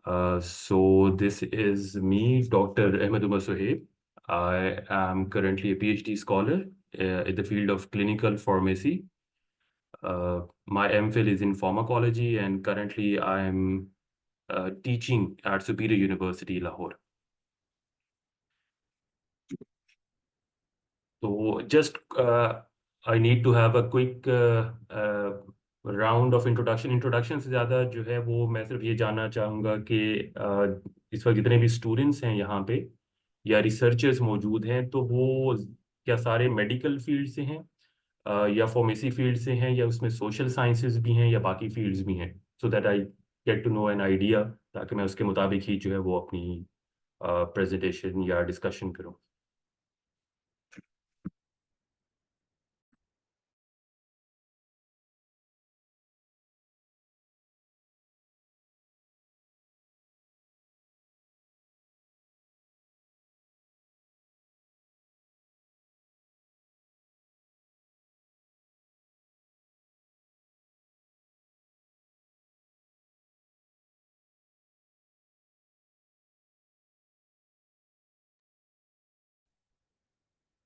So this is me, Dr. Ahmed Umar Sohaib. I am currently a PhD scholar in the field of clinical pharmacy. My MPhil is in pharmacology, and currently I'm teaching at Superior University, Lahore. So just I need to have a quick round of introduction से ज़्यादा जो है वो मैं सिर्फ ये जानना चाहूँगा कि इस वक्त जितने भी स्टूडेंट्स हैं यहाँ पे या रिसर्चर्स मौजूद हैं तो वो क्या सारे मेडिकल फील्ड से हैं या फार्मेसी फील्ड से हैं या उसमें सोशल साइंसेज भी हैं या बाकी फील्ड्स भी हैं so that I get to know an idea ताकि मैं उसके मुताबिक ही जो है वो अपनी प्रेजेंटेशन या डिस्कशन करूँ.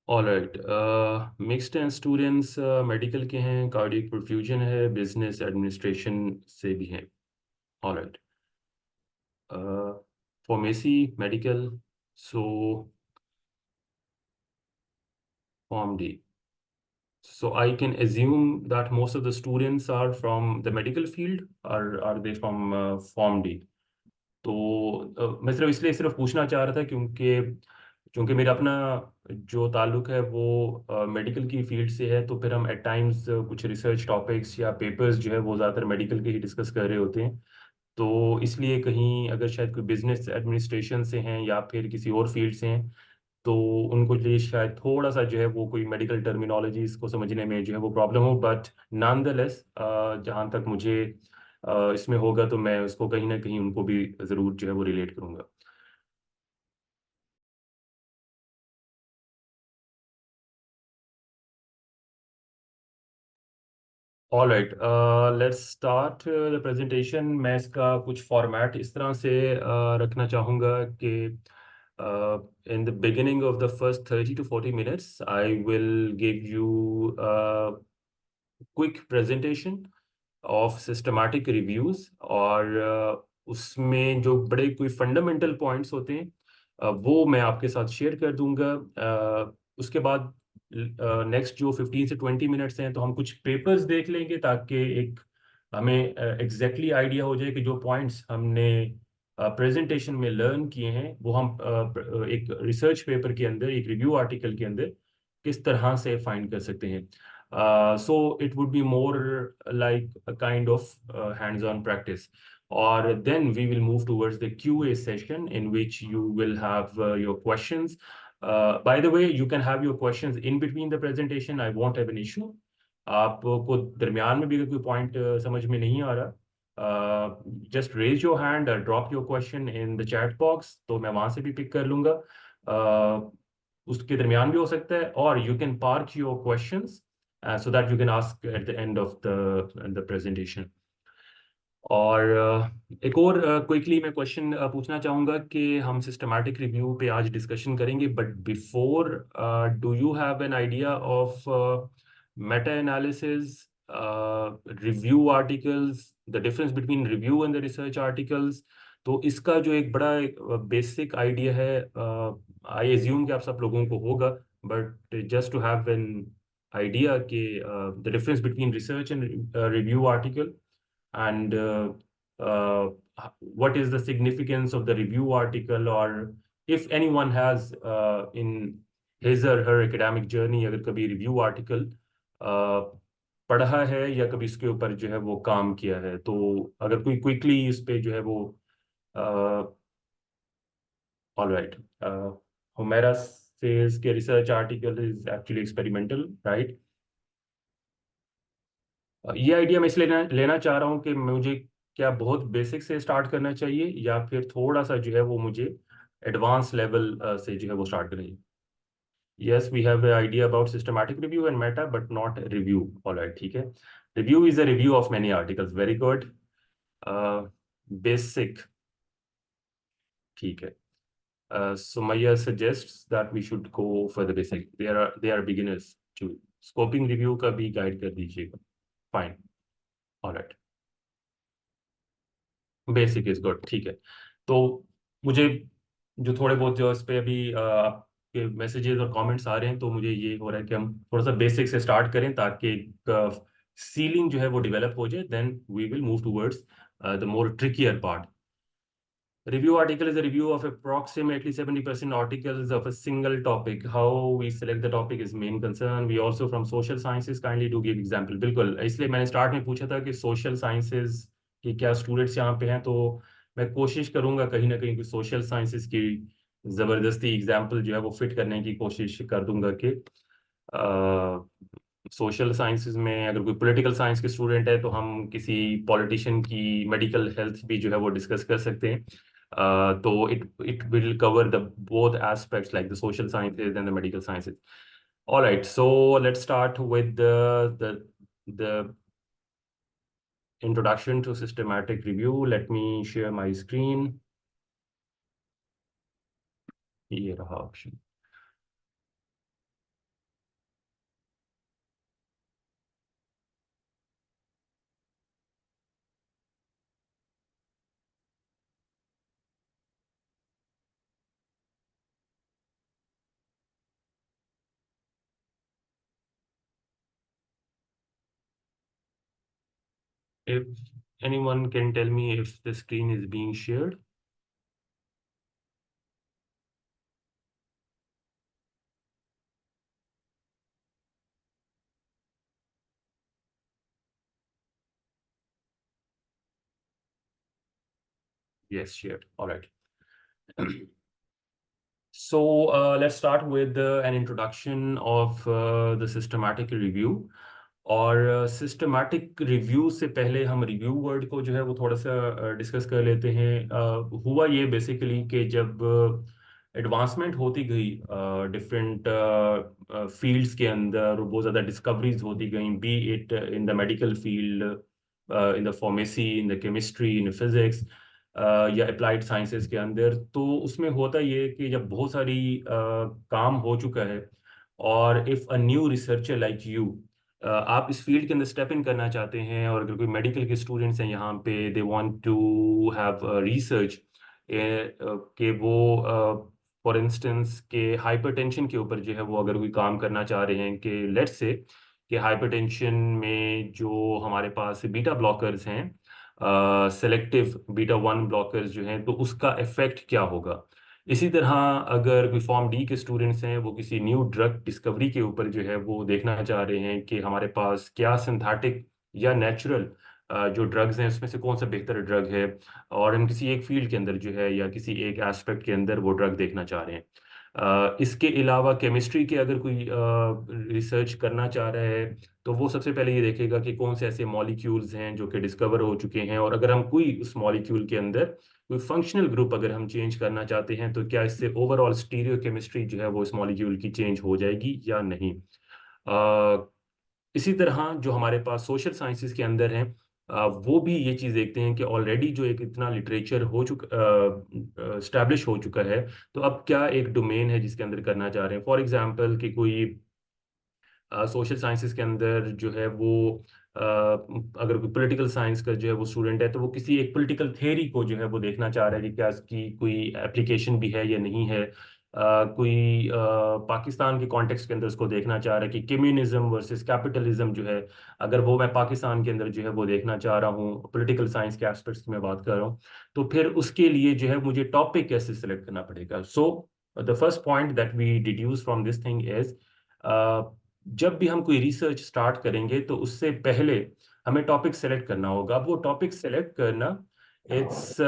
ऑलराइट, मिक्स्ड हैं स्टूडेंट्स, मेडिकल के हैं, कार्डियक परफ्यूजन है, बिजनेस एडमिनिस्ट्रेशन से भी हैं. Alright, pharmacy medical, so form D. So I can assume that most of the students are from the medical field or are they from Form D? तो मैं सिर्फ पूछना चाह रहा था क्योंकि मेरा अपना जो ताल्लुक है वो मेडिकल की फील्ड से है तो फिर हम एट टाइम्स कुछ रिसर्च टॉपिक्स या पेपर्स जो है वो ज़्यादातर मेडिकल के ही डिस्कस कर रहे होते हैं. तो इसलिए कहीं अगर शायद कोई बिजनेस एडमिनिस्ट्रेशन से हैं या फिर किसी और फील्ड से हैं तो उनको लिए शायद थोड़ा सा जो है वो कोई मेडिकल टर्मिनोलॉजीज को समझने में जो है वो प्रॉब्लम हो. बट नॉनदलेस जहाँ तक मुझे इसमें होगा तो मैं उसको कहीं ना कहीं उनको भी ज़रूर जो है वो रिलेट करूँगा. All right, let's start the presentation. मैं इसका कुछ फॉर्मेट इस तरह से रखना चाहूँगा कि in the beginning of the first 30 to 40 minutes, I will give you a quick presentation of systematic reviews और उसमें जो बड़े कोई फंडामेंटल पॉइंट्स होते हैं वो मैं आपके साथ शेयर कर दूंगा. उसके बाद नेक्स्ट जो 15 से 20 मिनट्स हैं तो हम कुछ पेपर्स देख लेंगे ताकि एक हमें एग्जैक्टली आइडिया हो जाए कि जो पॉइंट्स हमने प्रेजेंटेशन में लर्न किए हैं वो हम एक रिसर्च पेपर के अंदर एक रिव्यू आर्टिकल के अंदर किस तरह से फाइंड कर सकते हैं. So it would be more like a kind of hands-on practice. Or then we will move towards the QA session in which you will have your questions. By the way, you can have your questions in between the presentation. I won't have an issue. आपको दरमियान में भी अगर कोई point समझ में नहीं आ रहा just raise your hand, drop your question in the chat box तो मैं वहां से भी पिक कर लूंगा. उसके दरमियान भी हो सकता है और you can park your questions so that you can ask at the end of the presentation. और एक और क्विकली मैं क्वेश्चन पूछना चाहूँगा कि हम सिस्टमैटिक रिव्यू पे आज डिस्कशन करेंगे but before do you have an idea of Meta analysis, review articles, the difference between review and the research articles. तो इसका जो एक बड़ा बेसिक आइडिया है आई एज्यूम कि आप सब लोगों को होगा but just to have an idea the difference between research and review article and what is the significance of the review article or if anyone has in his or her academic journey अगर कभी review article पढ़ा है या कभी इसके ऊपर जो है वो काम किया है तो अगर कोई क्विकली इस पे जो है वो ऑल राइट. Humera says कि research article is actually experimental, right? ये आइडिया मैं इसलिए लेना चाह रहा हूँ कि मुझे क्या बहुत बेसिक से स्टार्ट करना चाहिए या फिर थोड़ा सा जो है वो मुझे एडवांस लेवल से जो है वो स्टार्ट करना चाहिए. Yes, we have idea about systematic review and meta but not review. Alright, ठीक है. Review is a review of many articles. Very good. Basic ठीक है. Sumaya suggests that we should go for the basic. They are beginners too. Scoping review का भी guide कर दीजिएगा. Fine. All right. Basic is good. ठीक है. तो मुझे जो थोड़े बहुत जो इस पे अभी आपके मैसेजेस और कमेंट्स आ रहे हैं, तो मुझे ये हो रहा है कि हम थोड़ा सा बेसिक से स्टार्ट करें ताकि एक सीलिंग जो है वो डेवलप हो जाए. Then we will move towards the more trickier part. Review article is a review of approximately 70% articles of a single topic. How we select the topic is main concern. We also from social sciences kindly do give example. बिल्कुल, इसलिए मैंने start में पूछा था कि social sciences की क्या students यहाँ पे हैं, तो मैं कोशिश करूंगा कहीं ना कहीं सोशल साइंसेज की जबरदस्ती एग्जाम्पल जो है वो फिट करने की कोशिश कर दूंगा कि सोशल साइंसेज में अगर कोई पॉलिटिकल साइंस के स्टूडेंट है तो हम किसी पॉलिटिशियन की मेडिकल हेल्थ भी जो है वो डिस्कस कर सकते हैं. तो it will cover the both aspects like the social sciences and the medical sciences. All right, so let's start with the introduction to systematic review. Let me share my screen. ये रहा option. If anyone can tell me if the screen is being shared. Yes, shared. All right. So let's start with an introduction of the systematic review. और systematic review से पहले हम review word को जो है वो थोड़ा सा डिस्कस कर लेते हैं. हुआ ये बेसिकली कि जब एडवांसमेंट होती गई डिफरेंट फील्ड्स के अंदर, बहुत ज़्यादा डिस्कवरीज होती गई, B it in the medical field, in the pharmacy, in the chemistry, in physics या अप्लाइड साइंसेज के अंदर, तो उसमें होता ये कि जब बहुत सारी काम हो चुका है और if a new researcher like you आप इस फील्ड के अंदर स्टेप इन करना चाहते हैं, और अगर कोई मेडिकल के स्टूडेंट्स हैं यहाँ पे, they want to have research कि वो फॉर इंस्टेंस के हाइपरटेंशन के ऊपर जो है वो अगर कोई काम करना चाह रहे हैं, कि लेट्स से कि हाइपरटेंशन में जो हमारे पास बीटा ब्लॉकर्स हैं, सेलेक्टिव बीटा वन ब्लॉकर्स जो हैं, तो उसका इफेक्ट क्या होगा. इसी तरह अगर कोई फॉर्म डी के स्टूडेंट्स हैं, वो किसी न्यू ड्रग डिस्कवरी के ऊपर जो है वो देखना चाह रहे हैं कि हमारे पास क्या सिंथेटिक या नेचुरल जो ड्रग्स हैं उसमें से कौन सा बेहतर ड्रग है, और हम किसी एक फील्ड के अंदर जो है या किसी एक एस्पेक्ट के अंदर वो ड्रग देखना चाह रहे हैं. इसके अलावा केमिस्ट्री के अगर कोई रिसर्च करना चाह रहा है, तो वो सबसे पहले ये देखेगा कि कौन से ऐसे मॉलिक्यूल्स हैं जो कि डिस्कवर हो चुके हैं, और अगर हम कोई उस मॉलिक्यूल के अंदर कोई फंक्शनल ग्रुप अगर हम चेंज करना चाहते हैं, तो क्या इससे ओवरऑल स्टीरियो केमिस्ट्री जो है वो इस मॉलिक्यूल की चेंज हो जाएगी या नहीं. अ, इसी तरह जो हमारे पास सोशल साइंसेज के अंदर हैं, वो भी ये चीज़ देखते हैं कि ऑलरेडी जो एक इतना लिटरेचर हो चुका, स्टैब्लिश हो चुका है, तो अब क्या एक डोमेन है जिसके अंदर करना चाह रहे हैं. फॉर एग्जांपल कि कोई सोशल साइंसेज के अंदर जो है वो अगर कोई पॉलिटिकल साइंस का जो है वो स्टूडेंट है, तो वो किसी एक पॉलिटिकल थ्योरी को जो है वो देखना चाह रहा है कि क्या इसकी कोई एप्लीकेशन भी है या नहीं है. कोई पाकिस्तान के कॉन्टेक्स्ट के अंदर उसको देखना चाह रहा है कि कम्युनिज्म वर्सेस कैपिटलिज्म जो है, अगर वो मैं पाकिस्तान के अंदर जो है वो देखना चाह रहा हूँ, पॉलिटिकल साइंस के एस्पेक्ट्स की मैं बात कर रहा हूँ, तो फिर उसके लिए जो है मुझे टॉपिक कैसे सिलेक्ट करना पड़ेगा. So the first point that we deduce from this thing is, जब भी हम कोई रिसर्च स्टार्ट करेंगे तो उससे पहले हमें टॉपिक सेलेक्ट करना होगा. अब वो टॉपिक सेलेक्ट करना, it's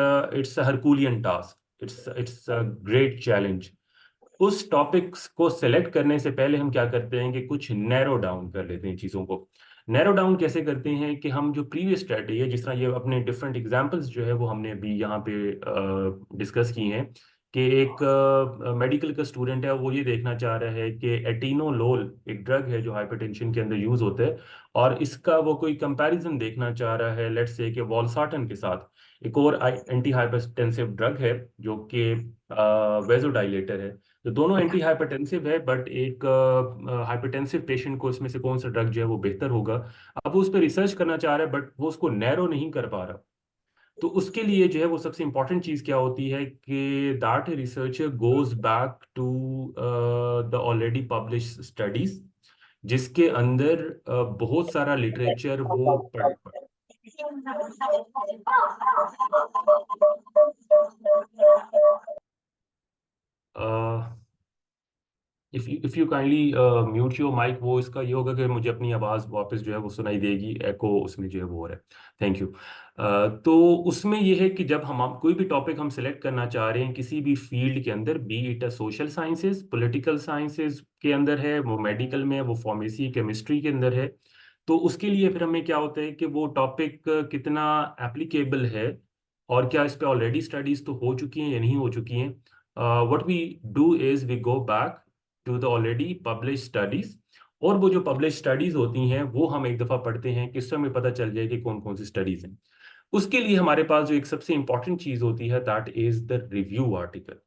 a herculean task, it's a great challenge. उस टॉपिक्स को सेलेक्ट करने से पहले हम क्या करते हैं कि कुछ नैरो डाउन कर लेते हैं चीज़ों को. नैरो डाउन कैसे करते हैं कि हम जो प्रीवियस स्ट्रेटजी है, जिस तरह ये अपने डिफरेंट एग्जांपल्स जो है वो हमने अभी यहाँ पे डिस्कस की हैं, कि एक मेडिकल का स्टूडेंट है, वो ये देखना चाह रहा है कि एटिनोलोल एक ड्रग है जो हाइपरटेंशन के अंदर यूज होता है, और इसका वो कोई कंपैरिजन देखना चाह रहा है लेट्स से कि वॉलसाटन के साथ एक और एंटी हाइपरटेंसिव ड्रग है जो कि वेजोडाइलेटर है। तो दोनों एंटी हाइपरटेंसिव है, बट एक हाइपरटेंसिव पेशेंट को इसमें से कौन सा ड्रग जो है वो बेहतर होगा, अब वो उस पर रिसर्च करना चाह रहा है, बट वो उसको नैरो नहीं कर पा रहा। तो उसके लिए जो है वो सबसे इंपॉर्टेंट चीज क्या होती है कि that researcher goes back to the already publish studies, जिसके अंदर बहुत सारा लिटरेचर वो पढ़ if you kindly mute your mic, वो इसका ये होगा कि मुझे अपनी आवाज़ वापस जो है वो सुनाई देगी, एको उसमें जो है वो हो रहा है। Thank you. तो उसमें ये है कि जब हम कोई भी टॉपिक हम सेलेक्ट करना चाह रहे हैं किसी भी फील्ड के अंदर, B it social sciences, political sciences के अंदर है, वो मेडिकल में है, वो फार्मेसी केमिस्ट्री के अंदर है, तो उसके लिए फिर हमें क्या होता है कि वो टॉपिक कितना एप्लीकेबल है, और क्या इस पे ऑलरेडी स्टडीज तो हो चुकी हैं या नहीं हो चुकी हैं। What we do is we go back to the already publish studies, और वो जो पब्लिश स्टडीज होती हैं वो हम एक दफा पढ़ते हैं कि इससे हमें पता चल जाए कि कौन कौन सी स्टडीज हैं। उसके लिए हमारे पास जो एक सबसे इंपॉर्टेंट चीज होती है that is the review article.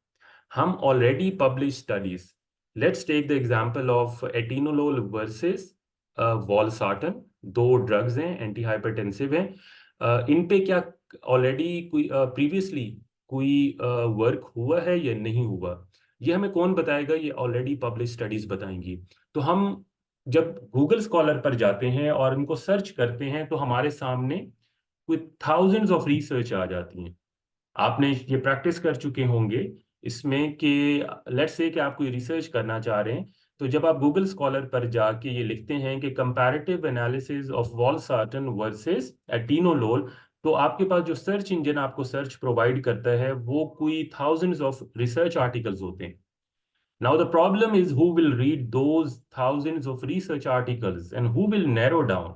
हम already publish studies, let's take the example of atenolol versus valsartan, दो ड्रग्स हैं एंटी हाइपरटेंसिव हैं, इन पे क्या ऑलरेडी कोई प्रीवियसली कोई वर्क हुआ है या नहीं हुआ, ये हमें कौन बताएगा, ये ऑलरेडी पब्लिश स्टडीज बताएंगी। तो हम जब गूगल स्कॉलर पर जाते हैं और इनको सर्च करते हैं तो हमारे सामने कोई थाउजेंड्स ऑफ रिसर्च आ जाती हैं। आपने ये प्रैक्टिस कर चुके होंगे इसमें कि लेट्स से कि आप कोई रिसर्च करना चाह रहे हैं, तो जब आप गूगल स्कॉलर पर जाके ये लिखते हैं कि comparative analysis of valsartan versus atenolol, तो आपके पास जो सर्च इंजन आपको सर्च प्रोवाइड करता है वो कोई थाउजेंड्स ऑफ रिसर्च आर्टिकल्स होते हैं। Now the problem is who will read those thousands of research articles and who will narrow down,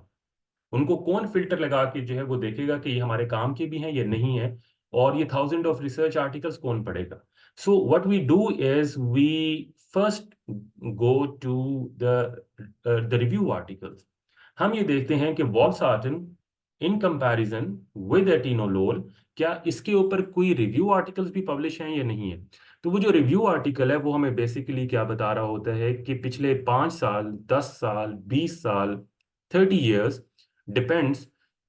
उनको कौन फिल्टर लगा के जो है वो देखेगा कि ये हमारे काम के भी हैं या नहीं है, और ये थाउजेंड ऑफ रिसर्च आर्टिकल्स कौन पढ़ेगा। So what we do is we first go to the review articles. हम ये देखते हैं कि valsartan in comparison with atenolol, क्या इसके ऊपर कोई रिव्यू आर्टिकल्स भी पब्लिश हैं या नहीं है। तो वो जो रिव्यू आर्टिकल है वो हमें बेसिकली क्या बता रहा होता है कि पिछले 5 साल, 10 साल, 20 साल, 30 ईयर्स, डिपेंड्स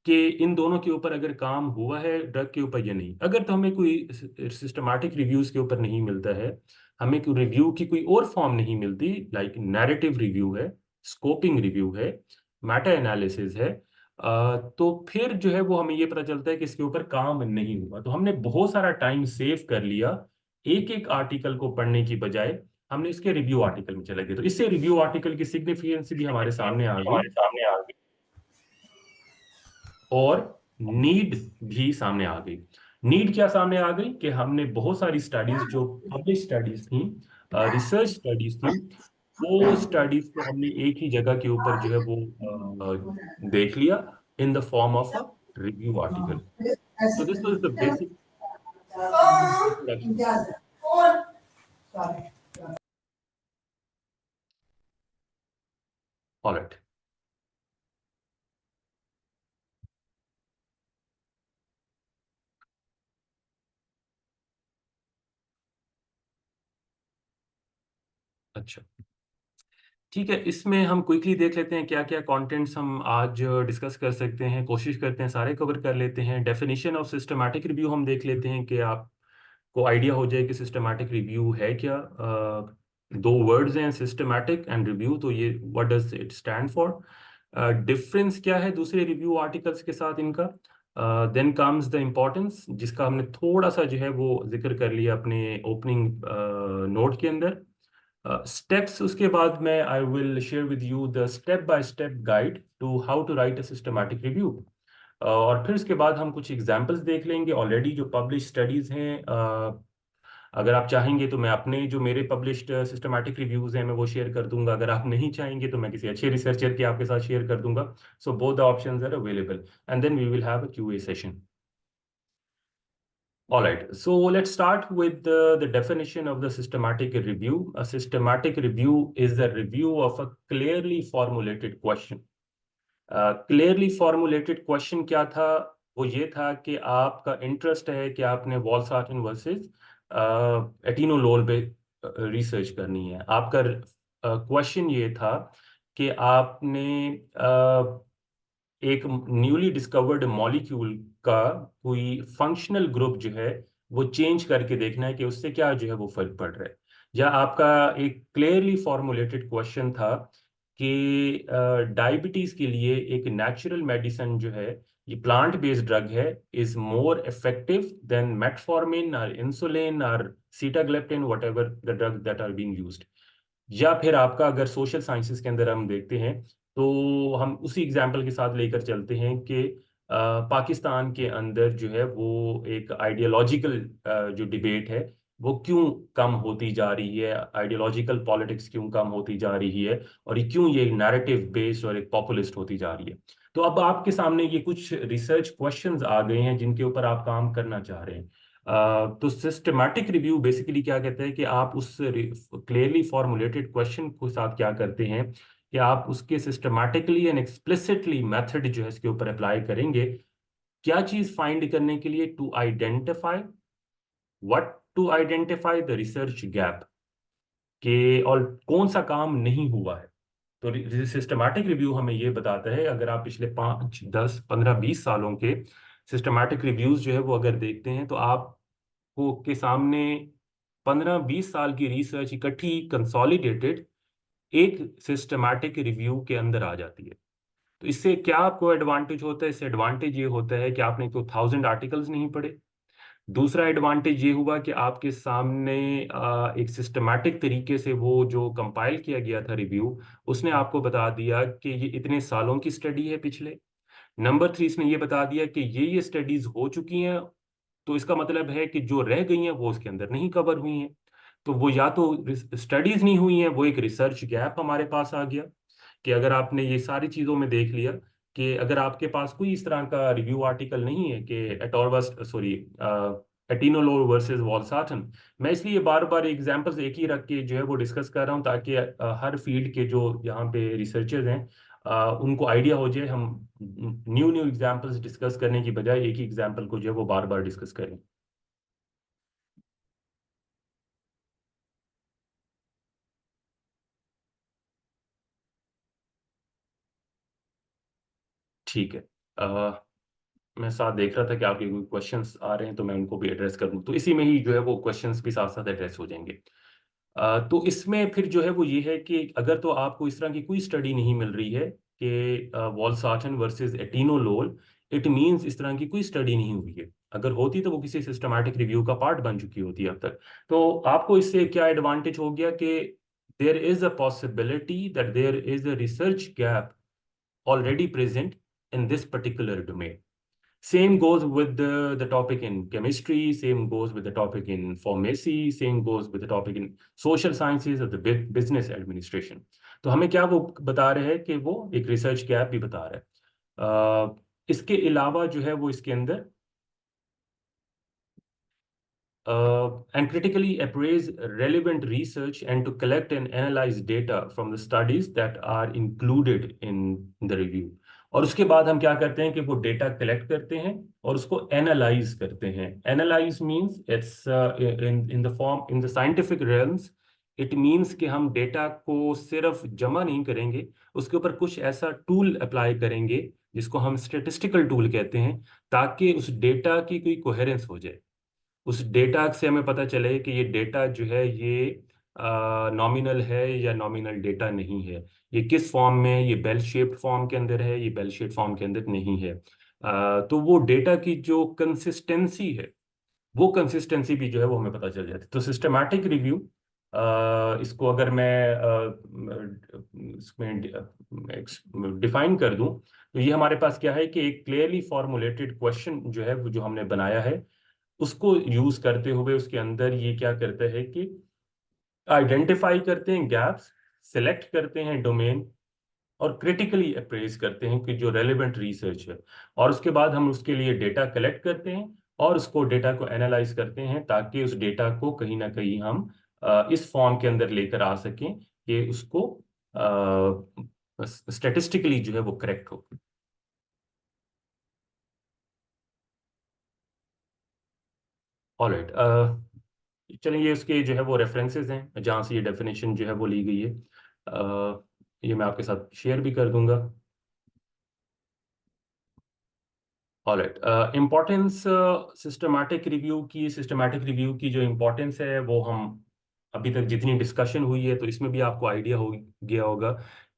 कि इन दोनों के ऊपर अगर काम हुआ है ड्रग के ऊपर या नहीं। अगर तो हमें कोई सिस्टमैटिक रिव्यूज के ऊपर नहीं मिलता है, हमें कोई रिव्यू की कोई और फॉर्म नहीं मिलती, लाइक नैरेटिव रिव्यू है, स्कोपिंग रिव्यू है, मेटा एनालिसिस है, तो फिर जो है वो हमें ये पता चलता है कि इसके ऊपर काम नहीं हुआ। तो हमने बहुत सारा टाइम सेव कर लिया, एक एक आर्टिकल को पढ़ने की बजाय हमने इसके रिव्यू आर्टिकल में चले गए, तो इससे रिव्यू आर्टिकल की सिग्निफिकेंस भी हमारे सामने आ गई, और नीड भी सामने आ गई। नीड क्या सामने आ गई कि हमने बहुत सारी स्टडीज जो पब्लिश स्टडीज थी, रिसर्च स्टडीज थी, वो स्टडीज को हमने एक ही जगह के ऊपर जो है वो देख लिया in the form of a review article. So this was the basic introduction. Alright. अच्छा, ठीक है, इसमें हम क्विकली देख लेते हैं क्या क्या कंटेंट्स हम आज डिस्कस कर सकते हैं, कोशिश करते हैं सारे कवर कर लेते हैं। डेफिनेशन ऑफ सिस्टमैटिक रिव्यू हम देख लेते हैं कि आपको आइडिया हो जाए कि सिस्टमैटिक रिव्यू है क्या। दो वर्ड्स हैं, सिस्टमैटिक एंड रिव्यू, तो ये what does it stand for, difference क्या है दूसरे रिव्यू आर्टिकल्स के साथ इनका, देन कम्स द इम्पोर्टेंस जिसका हमने थोड़ा सा जो है वो जिक्र कर लिया अपने ओपनिंग नोट के अंदर, स्टेप्स, उसके बाद में I will share with you the step by step guide to how to write a systematic review, और फिर उसके बाद हम कुछ एग्जांपल्स देख लेंगे ऑलरेडी जो पब्लिश स्टडीज हैं। अगर आप चाहेंगे तो मैं अपने जो मेरे पब्लिश्ड सिस्टमैटिक रिव्यूज हैं मैं वो शेयर कर दूंगा, अगर आप नहीं चाहेंगे तो मैं किसी अच्छे रिसर्चर के आपके साथ शेयर कर दूंगा। So both the options are available, and then we will have a QA session. All right, so let's start with the definition of the systematic review. A systematic review is a review of a clearly formulated question. Clearly formulated question क्या था? वो ये था कि आपका interest है कि आपने वॉलसार्टन वर्सेस एटिनोलोल पे रिसर्च करनी है। आपका क्वेश्चन ये था कि आपने एक न्यूली डिस्कवर्ड मॉलिक्यूल का कोई फंक्शनल ग्रुप जो है वो चेंज करके देखना है कि उससे क्या जो है वो फर्क पड़ रहा है। या आपका एक क्लियरली फॉर्मुलेटेड क्वेश्चन था कि डायबिटीज के लिए एक नेचुरल मेडिसिन जो है, ये प्लांट बेस्ड ड्रग है, is more effective than metformin और इंसुलिन और sitagliptin, whatever the drug that are being used. या फिर आपका अगर सोशल साइंसेस के अंदर हम देखते हैं तो हम उसी एग्जाम्पल के साथ लेकर चलते हैं कि पाकिस्तान के अंदर जो है वो एक आइडियोलॉजिकल जो डिबेट है वो क्यों कम होती जा रही है, आइडियोलॉजिकल पॉलिटिक्स क्यों कम होती जा रही है, और ये क्यों ये नैरेटिव बेस्ड और एक पॉपुलिस्ट होती जा रही है। तो अब आपके सामने ये कुछ रिसर्च क्वेश्चंस आ गए हैं जिनके ऊपर आप काम करना चाह रहे हैं। तो सिस्टमैटिक रिव्यू बेसिकली क्या कहता है कि आप उस क्लियरली फॉर्मुलेटेड क्वेश्चन के साथ क्या करते हैं कि आप उसके सिस्टमैटिकली एंड एक्सप्लिसिटली मेथड जो है इसके ऊपर अप्लाई करेंगे। क्या चीज फाइंड करने के लिए? To identify what, to identify the research gap के, और कौन सा काम नहीं हुआ है। तो सिस्टमैटिक रिव्यू हमें ये बताता है, अगर आप पिछले 5, 10, 15, 20 सालों के सिस्टमैटिक रिव्यूज जो है वो अगर देखते हैं तो आपको के सामने 15, 20 साल की रिसर्च इकट्ठी कंसोलिडेटेड एक सिस्टमैटिक रिव्यू के अंदर आ जाती है। तो इससे क्या आपको एडवांटेज होता है? इससे एडवांटेज ये होता है कि आपने तो 1000 आर्टिकल्स नहीं पढ़े। दूसरा एडवांटेज ये हुआ कि आपके सामने एक सिस्टमैटिक तरीके से वो जो कंपाइल किया गया था रिव्यू, उसने आपको बता दिया कि ये इतने सालों की स्टडी है पिछले। नंबर 3, इसने ये बता दिया कि ये स्टडीज हो चुकी हैं, तो इसका मतलब है कि जो रह गई हैं वो उसके अंदर नहीं कवर हुई हैं। तो वो या तो स्टडीज नहीं हुई हैं, वो एक रिसर्च गैप हमारे पास आ गया कि अगर आपने ये सारी चीजों में देख लिया कि अगर आपके पास कोई इस तरह का रिव्यू आर्टिकल नहीं है कि एटोरवस सॉरी एटिनोलोल वर्सेस वॉलसार्टन। मैं इसलिए बार बार एग्जांपल्स एक ही रख के जो है वो डिस्कस कर रहा हूँ ताकि हर फील्ड के जो यहाँ पे रिसर्चर्स हैं उनको आइडिया हो जाए, हम न्यू न्यू एग्जांपल्स डिस्कस करने की बजाय एक ही एग्जांपल को जो है वो बार बार डिस्कस करें। ठीक है। मैं साथ देख रहा था कि आपके कोई क्वेश्चंस आ रहे हैं तो मैं उनको भी एड्रेस करूं, तो इसी में ही जो है वो क्वेश्चंस भी साथ साथ एड्रेस हो जाएंगे। तो इसमें फिर जो है वो ये है कि अगर तो आपको इस तरह की कोई स्टडी नहीं मिल रही है कि वॉलसार्टन वर्सेस एटिनोलोल, इट मींस इस तरह की कोई स्टडी नहीं हुई है। अगर होती तो वो किसी सिस्टमैटिक रिव्यू का पार्ट बन चुकी होती है अब तक। तो आपको इससे क्या एडवांटेज हो गया कि there is a possibility that there is a research gap already present in this particular domain. Same goes with the topic in chemistry, same goes with the topic in pharmacy, same goes with the topic in social sciences or the business administration. तो हमें क्या वो बता रहे हैं कि वो एक रिसर्च गैप भी बता रहा है। इसके अलावा जो है वो इसके अंदर and critically appraise relevant research and to collect and analyze data from the studies that are included in the review. और उसके बाद हम क्या करते हैं कि वो डेटा कलेक्ट करते हैं और उसको एनालाइज करते हैं। Analyse means it's in the form in the scientific realms, it means कि हम डेटा को सिर्फ जमा नहीं करेंगे, उसके ऊपर कुछ ऐसा टूल अप्लाई करेंगे जिसको हम स्टेटिस्टिकल टूल कहते हैं, ताकि उस डेटा की कोई कोहेरेंस हो जाए। उस डेटा से हमें पता चले कि ये डेटा जो है ये नॉमिनल है या नॉमिनल डेटा नहीं है, ये किस फॉर्म में है, ये बेल शेप्ड फॉर्म के अंदर है, ये बेल शेप्ड फॉर्म के अंदर नहीं है। तो वो डेटा की जो कंसिस्टेंसी है, वो कंसिस्टेंसी भी जो है वो हमें पता चल जाती है। तो सिस्टमैटिक रिव्यू, इसको अगर मैं इसमें डिफाइन कर दूं तो ये हमारे पास क्या है कि एक क्लियरली फॉर्मुलेटेड क्वेश्चन जो है वो जो हमने बनाया है उसको यूज करते हुए उसके अंदर ये क्या करते हैं कि आइडेंटिफाई करते हैं गैप्स, सिलेक्ट करते हैं डोमेन और क्रिटिकली अप्रेज करते हैं कि जो रेलेवेंट रिसर्च है, और उसके बाद हम उसके लिए डेटा कलेक्ट करते हैं और उसको डेटा को एनालाइज करते हैं ताकि उस डेटा को कहीं ना कहीं हम इस फॉर्म के अंदर लेकर आ सकें कि उसको स्टेटिस्टिकली जो है वो करेक्ट हो। ऑलराइट, चलिए ये उसके जो है वो रेफरेंसेस हैं जहाँ से ये डेफिनेशन जो है वो ली गई है। ये मैं आपके साथ शेयर भी कर दूंगा। ऑलराइट, इम्पोर्टेंस सिस्टमैटिक रिव्यू की जो इम्पोर्टेंस है वो हम अभी तक जितनी डिस्कशन हुई है तो इसमें भी आपको आइडिया हो गया होगा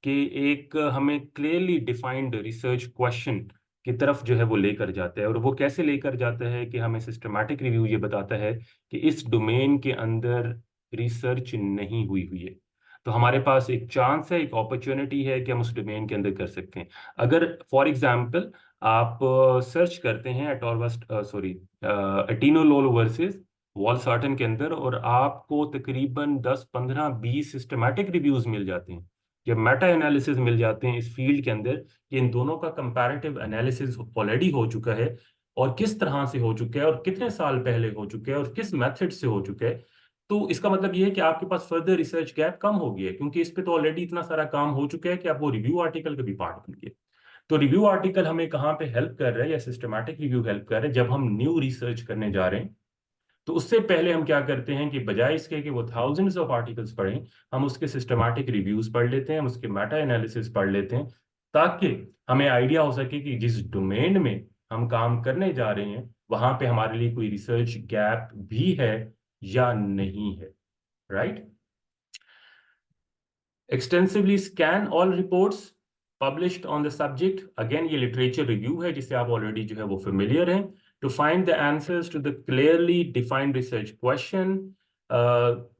कि एक हमें क्लियरली डिफाइंड रिसर्च क्वेश्चन की तरफ जो है वो लेकर जाता है। और वो कैसे लेकर जाता है कि हमें सिस्टमैटिक रिव्यू ये बताता है कि इस डोमेन के अंदर रिसर्च नहीं हुई हुई है, तो हमारे पास एक चांस है, एक अपॉर्चुनिटी है कि हम उस डोमेन के अंदर कर सकते हैं। अगर फॉर एग्जांपल आप सर्च करते हैं एटोलवस्ट सॉरी एटिनोलोल वर्सेस वॉलसार्टन के अंदर और आपको तकरीबन 10 15 20 सिस्टमैटिक रिव्यूज मिल जाते हैं या मेटा एनालिसिस मिल जाते हैं इस फील्ड के अंदर कि इन दोनों का कंपैरेटिव एनालिसिस ऑलरेडी हो चुका है और किस तरह से हो चुका है और कितने साल पहले हो चुका है और किस मेथड से हो चुका है। तो इसका मतलब ये है कि आपके पास फर्दर रिसर्च गैप कम हो गया है क्योंकि इस पे तो ऑलरेडी इतना सारा काम हो चुका है कि आप वो रिव्यू आर्टिकल का भी पार्ट बन गए। तो रिव्यू आर्टिकल हमें कहाँ पे हेल्प कर रहा है या सिस्टमैटिक रिव्यू हेल्प कर रहा है जब हम न्यू रिसर्च करने जा रहे हैं। तो उससे पहले हम क्या करते हैं कि बजाय इसके कि वो थाउजेंड्स ऑफ आर्टिकल्स पढ़ें, हम उसके सिस्टमैटिक रिव्यूज पढ़ लेते हैं, हम उसके मेटा एनालिसिस पढ़ लेते हैं ताकि हमें आइडिया हो सके कि जिस डोमेन में हम काम करने जा रहे हैं वहां पे हमारे लिए कोई रिसर्च गैप भी है या नहीं है। Right. Extensively scan all reports published on the subject, again ये लिटरेचर रिव्यू है जिससे आप ऑलरेडी जो है वो फेमिलियर हैं। To find the answers to the clearly defined research question,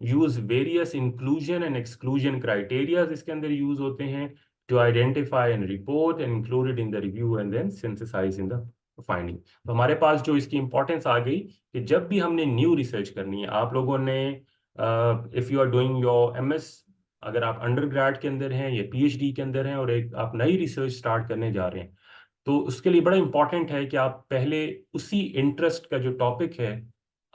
use various inclusion and exclusion criteria इसके अंदर यूज होते हैं। To identify and report and included in the review and then synthesize in the finding. तो हमारे पास जो इसकी importance आ गई कि जब भी हमने न्यू रिसर्च करनी है, आप लोगों ने if you are doing your MS, अगर आप अंडर ग्रेड के अंदर हैं या पीएचडी के अंदर हैं और एक आप नई रिसर्च स्टार्ट करने जा रहे हैं, तो उसके लिए बड़ा इंपॉर्टेंट है कि आप पहले उसी इंटरेस्ट का जो टॉपिक है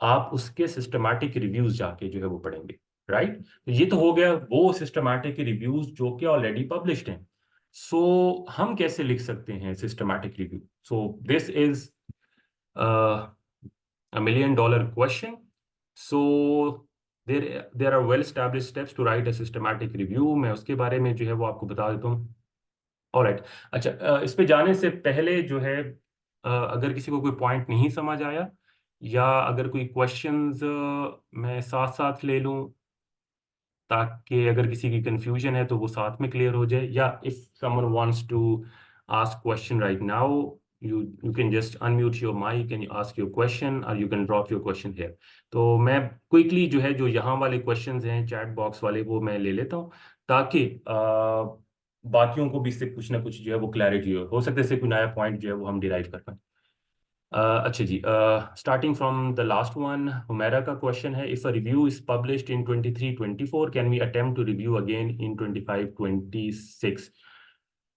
आप उसके सिस्टमैटिक रिव्यूज जाके जो है वो पढ़ेंगे। राइट। तो ये तो हो गया वो सिस्टमैटिक रिव्यूज जो कि ऑलरेडी पब्लिश्ड हैं। सो हम कैसे लिख सकते हैं systematic review? So this is a million dollar question. So there are well established steps to write a systematic review. मैं उसके बारे में जो है वो आपको बता देता हूँ। ऑलराइट, अच्छा, इस पे जाने से पहले जो है अगर किसी को कोई पॉइंट नहीं समझ आया या अगर कोई क्वेश्चंस मैं साथ साथ ले लूँ ताकि अगर किसी की कंफ्यूजन है तो वो साथ में क्लियर हो जाए, या if someone wants to ask question right now, you can just unmute your mic and ask your question or you can drop your question here. तो मैं क्विकली जो है जो यहाँ वाले क्वेश्चंस हैं चैट बॉक्स वाले वो मैं ले लेता हूँ ताकि बाकियों को भी इससे कुछ ना कुछ जो है वो क्लैरिटी हो सकता है इससे कोई नया पॉइंट जो है वो हम डिराइव कर पाए। अच्छा जी, starting from the last one, Humaira का क्वेश्चन है, if a review is published in 23-24 can we attempt to review again in 25-26?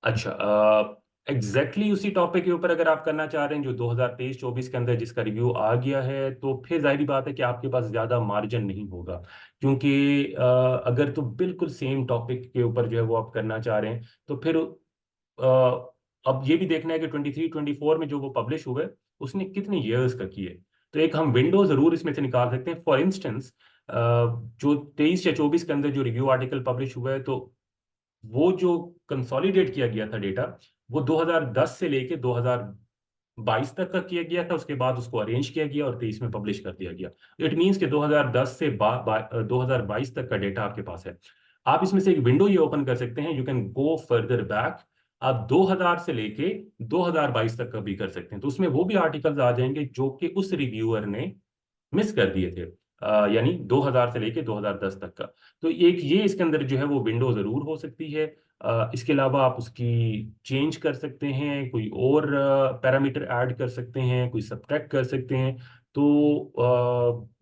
अच्छा, एग्जैक्टली उसी टॉपिक के ऊपर अगर आप करना चाह रहे हैं जो 2023-24 के अंदर जिसका रिव्यू आ गया है तो फिर जाहिर बात है कि आपके पास ज़्यादा मार्जिन नहीं होगा क्योंकि अगर तो बिल्कुल सेम टॉपिक के ऊपर जो है वो आप करना चाह रहे हैं तो फिर अब ये भी देखना है कि 23-24 में जो वो पब्लिश हुए उसने कितने ईयर्स का किए। तो एक हम विंडो जरूर इसमें से निकाल सकते हैं। फॉर इंस्टेंस जो 23 या 24 के अंदर जो रिव्यू आर्टिकल पब्लिश हुआ है तो वो जो कंसोलिडेट किया गया था डेटा वो 2010 से लेके 2022 तक का किया गया था, उसके बाद उसको अरेंज किया गया और 23 में पब्लिश कर दिया गया। इट मीन्स कि 2010 से 2022 तक का डेटा आपके पास है। आप इसमें से एक विंडो ये ओपन कर सकते हैं, you can go further back. आप 2000 से लेके 2022 तक का भी कर सकते हैं, तो उसमें वो भी आर्टिकल्स आ जाएंगे जो कि उस रिव्यूअर ने मिस कर दिए थे, यानी 2000 से लेके 2010 तक का। तो एक ये इसके अंदर जो है वो विंडो जरूर हो सकती है। इसके अलावा आप उसकी चेंज कर सकते हैं, कोई और पैरामीटर ऐड कर सकते हैं, कोई सब्ट्रैक्ट कर सकते हैं। तो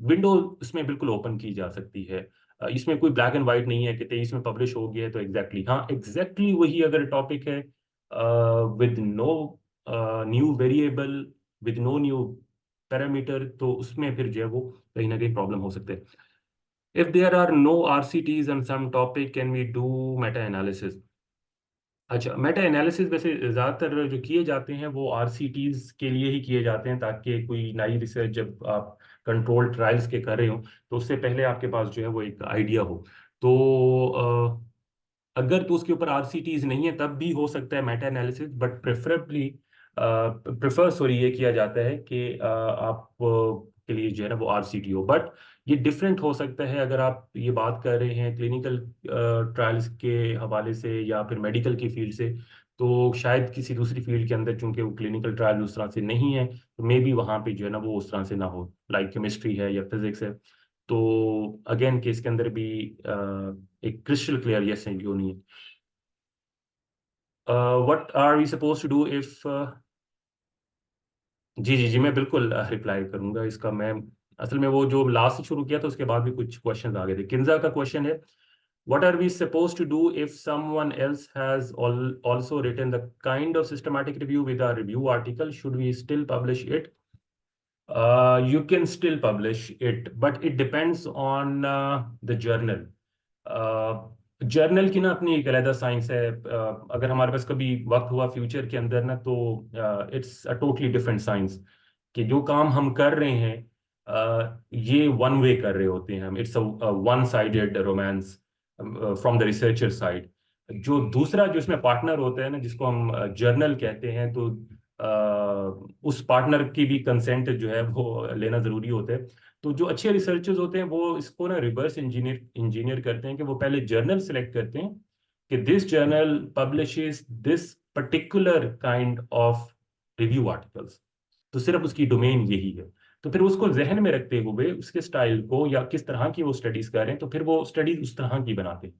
विंडो इसमें बिल्कुल ओपन की जा सकती है। इसमें कोई ब्लैक एंड वाइट नहीं है कि 23 में पब्लिश हो गया है तो एग्जैक्टली हाँ एग्जैक्टली वही अगर टॉपिक है with no new variable, with no new parameter, तो उसमें फिर जो है वो कहीं ना कहीं प्रॉब्लम हो सकते हैं। If there are no RCTs on some topic, can we do meta analysis? अच्छा, मेटा एनालिसिस वैसे ज़्यादातर जो किए जाते हैं वो RCTs के लिए ही किए जाते हैं, ताकि कोई नई रिसर्च जब आप कंट्रोल ट्रायल्स के कर रहे हो तो उससे पहले आपके पास जो है वो एक आइडिया हो। तो अगर तो उसके ऊपर RCTs नहीं है तब भी हो सकता है Meta analysis, but prefer sorry ये किया जाता है कि आप के लिए जो है ना वो RCT हो। बट ये डिफरेंट हो सकता है अगर आप ये बात कर रहे हैं क्लिनिकल ट्रायल्स के हवाले से या फिर मेडिकल की फील्ड से। तो शायद किसी दूसरी फील्ड के अंदर चूंकि वो क्लिनिकल ट्रायल उस तरह से नहीं है, तो मे बी वहाँ पे जो है ना वो उस तरह से ना हो, लाइक केमिस्ट्री है या फिजिक्स है। तो अगेन केस के अंदर भी एक क्रिस्टल क्लियर यस है जो नहीं है। What are we suppose to do if, जी जी जी, मैं बिल्कुल रिप्लाई करूंगा इसका। मैं असल में वो जो लास्ट से शुरू किया था उसके बाद भी कुछ क्वेश्चंस आ गए थे। किंजा का क्वेश्चन है, what are we suppose to do if someone else has also written the kind of systematic review with our review article, should we still publish it? You can still publish it, but it depends on the journal. Journal की ना अपनी एक अलग science है। अगर हमारे पास कभी वक्त हुआ फ्यूचर के अंदर ना, तो it's a totally different science. कि जो काम हम कर रहे हैं ये वन वे कर रहे होते हैं हम, it's a one sided romance from the researcher side. जो दूसरा जो इसमें पार्टनर होता है ना, जिसको हम जर्नल कहते हैं, तो उस पार्टनर की भी कंसेंट जो है वो लेना जरूरी होता है। तो जो अच्छे रिसर्चर्स होते हैं वो इसको ना रिवर्स इंजीनियर इंजीनियर करते हैं कि वो पहले जर्नल सेलेक्ट करते हैं कि this journal publishes this particular kind of review articles, तो सिर्फ उसकी डोमेन यही है। तो फिर उसको जहन में रखते हुए उसके स्टाइल को या किस तरह की वो स्टडीज कर रहे हैं, तो फिर वो स्टडीज उस तरह की बनाते हैं।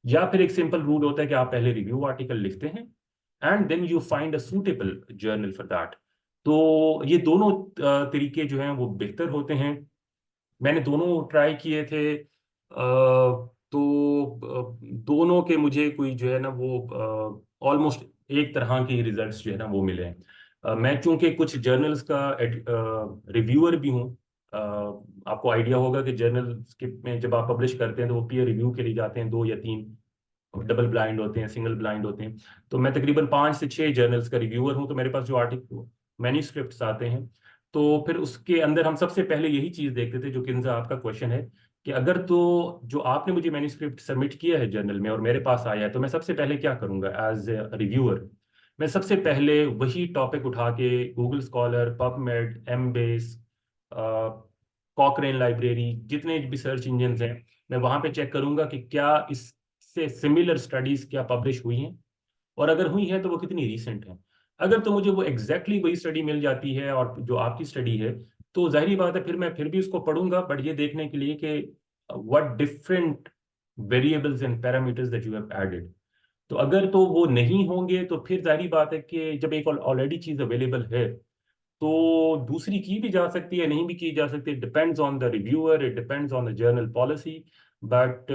या फिर एक सिंपल रूल होता है कि आप पहले रिव्यू आर्टिकल लिखते हैं and then you find a suitable journal for that. तो ये दोनों तरीके जो हैं वो बेहतर होते हैं। मैंने दोनों ट्राई किए थे, दोनों के मुझे कोई जो है ना वो ऑलमोस्ट एक तरह के रिजल्ट्स जो है ना वो मिले हैं। मैं चूंकि कुछ जर्नल्स का रिव्यूअर भी हूँ। आपको आइडिया होगा कि जर्नल्स के में जब आप पब्लिश करते हैं तो वो पीयर रिव्यू के लिए जाते हैं, 2 या 3 डबल ब्लाइंड होते हैं, सिंगल ब्लाइंड होते हैं। तो मैं तकरीबन 5 से 6 जर्नल्स का रिव्यूअर हूँ। तो मेरे पास जो आर्टिकल मैन्यूस्क्रिप्ट्स आते हैं, तो फिर उसके अंदर हम सबसे पहले यही चीज देखते थे जो किंजा आपका क्वेश्चन है, कि अगर तो जो आपने मुझे मैन्यूस्क्रिप्ट सबमिट किया है जर्नल में और मेरे पास आया है, तो मैं सबसे पहले क्या करूंगा एज ए रिव्यूअर? मैं सबसे पहले वही टॉपिक उठा के Google scholar, PubMed, Embase, Cochrane library, जितने भी सर्च इंजन हैं, मैं वहां पे चेक करूंगा कि क्या इससे सिमिलर स्टडीज क्या पब्लिश हुई हैं, और अगर हुई है तो वो कितनी रीसेंट है। अगर तो मुझे वो एग्जैक्टली वही स्टडी मिल जाती है और जो आपकी स्टडी है, तो जाहिर बात है फिर मैं फिर भी उसको पढ़ूंगा, बट ये देखने के लिए कि what different variables and parameters that you have added. तो अगर तो वो नहीं होंगे तो फिर जाहिर बात है कि जब एक ऑलरेडी चीज अवेलेबल है तो दूसरी की भी जा सकती है, नहीं भी की जा सकती, depends on the reviewer, it depends on the journal policy. But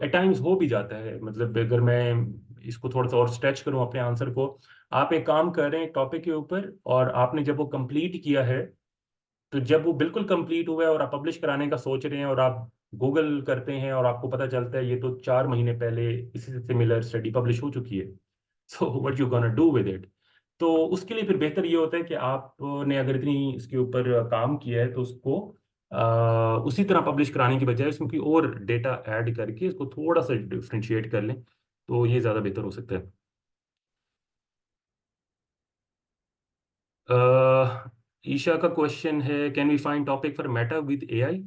at times हो भी जाता है। मतलब अगर मैं इसको थोड़ा सा और स्ट्रेच करूं अपने आंसर को, आप एक काम कर रहे हैं टॉपिक के ऊपर और आपने जब वो कंप्लीट किया है, तो जब वो बिल्कुल कंप्लीट हुआ है और आप पब्लिश कराने का सोच रहे हैं और आप गूगल करते हैं और आपको पता चलता है ये तो 4 महीने पहले इसी से सिमिलर स्टडी पब्लिश हो चुकी है, so what you gonna do with it? तो उसके लिए फिर बेहतर ये होता है कि आपने अगर इतनी इसके ऊपर काम किया है तो उसको उसी तरह पब्लिश कराने की बजाय उसमें कोई और डेटा ऐड करके इसको थोड़ा सा डिफ्रेंशिएट कर लें, तो ये ज़्यादा बेहतर हो सकता है। ईशा का क्वेश्चन है, can we find topic for meta with AI?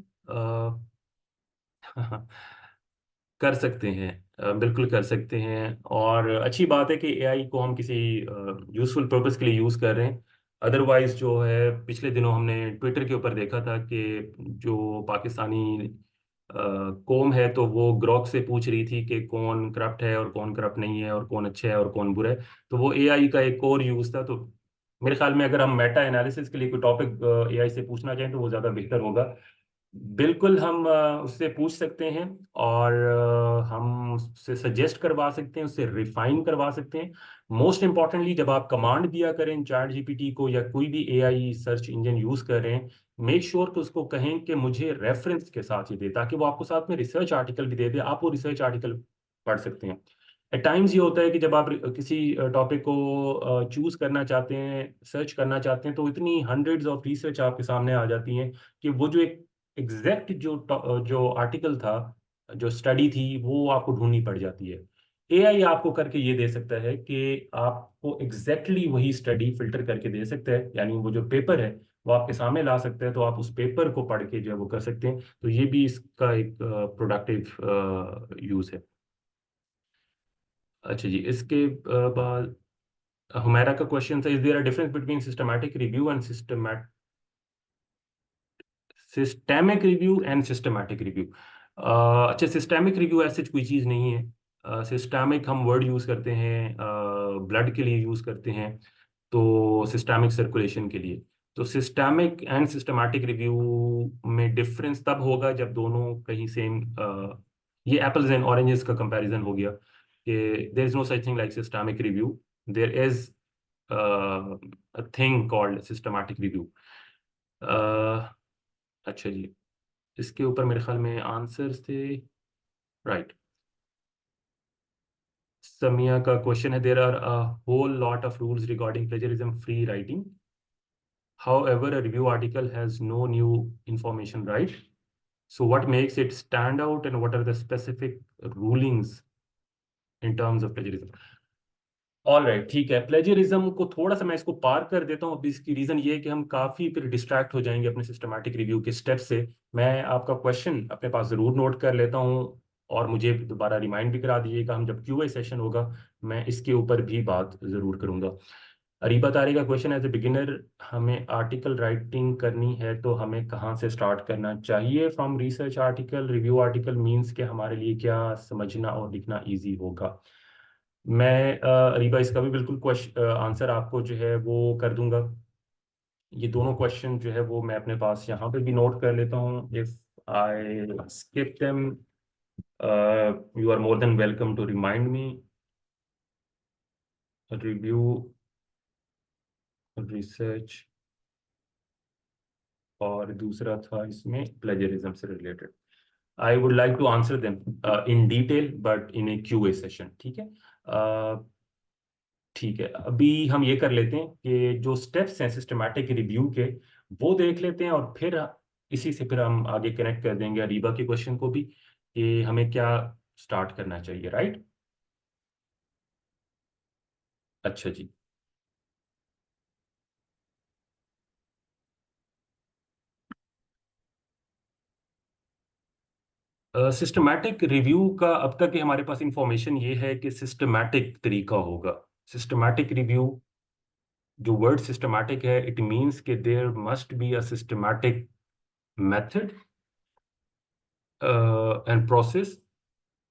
कर सकते हैं, बिल्कुल कर सकते हैं। और अच्छी बात है कि एआई को हम किसी यूजफुल पर्पस के लिए यूज़ कर रहे हैं। अदरवाइज जो है पिछले दिनों हमने ट्विटर के ऊपर देखा था कि जो पाकिस्तानी कौम है तो वो ग्रोक से पूछ रही थी कि कौन करप्ट है और कौन करप्ट नहीं है और कौन अच्छा है और कौन बुरा है। तो वो एआई का एक और यूज़ था। तो मेरे ख्याल में अगर हम मेटा एनालिसिस के लिए कोई टॉपिक एआई से पूछना चाहें तो वो ज़्यादा बेहतर होगा। बिल्कुल हम उससे पूछ सकते हैं, और हम उससे सजेस्ट करवा सकते हैं, उससे रिफाइन करवा सकते हैं। मोस्ट इम्पॉर्टेंटली, जब आप कमांड दिया करें चैट जीपीटी को या कोई भी एआई सर्च इंजन यूज कर रहे हैं, मेक श्योर कि उसको कहें कि मुझे रेफरेंस के साथ ही दे, ताकि वो आपको साथ में रिसर्च आर्टिकल भी दे दे, आप वो रिसर्च आर्टिकल पढ़ सकते हैं। एट टाइम्स ये होता है कि जब आप किसी टॉपिक को चूज करना चाहते हैं, सर्च करना चाहते हैं, तो इतनी हंड्रेड्स ऑफ रिसर्च आपके सामने आ जाती हैं कि वो जो एक एग्जैक्ट जो आर्टिकल था, जो स्टडी थी, वो आपको ढूंढनी पड़ जाती है। एआई आपको करके ये दे सकता है कि आपको एग्जैक्टली वही स्टडी फिल्टर करके दे सकता है, यानी वो जो पेपर है वो आपके सामने ला सकते हैं, तो आप उस पेपर को पढ़ के जो है वो कर सकते हैं। तो ये भी इसका एक प्रोडक्टिव यूज है। अच्छा जी, इसके बाद हुमैरा का क्वेश्चन था, is there a difference between systematic review and systemic review and systematic review? अच्छा, सिस्टेमिक रिव्यू ऐसे कोई चीज़ नहीं है। सिस्टेमिक हम वर्ड यूज़ करते हैं ब्लड के लिए यूज़ करते हैं, तो सिस्टेमिक सर्कुलेशन के लिए। तो सिस्टेमिक एंड सिस्टमैटिक रिव्यू में डिफरेंस तब होगा जब दोनों कहीं सेम, ये एप्पल्स एंड ऑरेंजेस का कंपैरिजन हो गया कि there is no such thing like systemic review, there is a thing called systematic review. अच्छा जी, इसके ऊपर मेरे ख्याल में आंसर्स थे, राइट। समिया का क्वेश्चन है, there are a whole lot of rules regarding plagiarism free writing, however a review article has no new information, right? So what makes it stand out and what are the specific rulings in terms of plagiarism? All right, ठीक है। Plagiarism को थोड़ा सा मैं इसको पार कर देता हूँ। अभी इसकी रीजन ये है कि हम काफी फिर डिस्ट्रैक्ट हो जाएंगे अपने सिस्टमैटिक रिव्यू के स्टेप से। मैं आपका क्वेश्चन अपने पास जरूर नोट कर लेता हूँ, और मुझे दोबारा रिमाइंड भी करा दीजिएगा। हम जब क्यूए सेशन होगा, मैं इसके ऊपर भी बात जरूर करूंगा। अरीबा तारे का क्वेश्चन, एज ए बिगिनर हमें आर्टिकल राइटिंग करनी है तो हमें कहाँ से स्टार्ट करना चाहिए? From research article, review article means के हमारे लिए क्या समझना और लिखना इजी होगा? मैं अरीबा इसका भी बिल्कुल क्वेश्चन आंसर आपको जो है वो कर दूंगा। ये दोनों क्वेश्चन जो है वो मैं अपने पास यहाँ पे भी नोट कर लेता हूँ। If I skip them, you are more than welcome to remind me. Review, research, और दूसरा था इसमें प्लेजरिज्म से related. I would like to answer them in detail but in a QA session, ठीक है? ठीक है, अभी हम ये कर लेते हैं कि जो स्टेप्स हैं सिस्टमैटिक रिव्यू के, वो देख लेते हैं, और फिर इसी से फिर हम आगे कनेक्ट कर देंगे अरीबा के क्वेश्चन को भी, कि हमें क्या स्टार्ट करना चाहिए, राइट? अच्छा जी। सिस्टमैटिक रिव्यू का अब तक के हमारे पास इंफॉर्मेशन ये है कि सिस्टमैटिक तरीका होगा। सिस्टमैटिक रिव्यू, जो वर्ड सिस्टमैटिक है, इट मीन्स कि there must be a systematic method and process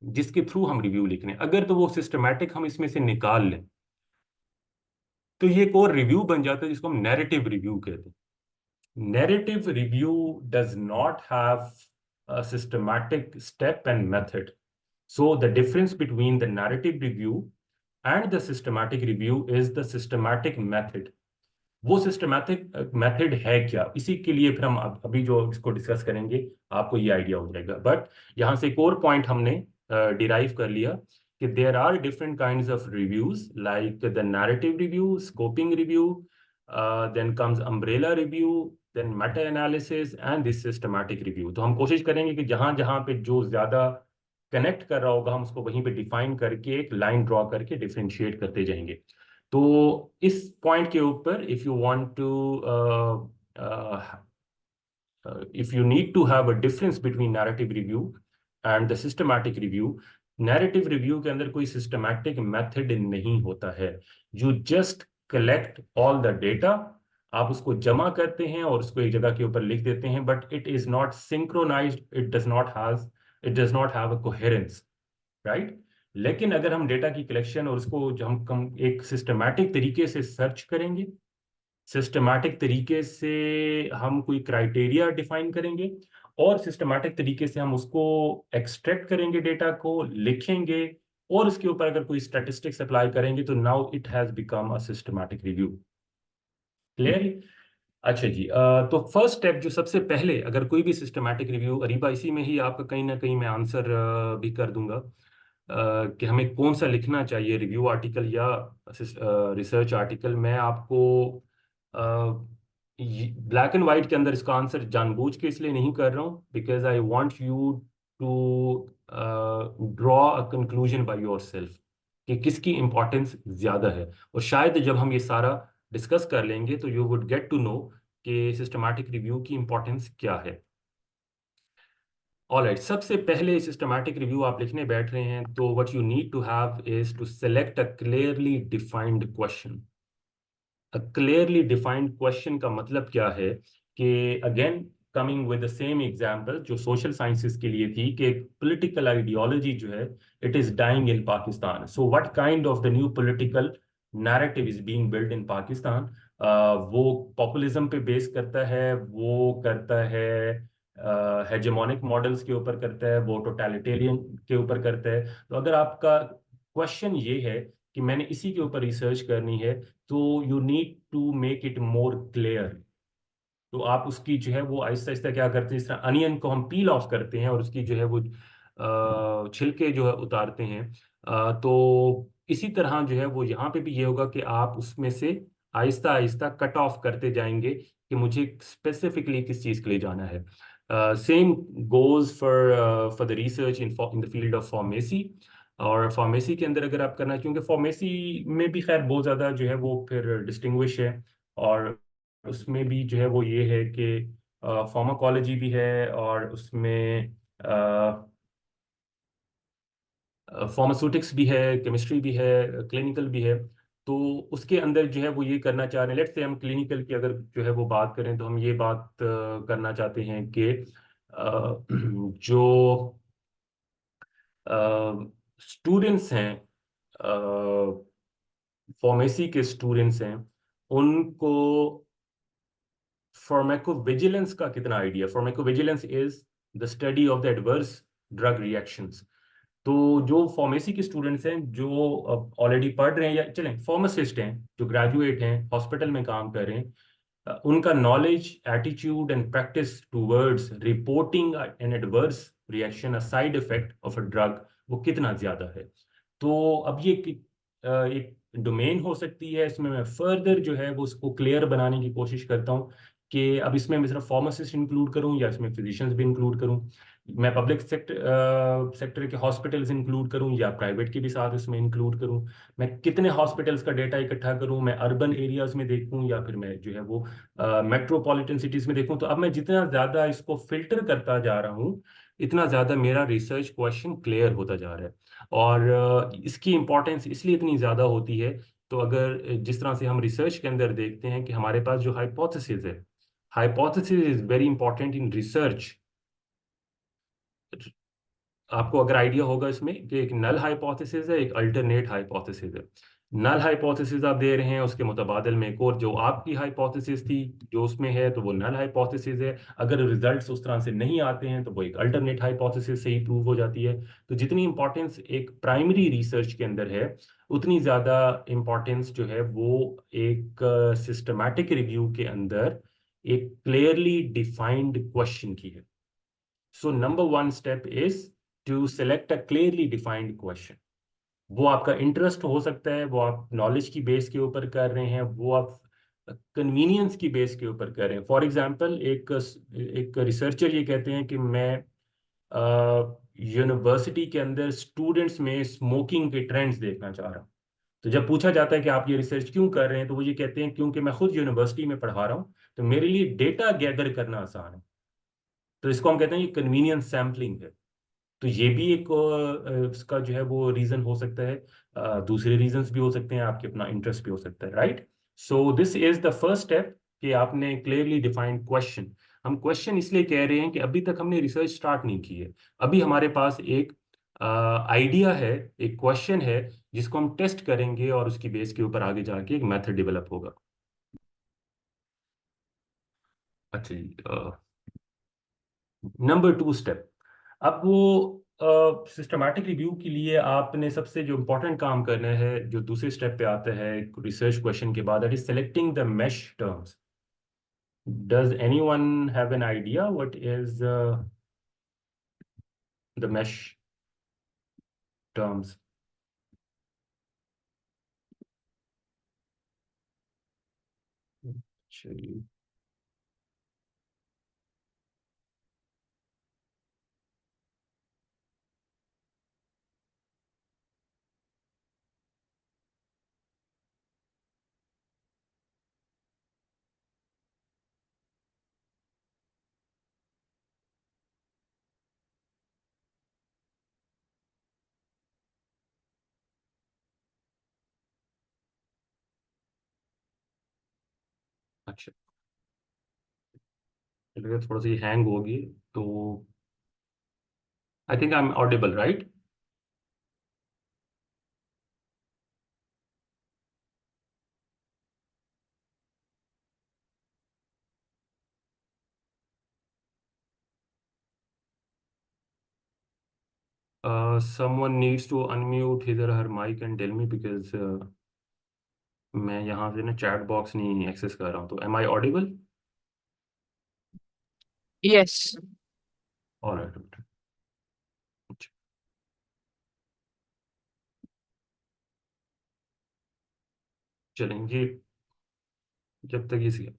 जिसके थ्रू हम रिव्यू लिख रहे हैं। अगर तो वो सिस्टमैटिक हम इसमें से निकाल लें, तो ये एक और रिव्यू बन जाता है जिसको हम नैरेटिव रिव्यू कहते हैं। Narrative review does not have a systematic step and method. So the difference between the narrative review and the systematic review is the systematic method. वो सिस्टमैटिक मेथड है क्या, इसी के लिए फिर हम अभी जो इसको डिस्कस करेंगे, आपको ये आइडिया हो जाएगा। बट यहाँ से एक और पॉइंट हमने डिराइव कर लिया कि there are different kinds of reviews, like the narrative review, scoping review, then comes umbrella review, then meta analysis and this systematic review. तो हम कोशिश करेंगे कि जहां जहां पे जो ज्यादा कनेक्ट कर रहा होगा, हम उसको वहीं पे डिफाइन करके एक लाइन ड्रॉ करके डिफरेंशिएट करते जाएंगे। तो इस पॉइंट के ऊपर, if you want to, if you need to have a difference between narrative review and the systematic review, narrative review के अंदर कोई systematic method नहीं होता है। You just collect all the data, आप उसको जमा करते हैं और उसको एक जगह के ऊपर लिख देते हैं, but it is not synchronized, it does not have a coherence, right? लेकिन अगर हम डेटा की कलेक्शन और उसको जो हम एक सिस्टमैटिक तरीके से सर्च करेंगे, सिस्टमैटिक तरीके से हम कोई क्राइटेरिया डिफाइन करेंगे, और सिस्टमैटिक तरीके से हम उसको एक्सट्रैक्ट करेंगे, डेटा को लिखेंगे, और उसके ऊपर अगर कोई स्टैटिस्टिक्स अप्लाई करेंगे, तो now it has become a systematic review. Clear? अच्छा जी। तो फर्स्ट स्टेप जो सबसे पहले, अगर कोई भी सिस्टमैटिक रिव्यू, अरीबा इसी में ही आपका कहीं ना कहीं मैं आंसर भी कर दूंगा, कि हमें कौन सा लिखना चाहिए, रिव्यू आर्टिकल या रिसर्च आर्टिकल। मैं आपको ब्लैक एंड वाइट के अंदर इसका आंसर जानबूझ के इसलिए नहीं कर रहा हूँ, because I want you to draw a conclusion by yourself कि किसकी इंपॉर्टेंस ज्यादा है। और शायद जब हम ये सारा डिस्कस कर लेंगे तो you would get to know कि सिस्टमैटिक रिव्यू की इंपॉर्टेंस क्या है। ऑलराइट, सबसे पहले सिस्टमैटिक रिव्यू आप लिखने बैठ रहे हैं, तो what you need to have is to select a clearly defined question. Clearly defined question का मतलब क्या है कि again coming with the same example जो सोशल साइंसेस के लिए थी, कि पॉलिटिकल आइडियोलॉजी जो है it is dying in Pakistan, so what kind of the new political narrative is being build in Pakistan. वो पॉपुलिज्म पे बेस करता है, वो करता है हेजेमोनिक मॉडल्स के ऊपर करता है, वो टोटलिटेरियन के ऊपर करता है। तो अगर आपका क्वेश्चन ये है कि मैंने इसी के ऊपर रिसर्च करनी है, तो you need to make it more clear. तो आप उसकी जो है वो आहिस्ता आहिस्ता क्या करते हैं, इस तरह अनियन को हम पील ऑफ करते हैं और उसकी जो है वो छिलके जो है उतारते हैं। तो इसी तरह जो है वो यहाँ पे भी ये होगा कि आप उसमें से आहिस्ता आहिस्ता कट ऑफ करते जाएंगे कि मुझे स्पेसिफिकली किस चीज़ के लिए जाना है। Same goes for for the research in the field of pharmacy. और फार्मेसी के अंदर अगर आप करना, क्योंकि फार्मेसी में भी खैर बहुत ज़्यादा जो है वो फिर डिस्टिंग्विश है, और उसमें भी जो है वो ये है कि फार्माकोलॉजी भी है, और उसमें फार्मास्यूटिक्स भी है, केमिस्ट्री भी है, क्लिनिकल भी है। तो उसके अंदर जो है वो ये करना चाह रहे हैं, लेट्स से हम क्लिनिकल की अगर जो है वो बात करें, तो हम ये बात करना चाहते हैं कि जो स्टूडेंट्स हैं, फार्मेसी के स्टूडेंट्स हैं, उनको फार्माकोविजिलेंस का कितना idea. Pharmacovigilance is the study of the adverse drug reactions. तो जो फार्मेसी के स्टूडेंट्स हैं जो ऑलरेडी पढ़ रहे हैं, या चलें फार्मासिस्ट हैं जो ग्रेजुएट हैं, हॉस्पिटल में काम कर रहे हैं, उनका knowledge, attitude and practice towards reporting an adverse reaction, a side effect of a drug, वो कितना ज्यादा है। तो अब ये एक डोमेन हो सकती है, इसमें मैं फर्दर जो है वो उसको क्लियर बनाने की कोशिश करता हूँ कि अब इसमें मैं सिर्फ फार्मासिस्ट इंक्लूड करूँ या इसमें फिजिशियंस भी इंक्लूड करूँ, मैं पब्लिक सेक्टर के हॉस्पिटल्स इंक्लूड करूं या प्राइवेट के भी साथ इसमें इंक्लूड करूं, मैं कितने हॉस्पिटल्स का डेटा इकट्ठा करूं, मैं अर्बन एरियाज में देखूं या फिर मैं जो है वो मेट्रोपॉलिटन सिटीज में देखूं। तो अब मैं जितना ज्यादा इसको फिल्टर करता जा रहा हूं, इतना ज्यादा मेरा रिसर्च क्वेश्चन क्लियर होता जा रहा है। और इसकी इंपॉर्टेंस इसलिए इतनी ज्यादा होती है, तो अगर जिस तरह से हम रिसर्च के अंदर देखते हैं कि हमारे पास जो हाइपोथेसिस है, hypothesis is very important in research. आपको अगर आइडिया होगा इसमें कि एक नल हाइपोथेसिस है, एक अल्टरनेट हाइपोथेसिस है। नल हाइपोथेसिस आप दे रहे हैं, उसके मुतबादल में एक और जो आपकी हाइपोथेसिस थी जो उसमें है, तो वो नल हाइपोथेसिस है। अगर रिजल्ट्स उस तरह से नहीं आते हैं तो वो एक अल्टरनेट हाइपोथेसिस से ही प्रूव हो जाती है। तो जितनी इंपॉर्टेंस एक प्राइमरी रिसर्च के अंदर है, उतनी ज़्यादा इंपॉर्टेंस जो है वो एक सिस्टमैटिक रिव्यू के अंदर एक क्लियरली डिफाइंड क्वेश्चन की है। So number one step is to select a clearly defined question. वो आपका इंटरेस्ट हो सकता है, वो आप नॉलेज की बेस के ऊपर कर रहे हैं, वो आप कन्वीनियंस की बेस के ऊपर कर रहे हैं। फॉर एग्जांपल एक एक रिसर्चर ये कहते हैं कि मैं यूनिवर्सिटी के अंदर स्टूडेंट्स में स्मोकिंग के ट्रेंड्स देखना चाह रहा हूँ। तो जब पूछा जाता है कि आप ये रिसर्च क्यों कर रहे हैं, तो वो ये कहते हैं क्योंकि मैं खुद यूनिवर्सिटी में पढ़ा रहा हूँ, तो मेरे लिए डेटा गैदर करना आसान है। तो इसको हम कहते हैं ये कन्वीनियंस सैम्पलिंग है। तो ये भी एक इसका जो है वो रीजन हो सकता है। दूसरे रीजंस भी हो सकते हैं, आपके अपना इंटरेस्ट भी हो सकता है, right. So this is the first step कि आपने क्लियरली डिफाइंड क्वेश्चन। हम क्वेश्चन इसलिए कह रहे हैं कि अभी तक हमने रिसर्च स्टार्ट नहीं की है, अभी हमारे पास एक आइडिया है, एक क्वेश्चन है जिसको हम टेस्ट करेंगे और उसकी बेस के ऊपर आगे जाके एक मेथड डेवलप होगा। अच्छा जी। नंबर टू स्टेप, अब वो सिस्टमैटिक रिव्यू के लिए आपने सबसे जो इम्पोर्टेंट काम करना है, जो दूसरे स्टेप पे आता है रिसर्च क्वेश्चन के बाद, that is selecting the mash terms. Does anyone have an idea what is the mash terms? चलिए. अच्छा, चलिए थोड़ा सा हैंग होगी. तो I think I am audible, right? Someone needs to unmute his or her mic and tell me because मैं यहाँ से ना चैट बॉक्स नहीं एक्सेस कर रहा हूँ. तो am I audible? Yes. Alright. चलेंगे. जब तक ये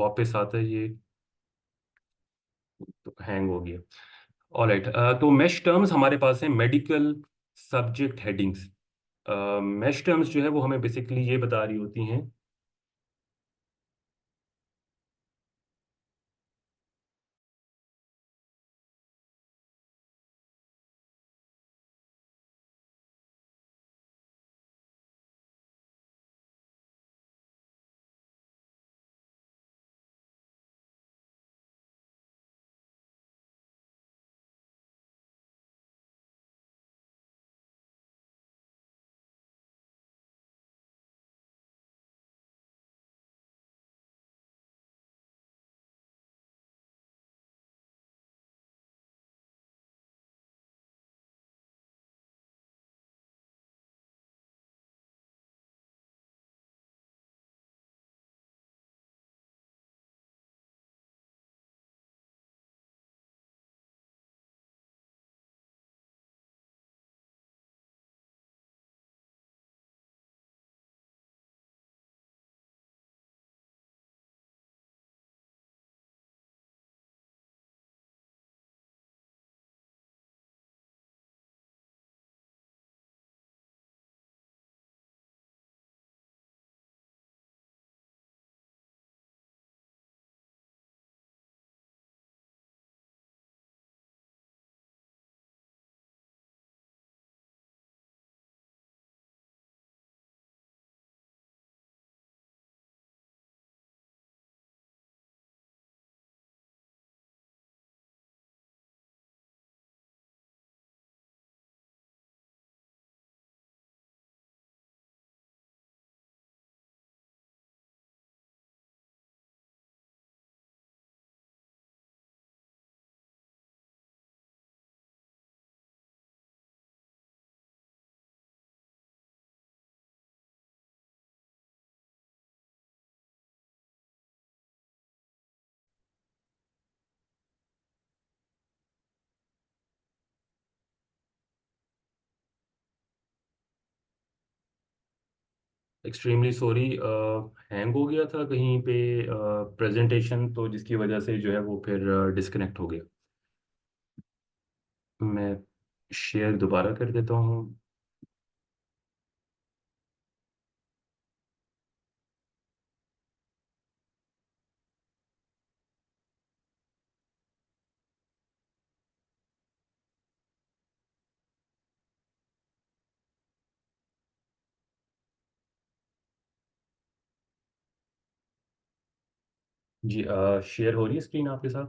वापस आता है ये, तो हैंग हो गया. ऑलराइट. तो मेश टर्म्स हमारे पास है medical subject headings. Mesh terms जो है वो हमें बेसिकली ये बता रही होती हैं. एक्सट्रीमली सॉरी, हैंग हो गया था कहीं पे प्रेजेंटेशन, तो जिसकी वजह से जो है वो फिर डिस्कनेक्ट हो गया. मैं शेयर दोबारा कर देता हूँ. जी, शेयर हो रही है स्क्रीन आपके साथ?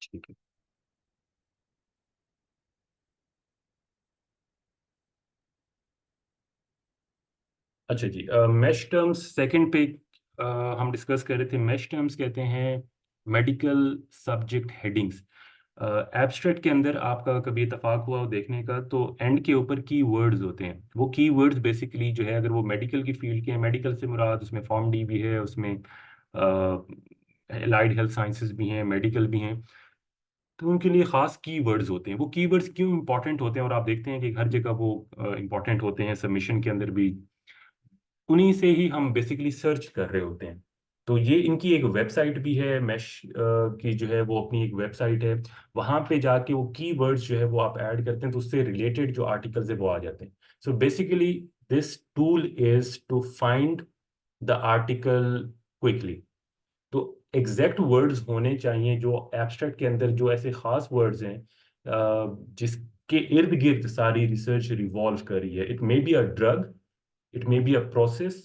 ठीक है. अच्छा जी, मैश टर्म्स सेकंड पे हम डिस्कस कर रहे थे। मैश टर्म्स कहते हैं मेडिकल सब्जेक्ट हेडिंग्स। एब्स्ट्रैक्ट के अंदर आपका कभी इतफाक हुआ हो देखने का, तो एंड के ऊपर की वर्ड्स होते हैं। वो की वर्ड्स बेसिकली जो है, अगर वो मेडिकल की फील्ड के हैं, मेडिकल से मुराद उसमें फॉर्म डी भी है, उसमें एलाइड हेल्थ साइंसेज भी हैं, मेडिकल भी हैं, तो उनके लिए खास की वर्ड्स होते हैं। वो की वर्ड्स क्यों इंपॉर्टेंट होते हैं, और आप देखते हैं कि हर जगह वो इंपॉर्टेंट होते हैं, सबमिशन के अंदर भी उन्हीं से ही हम बेसिकली सर्च कर रहे होते हैं। तो ये इनकी एक वेबसाइट भी है, मैश की जो है वो अपनी एक वेबसाइट है। वहां पे जाके वो कीवर्ड्स जो है वो आप ऐड करते हैं, तो उससे रिलेटेड जो आर्टिकल्स है वो आ जाते हैं। So basically this tool is to find the article quickly. तो एग्जैक्ट वर्ड्स होने चाहिए जो एब्स्ट्रैक्ट के अंदर, जो ऐसे खास वर्ड्स हैं जिसके इर्द गिर्द सारी रिसर्च रिवॉल्व कर रही है। It may be a drug, it may be a process,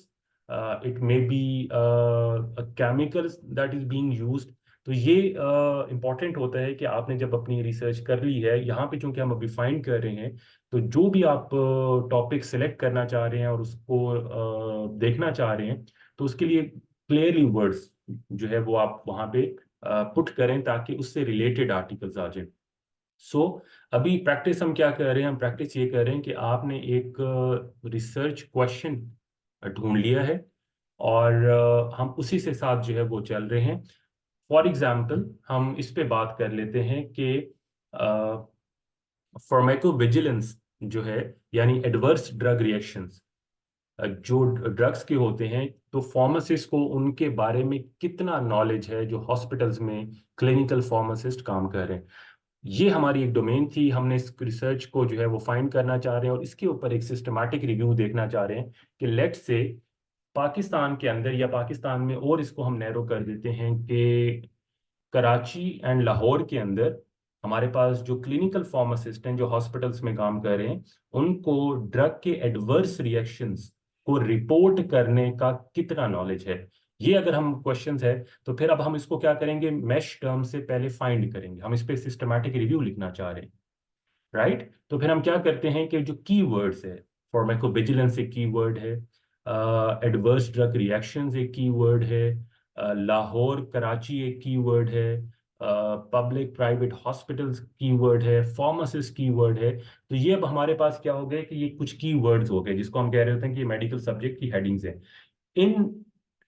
it may be a chemical that is being used। तो ये इम्पॉर्टेंट होता है कि आपने जब अपनी रिसर्च कर ली है, यहाँ पे चूंकि हम अभी फाइंड कर रहे हैं, तो जो भी आप टॉपिक सेलेक्ट करना चाह रहे हैं और उसको देखना चाह रहे हैं, तो उसके लिए क्लियरली वर्ड्स जो है वो आप वहाँ पे पुट करें, ताकि उससे रिलेटेड आर्टिकल्स आ जाए। सो अभी प्रैक्टिस हम क्या कर रहे हैं, हम प्रैक्टिस ये कर रहे हैं कि आपने एक रिसर्च क्वेश्चन ढूंढ लिया है, और हम उसी से साथ जो है वो चल रहे हैं। फॉर एग्जाम्पल हम इस पे बात कर लेते हैं कि फार्माकोविजिलेंस जो है, यानी एडवर्स ड्रग रिएक्शंस जो ड्रग्स के होते हैं, तो फार्मासिस्ट को उनके बारे में कितना नॉलेज है, जो हॉस्पिटल्स में क्लिनिकल फार्मासिस्ट काम कर रहे हैं। ये हमारी एक डोमेन थी। हमने इस रिसर्च को जो है वो फाइंड करना चाह रहे हैं, और इसके ऊपर एक सिस्टमैटिक रिव्यू देखना चाह रहे हैं कि लेट से पाकिस्तान के अंदर या पाकिस्तान में, और इसको हम नैरो कर देते हैं कि कराची एंड लाहौर के अंदर हमारे पास जो क्लिनिकल फार्मासिस्ट हैं, जो हॉस्पिटल्स में काम कर रहे हैं, उनको ड्रग के एडवर्स रिएक्शंस को रिपोर्ट करने का कितना नॉलेज है। ये अगर हम क्वेश्चंस है, तो फिर अब हम इसको क्या करेंगे, मैश टर्म से पहले फाइंड करेंगे। हम इस पे सिस्टमैटिक रिव्यू लिखना चाह रहे हैं, राइट। तो फिर हम क्या करते हैं कि जो कीवर्ड्स है, फार्माकोविजिलेंस एक कीवर्ड है, एडवर्स ड्रग रिएक्शंस एक कीवर्ड है, लाहौर कराची एक कीवर्ड है, पब्लिक प्राइवेट हॉस्पिटल्स कीवर्ड है, फार्मासिस्ट कीवर्ड है। तो ये अब हमारे पास क्या हो गए कि ये कुछ कीवर्ड्स हो गए, जिसको हम कह रहे होते हैं कि मेडिकल सब्जेक्ट की हेडिंग्स है। इन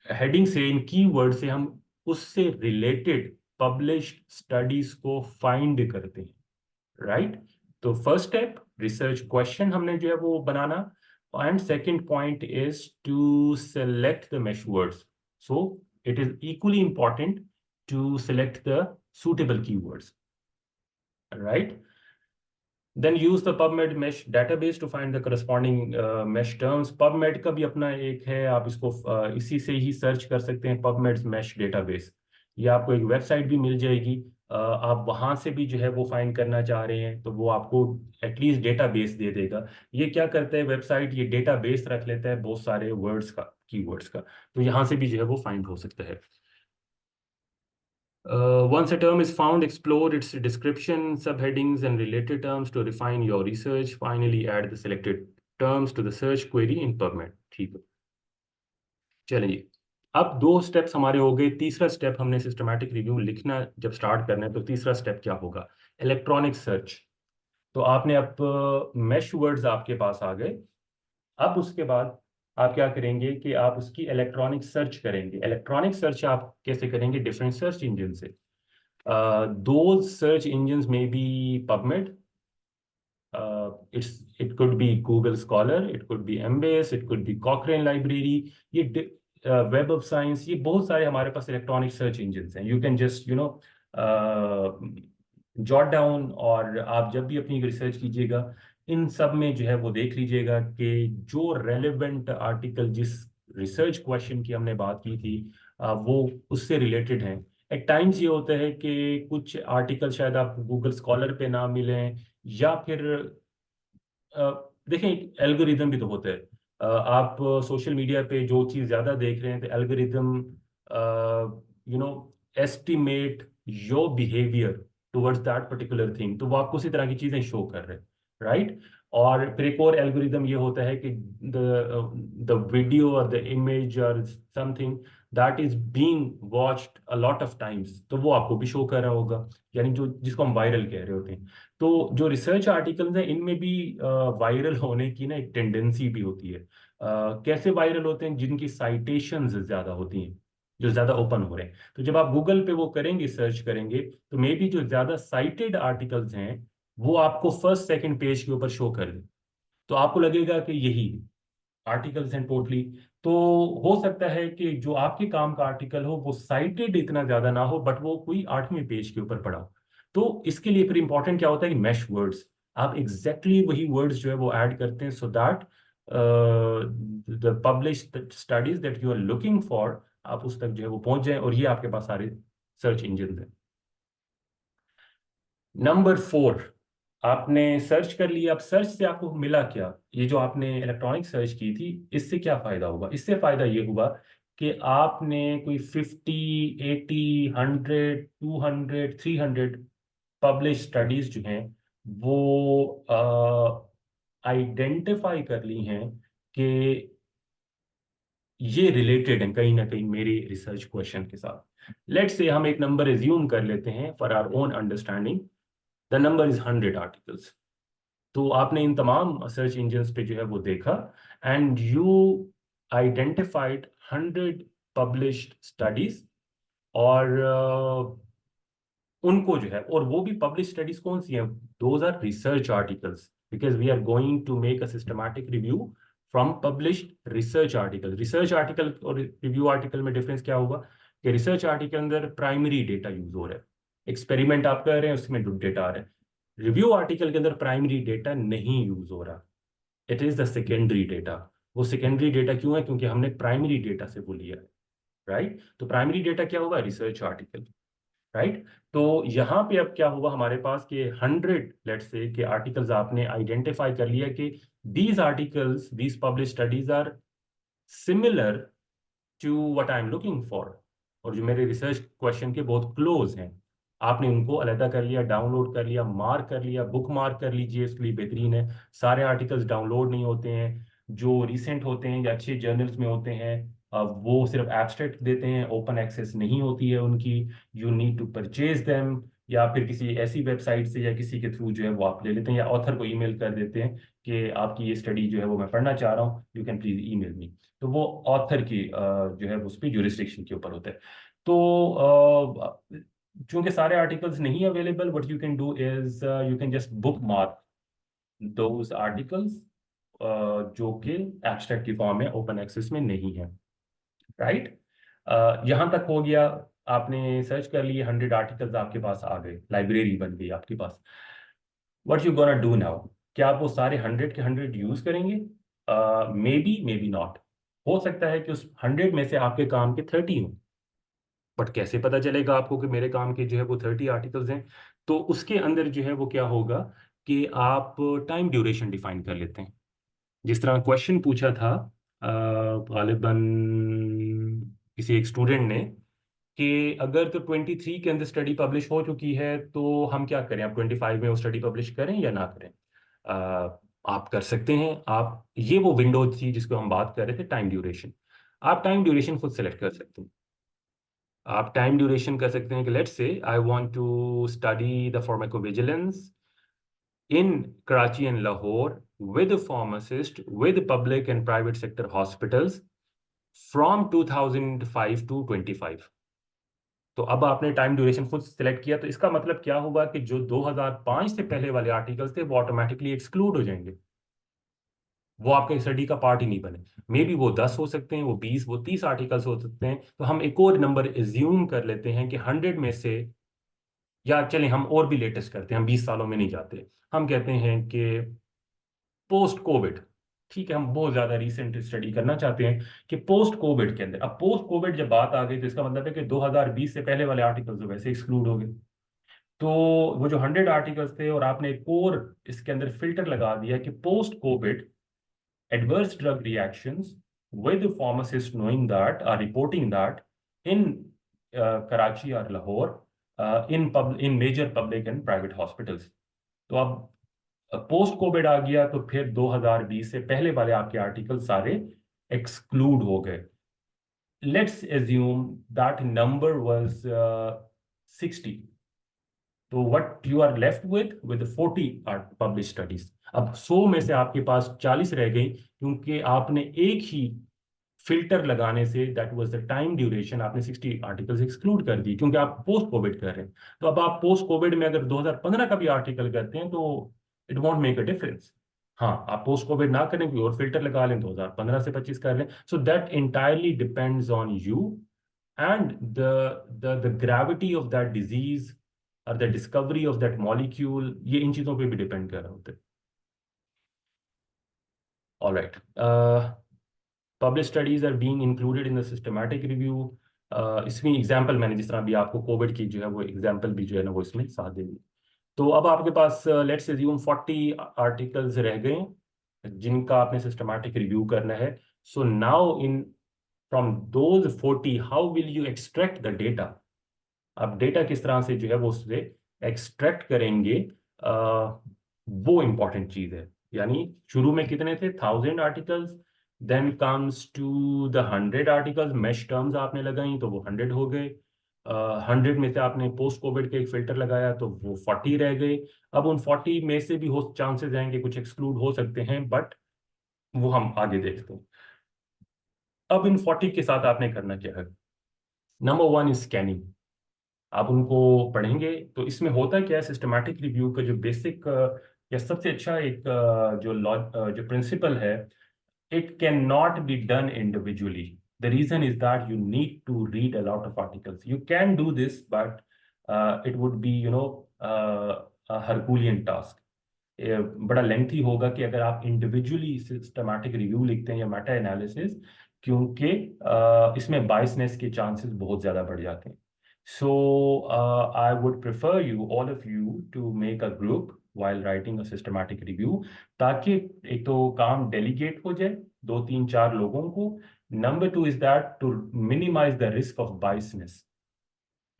हेडिंग से, इन कीवर्ड से हम उससे रिलेटेड पब्लिश्ड स्टडीज को फाइंड करते हैं, राइट। तो फर्स्ट स्टेप रिसर्च क्वेश्चन हमने जो है वो बनाना, and second point is to select the MeSH words. So it is equally important to select the suitable keywords, right? Then use the PubMed mesh database to find the corresponding mesh terms। PubMed का भी अपना एक है, आप इसको इसी से ही search कर सकते हैं, PubMed mesh database। ये आपको एक वेबसाइट भी मिल जाएगी, आप वहां से भी जो है वो फाइंड करना चाह रहे हैं, तो वो आपको एटलीस्ट डेटाबेस दे देगा। ये क्या करता है वेबसाइट, ये डेटाबेस रख लेता है बहुत सारे वर्ड्स का, कीवर्ड्स का, तो यहाँ से भी जो है वो फाइंड हो सकता है। Once a term is found, explore its description, subheadings, and related terms to refine your research. Finally, add the selected terms to the search query in PubMed। ठीक है, चलें जी। अब दो स्टेप्स हमारे हो गए। तीसरा स्टेप, हमने सिस्टमैटिक रिव्यू लिखना जब स्टार्ट करना है, तो तीसरा स्टेप क्या होगा, इलेक्ट्रॉनिक सर्च। तो आपने अब मैश वर्ड्स आपके पास आ गए। अब उसके बाद आप क्या करेंगे कि आप उसकी इलेक्ट्रॉनिक सर्च करेंगे। इलेक्ट्रॉनिक सर्च आप कैसे करेंगे, डिफरेंट सर्च इंजन से। Those search engines may be PubMed, it could be Google Scholar, it could be Embase, it could be Cochrane Library। ये वेब ऑफ साइंस, ये बहुत सारे हमारे पास इलेक्ट्रॉनिक सर्च इंजन्स हैं। You can just jot down, और आप जब भी अपनी रिसर्च कीजिएगा, इन सब में जो है वो देख लीजिएगा कि जो रेलेवेंट आर्टिकल, जिस रिसर्च क्वेश्चन की हमने बात की थी, वो उससे रिलेटेड हैं। एट टाइम्स ये होता है कि कुछ आर्टिकल शायद आप गूगल स्कॉलर पे ना मिलें, या फिर देखें, एल्गोरिदम भी तो होता है। आप सोशल मीडिया पे जो चीज़ ज़्यादा देख रहे हैं, तो algorithm you know estimate your behaviour towards that particular thing, तो वो आपको उसी तरह की चीज़ें शो कर रहे हैं, राइट। और फिर एक और एल्गोरिदम ये होता है कि द वीडियो और द इमेज और something that is being watched a lot of times, तो वो आपको भी शो कर रहा होगा, यानी जो जिसको हम वायरल कह रहे होते हैं। तो जो रिसर्च आर्टिकल्स हैं इनमें भी वायरल होने की ना एक टेंडेंसी भी होती है। कैसे वायरल होते हैं? जिनकी साइटेशंस ज्यादा होती हैं, जो ज्यादा ओपन हो रहे हैं। तो जब आप गूगल पे वो करेंगे, सर्च करेंगे, तो मे बी जो ज्यादा साइटेड आर्टिकल्स हैं वो आपको फर्स्ट सेकंड पेज के ऊपर शो कर दे, तो आपको लगेगा कि यही आर्टिकल्स हैं टोटली। तो हो सकता है कि जो आपके काम का आर्टिकल हो वो साइटेड इतना ज्यादा ना हो, बट वो कोई 8वें पेज के ऊपर पड़ा हो। तो इसके लिए फिर इंपॉर्टेंट क्या होता है कि मैश वर्ड्स, आप एग्जैक्टली वही वर्ड्स जो है वो ऐड करते हैं, so that the publish studies that you are looking for, आप उस तक जो है वो पहुंच जाए, और ये आपके पास सारे सर्च इंजन हैं। नंबर 4, आपने सर्च कर लिया। अब सर्च से आपको मिला क्या? ये जो आपने इलेक्ट्रॉनिक सर्च की थी, इससे क्या फायदा हुआ? इससे फायदा ये हुआ कि आपने कोई 50, 80, 100, 200, 300 पब्लिश स्टडीज जो हैं वो आइडेंटिफाई कर ली हैं कि ये रिलेटेड हैं कहीं ना कहीं मेरे रिसर्च क्वेश्चन के साथ। लेट्स से हम एक नंबर एज्यूम कर लेते हैं for our own understanding, the number is 100 articles. तो आपने इन तमाम सर्च इंजन्स पे जो है वो देखा, and you identified 100 published studies, और उनको जो है, और वो भी पब्लिश स्टडीज कौन सी हैं? Those are research articles, because we are going to make a systematic review from published research article. Research article और रिव्यू आर्टिकल में डिफरेंस क्या होगा कि रिसर्च आर्टिकल के अंदर प्राइमरी डेटा यूज हो रहा है, एक्सपेरिमेंट आप कर रहे हैं उसमें डेटा आ रहा है। रिव्यू आर्टिकल के अंदर प्राइमरी डेटा नहीं यूज हो रहा, it is the secondary data. वो सेकेंडरी डेटा क्यों है? क्योंकि हमने प्राइमरी डेटा से वो लिया है, राइट? तो प्राइमरी डेटा क्या होगा? Research article, right? तो यहाँ पे अब क्या हुआ हमारे पास कि 100 लेट्स से के आर्टिकल्स आपने आइडेंटिफाई कर लिया कि these articles, these publish studies are similar to what I am looking for, और जो मेरे रिसर्च क्वेश्चन के बहुत क्लोज हैं। आपने उनको अलहदा कर लिया, डाउनलोड कर लिया, मार्क कर लिया, बुक मार्क कर लीजिए, इसके लिए बेहतरीन है। सारे आर्टिकल्स डाउनलोड नहीं होते हैं, जो रिसेंट होते हैं या अच्छे जर्नल्स में होते हैं वो सिर्फ एब्स्ट्रैक्ट देते हैं, ओपन एक्सेस नहीं होती है उनकी। You need to purchase them, या फिर किसी ऐसी वेबसाइट से या किसी के थ्रू जो है वो आप ले लेते हैं, या ऑथर को ईमेल कर देते हैं कि आपकी ये स्टडी जो है वो मैं पढ़ना चाह रहा हूँ, you can please email me. तो वो ऑथर की जो है उस पर जुरिस्डिक्शन के ऊपर होता है। तो चूंकि सारे आर्टिकल्स नहीं available, what you can do is you can just book mark those articles जो कि एब्स्ट्रैक्ट की फॉर्म में ओपन एक्सेस में नहीं है, राइट? यहाँ तक हो गया। आपने सर्च कर लिए, 100 आर्टिकल्स आपके पास आ गए, लाइब्रेरी बन गई आपके पास। What you gonna do now? क्या आप वो सारे 100 के 100 यूज करेंगे? Maybe not. हो सकता है कि उस 100 में से आपके काम के 30 हों, बट कैसे पता चलेगा आपको कि मेरे काम के जो है वो 30 आर्टिकल्स हैं? तो उसके अंदर जो है वो क्या होगा कि आप टाइम ड्यूरेशन डिफाइन कर लेते हैं। जिस तरह क्वेश्चन पूछा था गालिबन किसी एक स्टूडेंट ने, कि अगर तो 23 के अंदर स्टडी पब्लिश हो चुकी है तो हम क्या करें, आप 25 में वो स्टडी पब्लिश करें या ना करें? आप कर सकते हैं। आप, ये वो विंडो थी जिसको हम बात कर रहे थे, टाइम ड्यूरेशन। आप टाइम ड्यूरेशन खुद सेलेक्ट कर सकते हैं। आप टाइम ड्यूरेशन कर सकते हैं कि let's say I want to study the pharmacovigilance in Karachi and Lahore with a pharmacist with public and private sector hospitals from 2005 to 25। तो अब आपने टाइम ड्यूरेशन खुद सिलेक्ट किया, तो इसका मतलब क्या हुआ कि जो 2005 से पहले वाले आर्टिकल्स थे वो ऑटोमेटिकली एक्सक्लूड हो जाएंगे, वो आपके स्टडी का पार्ट ही नहीं बने। मे बी वो 10 हो सकते हैं, वो 20, वो 30 आर्टिकल्स हो सकते हैं। तो हम एक और नंबर एज्यूम कर लेते हैं कि 100 में से, या चलें हम और भी लेटेस्ट करते हैं, हम 20 सालों में नहीं जाते, हम कहते हैं कि पोस्ट कोविड। ठीक है, हम बहुत ज्यादा रीसेंट स्टडी करना चाहते हैं कि पोस्ट कोविड के अंदर। अब पोस्ट कोविड जब बात आ गई तो इसका मतलब है कि 2020 से पहले वाले आर्टिकल्स तो वैसे एक्सक्लूड हो गए। तो वो जो 100 आर्टिकल्स थे, और आपने एक और इसके अंदर फिल्टर लगा दिया कि post Covid adverse drug reactions with pharmacists knowing that are reporting that in Karachi or Lahore in major public and private hospitals। तो अब पोस्ट कोविड आ गया तो फिर 2020 से पहले वाले आपके आर्टिकल सारे एक्सक्लूड हो गए. Let's assume that number was 60. तो what you are left with 40 publish studies. अब 100 में से आपके पास 40 रह गई, क्योंकि आपने एक ही फिल्टर लगाने से, that was the time duration, आपने 60 आर्टिकल्स एक्सक्लूड कर दी, क्योंकि आप पोस्ट कोविड कर रहे हैं. तो अब आप पोस्ट कोविड में अगर 2015 का भी आर्टिकल करते हैं तो it won't make a difference. हाँ, आप पोस्ट कोविड ना करें, कोई और फिल्टर लगा लें, 2015 से 25 कर लें. So that entirely depends on you and the gravity of that disease or the discovery of that molecule, ये इन चीजों पे भी डिपेंड कर रहा होता है. All right. Published studies are being included in the systematic review. इसमें एग्जाम्पल मैंने जिस तरह भी आपको कोविड की जो है वो एग्जाम्पल भी जो है ना वो इसमें साथ दे दी. तो अब आपके पास लेट्स एज्यूम 40 आर्टिकल्स रह गए जिनका आपने सिस्टमैटिक रिव्यू करना है. So now in from those 40 how will you extract the data. आप डेटा किस तरह से जो है वो उससे एक्सट्रैक्ट करेंगे, वो इंपॉर्टेंट चीज है. यानी शुरू में कितने थे, 1000 articles, then comes to the 100 articles, mesh terms आपने लगाई तो वो 100 हो गए. 100 में से आपने पोस्ट कोविड का एक फिल्टर लगाया तो वो 40 रह गए. अब उन 40 में से भी हो चांसेस हैं कि कुछ एक्सक्लूड हो सकते हैं, बट वो हम आगे देखते हैं. अब इन 40 के साथ आपने करना क्या है. Number one is scanning. आप उनको पढ़ेंगे तो इसमें होता क्या है, सिस्टमैटिक रिव्यू का जो बेसिक या सबसे अच्छा एक जो प्रिंसिपल है, it cannot be done individually. The reason is that you need to read a lot of articles. You can do this, but it would be, a Herculean task. बड़ा lengthy होगा कि अगर आप इंडिविजुअली सिस्टमैटिक रिव्यू लिखते हैं या Meta analysis, क्योंकि इसमें बायसनेस के चांसेस बहुत ज़्यादा बढ़ जाते हैं. So I would prefer you, all of you, to make a group while writing a systematic review, ताकि एक तो काम डेलीगेट हो जाए 2 3 4 लोगों को. Number two is that to minimize the risk of biasness.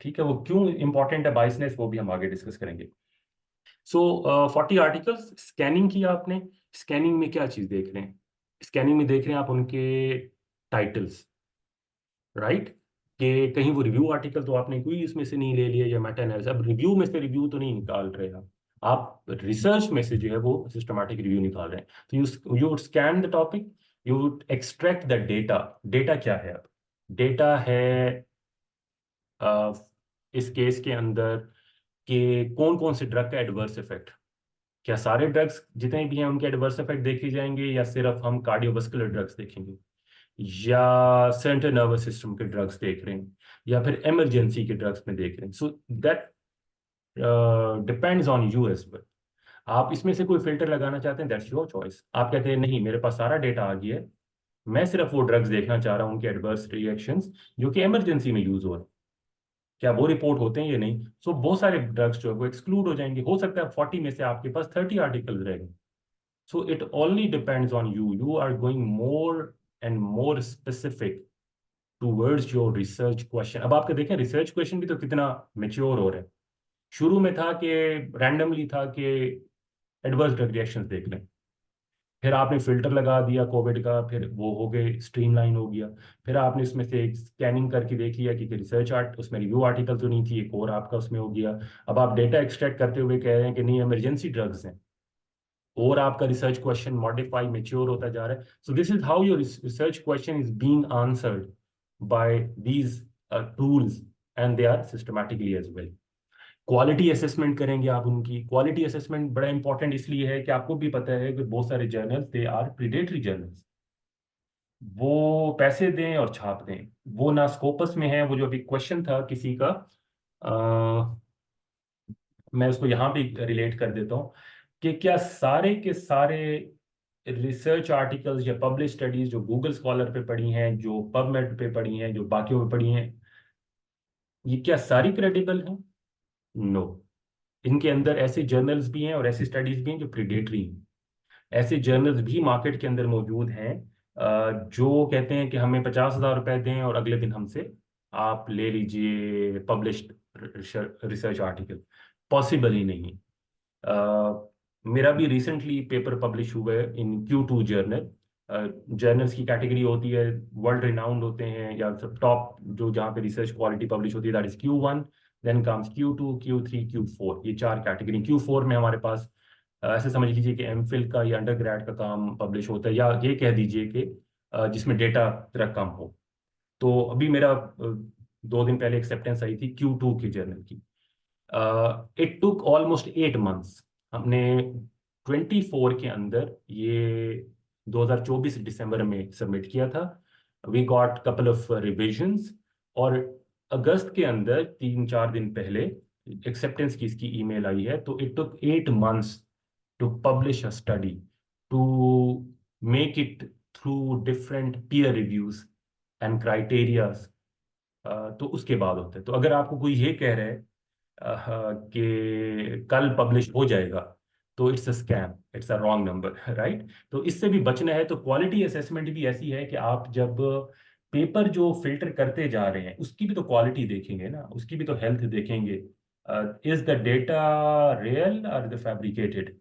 ठीक है, वो क्यों इंपॉर्टेंट है बाइसनेस, वो भी हम आगे डिस्कस करेंगे. सो 40 आर्टिकल्स स्कैनिंग किया आपने. स्कैनिंग में क्या चीज देख रहे हैं, स्कैनिंग में देख रहे हैं आप उनके टाइटल्स, राइट. कि कहीं वो रिव्यू आर्टिकल तो आपने कोई इसमें से नहीं ले लिया या मेटा एनालिसिस. अब रिव्यू में से रिव्यू तो नहीं निकाल रहे आप रिसर्च में से जो है वो सिस्टमैटिक रिव्यू निकाल रहे हैं. तो you would scan the topic, you would extract the data. Data क्या है, अब डेटा है इस केस के अंदर कि कौन कौन से ड्रग का एडवर्स इफेक्ट, क्या सारे ड्रग्स जितने भी हैं उनके एडवर्स इफेक्ट देखे जाएंगे, या सिर्फ हम कार्डियोवास्कुलर ड्रग्स देखेंगे, या सेंट्रल नर्वस सिस्टम के ड्रग्स देख रहे हैं, या फिर इमरजेंसी के ड्रग्स में देख रहे हैं. So that depends on you as well. आप इसमें से कोई फिल्टर लगाना चाहते हैं, दैट्स योर चॉइस. आप कहते हैं नहीं, मेरे पास सारा डेटा आ गया है, मैं सिर्फ वो ड्रग्स देखना चाह रहा हूँ उनके एडवर्स रिएक्शंस जो कि इमरजेंसी में यूज हो रहे हैं, क्या वो रिपोर्ट होते हैं या नहीं. सो बहुत सारे ड्रग्स जो है वो एक्सक्लूड हो जाएंगे. हो सकता है 40 में से आपके पास 30 आर्टिकल्स रहेंगे. So it only depends on you. You are going more and more specific towards your research question. अब आपके देखें रिसर्च क्वेश्चन भी तो कितना मेच्योर हो रहा है. शुरू में था कि रैंडमली था कि एडवर्स ड्रग रिएक्शंस देख लें, फिर आपने फिल्टर लगा दिया कोविड का, फिर वो हो गए, स्ट्रीमलाइन हो गया. फिर आपने इसमें से एक स्कैनिंग करके देख लिया कि रिसर्च आर्ट उसमें रिव्यू आर्टिकल तो नहीं थी, एक और आपका उसमें हो गया. अब आप डेटा एक्सट्रैक्ट करते हुए कह रहे हैं कि नहीं इमरजेंसी ड्रग्स हैं, और आपका रिसर्च क्वेश्चन मॉडिफाई मेच्योर होता जा रहा है. So this is how your research question is being answered by these tools, and they are systematically as well. Quality assessment करेंगे आप उनकी. क्वालिटी असेसमेंट बड़ा इंपॉर्टेंट इसलिए है कि आपको भी पता है कि बहुत सारे journals they are predatory journals. वो पैसे दें और छाप दें, वो ना स्कोपस में है. वो जो अभी क्वेश्चन था किसी का, मैं उसको यहाँ पे रिलेट कर देता हूँ कि क्या सारे के सारे रिसर्च आर्टिकल्स या पब्लिश स्टडीज जो गूगल स्कॉलर पे पढ़ी हैं, जो पबमेड पे पढ़ी हैं, जो बाकियों पे पढ़ी हैं, ये क्या सारी क्रेडिबल हैं? नो. इनके अंदर ऐसे जर्नल्स भी हैं और ऐसी स्टडीज भी हैं जो प्रीडेटरी हैं. ऐसे जर्नल्स भी मार्केट के अंदर मौजूद हैं जो कहते हैं कि हमें 50,000 रुपए दें और अगले दिन हमसे आप ले लीजिए पब्लिश्ड रिसर्च आर्टिकल. पॉसिबल ही नहीं. मेरा भी रिसेंटली पेपर पब्लिश हुआ है इन Q2 जर्नल। जर्नल्स की कैटेगरी होती है, वर्ल्ड रिनाउंड होते हैं या टॉप, जो जहाँ पे रिसर्च क्वालिटी पब्लिश होती है, that is Q1, then comes Q2, Q3, Q4, ये चार कैटेगरी। Q4 में हमारे पास ऐसे समझ लीजिए कि एमफिल का या अंडर ग्रेड का काम पब्लिश होता है, या ये कह दीजिए कि जिसमें डेटा जरा कम हो। तो अभी मेरा 2 दिन पहले एक्सेप्टेंस आई थी Q2 की जर्नल की। It took almost 8 months. हमने 24 के अंदर ये 2024 दिसंबर में सबमिट किया था। We got couple of revisions, और अगस्त के अंदर 3-4 दिन पहले एक्सेप्टेंस की इसकी ईमेल आई है। तो it took 8 months to publish a study, to make it through different peer reviews and criterias. तो उसके बाद होता है। तो अगर आपको कोई ये कह रहा है कि कल पब्लिश हो जाएगा, तो it's a scam, it's a wrong number, right. तो इससे भी बचना है। तो क्वालिटी असेसमेंट भी ऐसी है कि आप जब पेपर जो फिल्टर करते जा रहे हैं उसकी भी तो क्वालिटी देखेंगे ना, उसकी भी तो हेल्थ देखेंगे। इज द डेटा रियल और द फैब्रिकेटेड?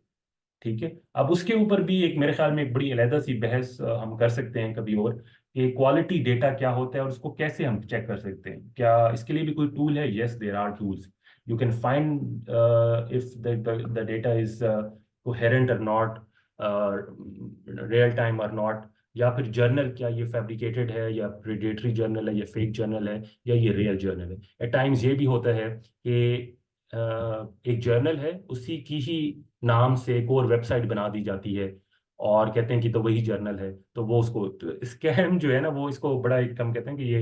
ठीक है। अब उसके ऊपर भी एक मेरे ख्याल में एक बड़ी अलहदा सी बहस हम कर सकते हैं कभी और, कि क्वालिटी डेटा क्या होता है और उसको कैसे हम चेक कर सकते हैं। क्या इसके लिए भी कोई टूल है? Yes, there are tools. You can find if the data is coherent or not, real time or not, या फिर जर्नल क्या ये फैब्रिकेटेड है, या प्रेडेटरी जर्नल है, या फेक जर्नल है, या ये रियल जर्नल है। एट टाइम्स ये भी होता है कि एक जर्नल है, उसी की ही नाम से एक और वेबसाइट बना दी जाती है और कहते हैं कि तो वही जर्नल है। तो वो उसको, तो स्कैम जो है ना, वो इसको बड़ा एक, हम कहते हैं कि ये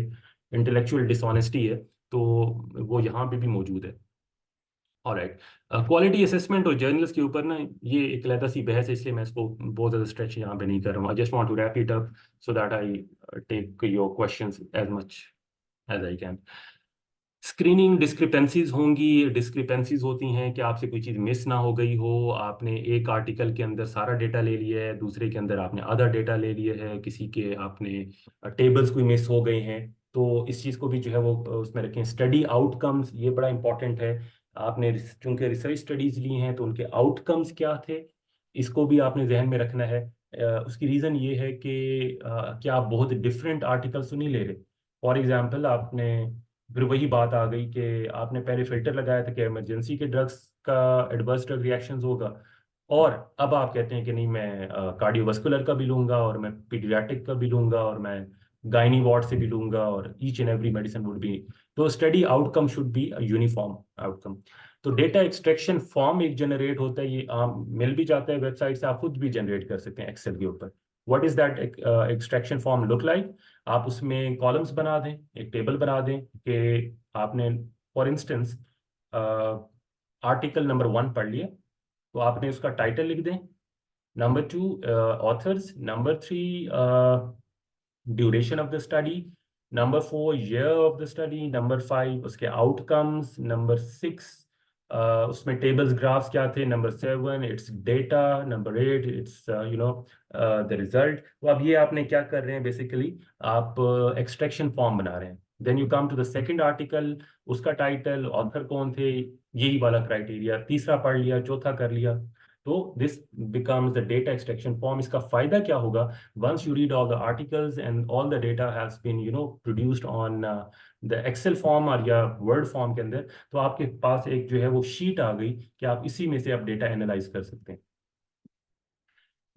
इंटेलेक्चुअल डिसऑनेस्टी है। तो वो यहाँ पे भी मौजूद है। ऑलराइट। क्वालिटी असेसमेंट और जर्नल्स के ऊपर ना, ये एक अलग सी बहस है, इसलिए मैं इसको बहुत ज़्यादा स्ट्रेच यहाँ पे नहीं कर रहा हूँ। I just want to wrap it up so that I take your questions as much as I can. Screening discrepancies होंगी। डिस्क्रिपेंसीज होती हैं कि आपसे कोई चीज़ मिस ना हो गई हो। आपने एक आर्टिकल के अंदर सारा डेटा ले लिया है, दूसरे के अंदर आपने आधा डेटा ले लिया है, किसी के आपने टेबल्स कोई मिस हो गए हैं। तो इस चीज़ को भी जो है वो उसमें रखें। स्टडी आउटकम्स, ये बड़ा इंपॉर्टेंट है। आपने चूंकि रिसर्च स्टडीज ली हैं तो उनके आउटकम्स क्या थे, इसको भी आपने जहन में रखना है। उसकी रीज़न ये है कि क्या आप बहुत डिफरेंट आर्टिकल्स तो नहीं ले रहे। फॉर एग्जाम्पल, आपने फिर वही बात आ गई कि आपने पहले फिल्टर लगाया था कि इमरजेंसी के ड्रग्स का एडवर्स ड्रग रिएक्शंस होगा, और अब आप कहते हैं कि नहीं, मैं कार्डियोवास्कुलर का भी लूंगा, और मैं पीडियाट्रिक का भी लूंगा, और मैं गायनी वार्ड से भी लूंगा, और each and every medicine would be. तो study outcome should be uniform outcome. तो डेटा एक्सट्रैक्शन फॉर्म एक जनरेट होता है, ये आम मिल भी जाता है वेबसाइट से, आप खुद भी जनरेट कर सकते हैं एक्सेल के ऊपर। What is that extraction form look like? आप उसमें कॉलम्स बना दें, एक टेबल बना दें कि आपने फॉर इंस्टेंस आर्टिकल नंबर 1 पढ़ लिया, तो आपने उसका टाइटल लिख दें, number 2 authors, number 3 duration of the study, number 4 year of the study, number 5 उसके आउटकम्स, नंबर 6 उसमें टेबल्स ग्राफ्स क्या थे, number 7 it's data, number 8 it's the result. तो अब ये आपने क्या कर रहे हैं बेसिकली, आप एक्सट्रैक्शन फॉर्म बना रहे हैं। Then you come to the second article, उसका टाइटल, ऑथर कौन थे, यही वाला क्राइटेरिया, तीसरा पढ़ लिया, चौथा कर लिया। तो this becomes the data extraction form. इसका फायदा क्या होगा? once you read all the articles and all the data has been produced on the excel form और या word form के अंदर, तो आपके पास एक जो है वो शीट आ गई कि आप इसी में से आप डेटा एनालाइज कर सकते हैं।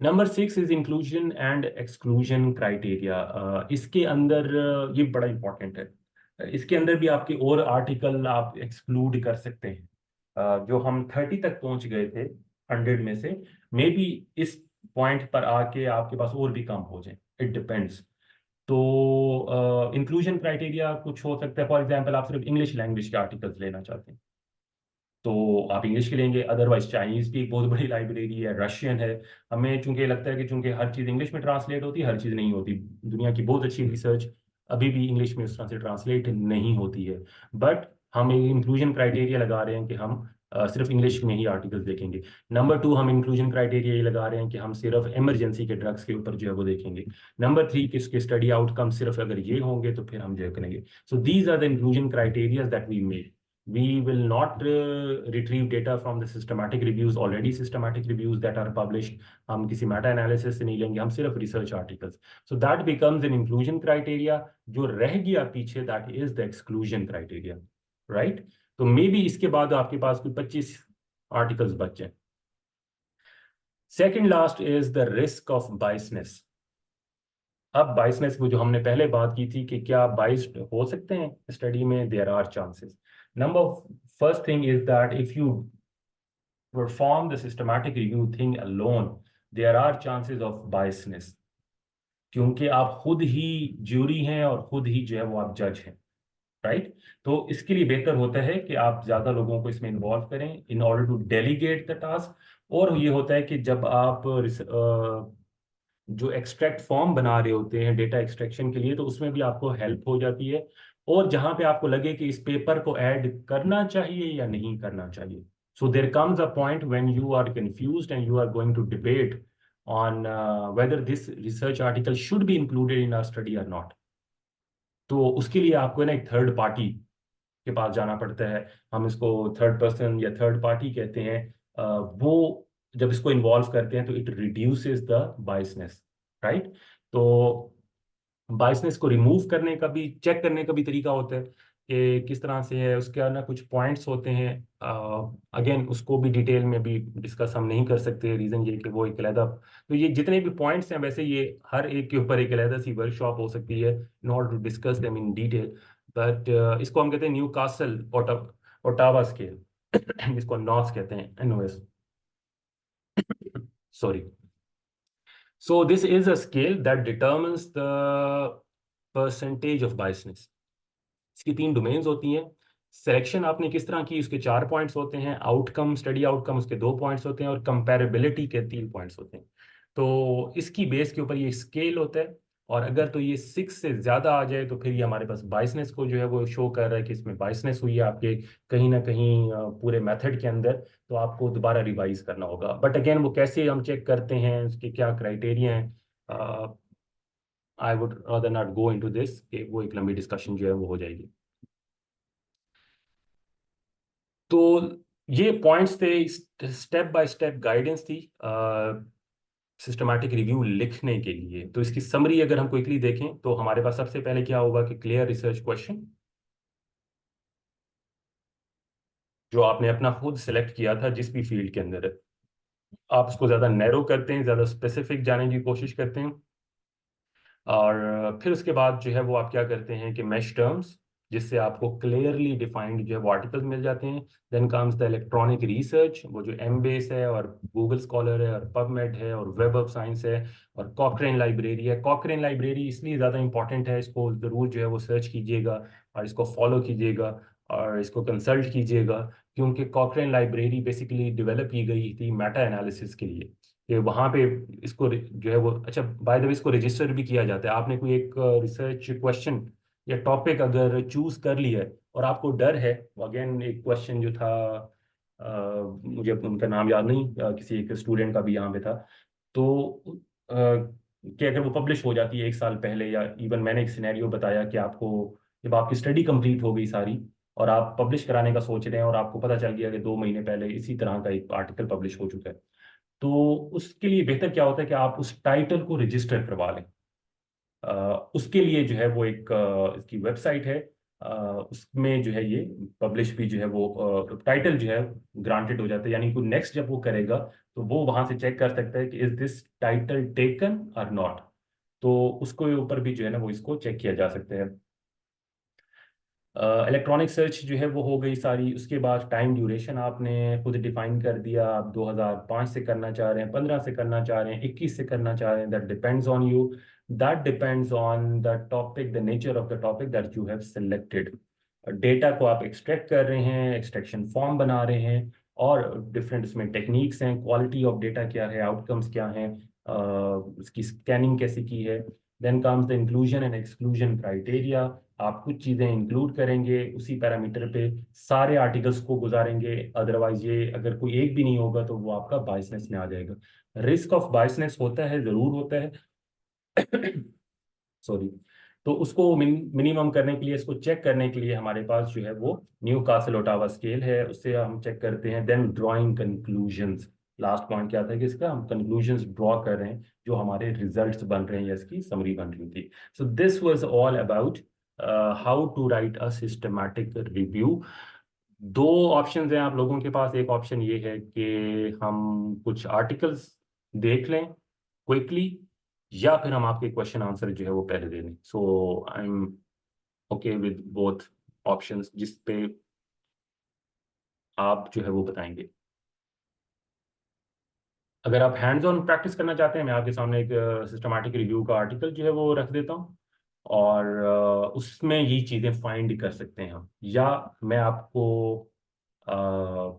Number 6 is inclusion and exclusion criteria. इसके अंदर ये बड़ा इंपॉर्टेंट है। इसके अंदर भी आपके और आर्टिकल आप एक्सक्लूड कर सकते हैं। जो हम 30 तक पहुंच गए थे 100 में से, मे बी इस पॉइंट पर आके आपके पास और भी कम हो जाए, इट डिपेंड्स। तो इंक्लूजन क्राइटेरिया कुछ हो सकता है, फॉर एग्जांपल आप सिर्फ इंग्लिश लैंग्वेज के आर्टिकल्स लेना चाहते हैं तो आप इंग्लिश के लेंगे। अदरवाइज चाइनीज की एक बहुत बड़ी लाइब्रेरी है, रशियन है। हमें चूंकि लगता है कि चूंकि हर चीज़ इंग्लिश में ट्रांसलेट होती है, हर चीज़ नहीं होती। दुनिया की बहुत अच्छी रिसर्च अभी भी इंग्लिश में उस तरह से ट्रांसलेट नहीं होती है। बट हम एक इंक्लूजन क्राइटेरिया लगा रहे हैं कि हम सिर्फ इंग्लिश में ही आर्टिकल्स देखेंगे। नंबर 2, हम इंक्लूजन क्राइटेरिया ये लगा रहे हैं कि हम सिर्फ इमरजेंसी के ड्रग्स के ऊपर जो है वो देखेंगे। नंबर 3, कि इसके स्टडी आउटकम सिर्फ अगर ये होंगे तो फिर हम जो है करेंगे। So these are the inclusion criteria that we made. We will not retrieve data from the systematic reviews, already systematic reviews that are published. हम किसी मेटा एनालिसिस से नहीं लेंगे, हम सिर्फ research articles. So that becomes N inclusion criteria. जो रह गया पीछे, that is the exclusion criteria, right. तो मे बी इसके बाद आपके पास कोई 25 आर्टिकल्स बच जाए. Second last is the risk of बाइसनेस. अब बाइसनेस, वो जो हमने पहले बात की थी कि क्या बाइस्ड हो सकते हैं स्टडी में, there are chances. Number first thing is that if you perform the systematic review thing alone, there are chances of biasness, क्योंकि आप खुद ही ज्यूरी हैं और खुद ही जो है वो आप जज हैं, राइट. तो इसके लिए बेहतर होता है कि आप ज्यादा लोगों को इसमें इन्वॉल्व करें in order to delegate the task. और ये होता है कि जब आप जो एक्सट्रैक्ट फॉर्म बना रहे होते हैं डेटा एक्सट्रैक्शन के लिए, तो उसमें भी आपको हेल्प हो जाती है. और जहां पे आपको लगे कि इस पेपर को ऐड करना चाहिए या नहीं करना चाहिए, so there comes a point when you are confused and you are going to debate on whether this research article should be included in our study or not. तो उसके लिए आपको ना एक थर्ड पार्टी के पास जाना पड़ता है. हम इसको थर्ड पर्सन या थर्ड पार्टी कहते हैं. वो जब इसको इन्वॉल्व करते हैं तो इट रिड्यूसेस द बाइसनेस, राइट. तो बाइसनेस को रिमूव करने का भी, चेक करने का भी तरीका होता है कि किस तरह से है. उसके ना कुछ पॉइंट्स होते हैं. अगेन उसको भी डिटेल में भी डिस्कस हम नहीं कर सकते, रीज़न ये कि वो एक अलहदा. तो ये जितने भी पॉइंट्स हैं, वैसे ये हर एक के ऊपर एक अलहदा सी वर्कशॉप हो सकती है in order to discuss them in detail. But इसको हम कहते हैं न्यू कासल ओटावा स्केल. इसको नॉस कहते हैं, NOS, sorry. So this is a scale that determines the percentage of biasness. इसकी 3 डोमेन्स होती हैं. सिलेक्शन आपने किस तरह की, उसके 4 पॉइंट्स होते हैं. आउटकम, स्टडी आउटकम, उसके 2 पॉइंट्स होते हैं. और कंपैरेबिलिटी के 3 पॉइंट्स होते हैं. तो इसकी बेस के ऊपर ये स्केल होता है. और अगर तो ये 6 से ज़्यादा आ जाए तो फिर ये हमारे पास बाइसनेस को जो है वो शो कर रहा है कि इसमें बाइसनेस हुई है आपके कहीं ना कहीं पूरे मेथड के अंदर. तो आपको दोबारा रिवाइज करना होगा. बट अगेन वो कैसे हम चेक करते हैं, उसके क्या क्राइटेरिया हैं, I would rather not go into this, कि वो एक लंबी डिस्कशन जो है वो हो जाएगी. तो ये पॉइंट्स थे, स्टेप बाय स्टेप गाइडेंस थी सिस्टमैटिक रिव्यू लिखने के लिए. तो इसकी समरी अगर हम क्विकली देखें तो हमारे पास सबसे पहले क्या होगा कि क्लियर रिसर्च क्वेश्चन, जो आपने अपना खुद सेलेक्ट किया था जिस भी फील्ड के अंदर है. आप उसको ज़्यादा नैरो करते हैं, ज़्यादा स्पेसिफिक जाने की कोशिश करते हैं. और फिर उसके बाद जो है वो आप क्या करते हैं कि मैश टर्म्स, जिससे आपको क्लियरली डिफाइंड जो है वो आर्टिकल्स मिल जाते हैं. Then comes the electronic research, वो जो एमबेस है और गूगल स्कॉलर है और पबमेड है और वेब ऑफ साइंस है और कॉकरेन लाइब्रेरी है. कॉकरेन लाइब्रेरी इसलिए ज़्यादा इंपॉर्टेंट है, इसको ज़रूर जो है वो सर्च कीजिएगा और इसको फॉलो कीजिएगा और इसको कंसल्ट कीजिएगा, क्योंकि कॉकरेन लाइब्रेरी बेसिकली डेवलप की गई थी मेटा एनालिसिस के लिए. कि वहाँ पे इसको जो है वो, अच्छा बाय द वे इसको रजिस्टर भी किया जाता है. आपने कोई एक रिसर्च क्वेश्चन या टॉपिक अगर चूज कर लिया है और आपको डर है, अगेन एक क्वेश्चन जो था, मुझे उनका नाम याद नहीं, किसी एक स्टूडेंट का भी यहाँ पे था. तो कि अगर वो पब्लिश हो जाती है 1 साल पहले, या इवन मैंने एक सिनेरियो बताया कि आपको जब आपकी स्टडी कंप्लीट हो गई सारी और आप पब्लिश कराने का सोच रहे हैं और आपको पता चल गया कि 2 महीने पहले इसी तरह का एक आर्टिकल पब्लिश हो चुका है, तो उसके लिए बेहतर क्या होता है कि आप उस टाइटल को रजिस्टर करवा लें. उसके लिए जो है वो एक इसकी वेबसाइट है, उसमें जो है ये पब्लिश भी जो है वो टाइटल जो है ग्रांटेड हो जाता है. यानी कोई नेक्स्ट जब वो करेगा तो वो वहां से चेक कर सकता है कि इज दिस टाइटल टेकन और नॉट. तो उसके ऊपर भी जो है ना वो इसको चेक किया जा सकता है. इलेक्ट्रॉनिक सर्च जो है वो हो गई सारी. उसके बाद टाइम ड्यूरेशन आपने खुद डिफाइन कर दिया. आप 2005 से करना चाह रहे हैं, 15 से करना चाह रहे हैं, 21 से करना चाह रहे हैं, that depends on you. That depends on the topic, the nature of the topic that you have selected. Data को आप एक्सट्रैक्ट कर रहे हैं, एक्सट्रैक्शन फॉर्म बना रहे हैं, और डिफरेंट उसमें टेक्निक्स हैं, क्वालिटी ऑफ डेटा क्या है, आउटकम्स क्या हैं, उसकी स्कैनिंग कैसे की है. Then comes the inclusion and exclusion criteria. आप कुछ चीज़ें इंक्लूड करेंगे, उसी पैरामीटर पे सारे आर्टिकल्स को गुजारेंगे, अदरवाइज ये अगर कोई एक भी नहीं होगा तो वो आपका बाइसनेस में आ जाएगा. रिस्क ऑफ बाइसनेस होता है, ज़रूर होता है. सॉरी. तो उसको मिनिमम करने के लिए, इसको चेक करने के लिए हमारे पास जो है वो न्यू कासल ओटावा स्केल है, उससे हम चेक करते हैं। Then drawing conclusions, last point क्या था कि इसका हम कंक्लूजन्स ड्रॉ कर रहे हैं, जो हमारे रिजल्ट्स बन रहे हैं या इसकी समरी बन रही थी। So this was all about how to write a systematic review. दो ऑप्शंस हैं आप लोगों के पास। एक ऑप्शन ये है कि हम कुछ आर्टिकल्स देख लें क्विकली, या फिर हम आपके क्वेश्चन आंसर जो है वो पहले दे दें। So I am okay with both options, जिस पे आप जो है वो बताएंगे। अगर आप हैंड्स ऑन प्रैक्टिस करना चाहते हैं, मैं आपके सामने एक सिस्टमैटिक रिव्यू का आर्टिकल जो है वो रख देता हूँ, और उसमें ये चीज़ें फाइंड कर सकते हैं हम, या मैं आपको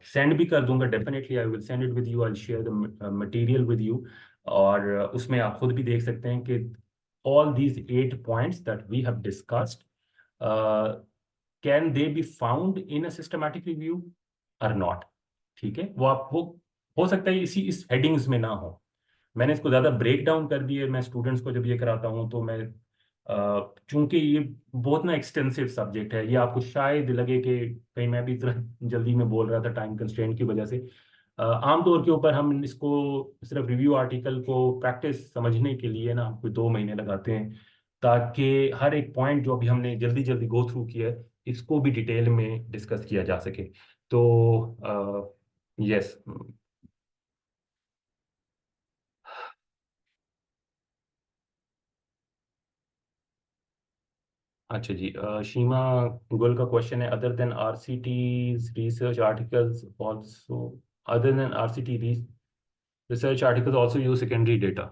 सेंड भी कर दूंगा। Definitely I will send it with you, I share the material with you. और उसमें आप खुद भी देख सकते हैं कि all these 8 points that we have discussed, can they be found in a systematic review or not. ठीक है, वो आप वो हो सकता है इसी इस हेडिंग्स में ना हो। मैंने इसको ज़्यादा ब्रेक डाउन कर दिए। मैं स्टूडेंट्स को जब ये कराता हूँ तो मैं चूंकि ये बहुत ना एक्सटेंसिव सब्जेक्ट है, ये आपको शायद लगे कि कहीं मैं भी इतना जल्दी में बोल रहा था टाइम कंस्ट्रेंट की वजह से। आमतौर के ऊपर हम इसको सिर्फ रिव्यू आर्टिकल को प्रैक्टिस समझने के लिए ना कोई 2 महीने लगाते हैं, ताकि हर एक पॉइंट जो अभी हमने जल्दी जल्दी गो थ्रू किया है, इसको भी डिटेल में डिस्कस किया जा सके। तो यस। अच्छा जी, शीमा गुल का क्वेश्चन है, other than RCTs research articles also, other than RCT research articles also use secondary data,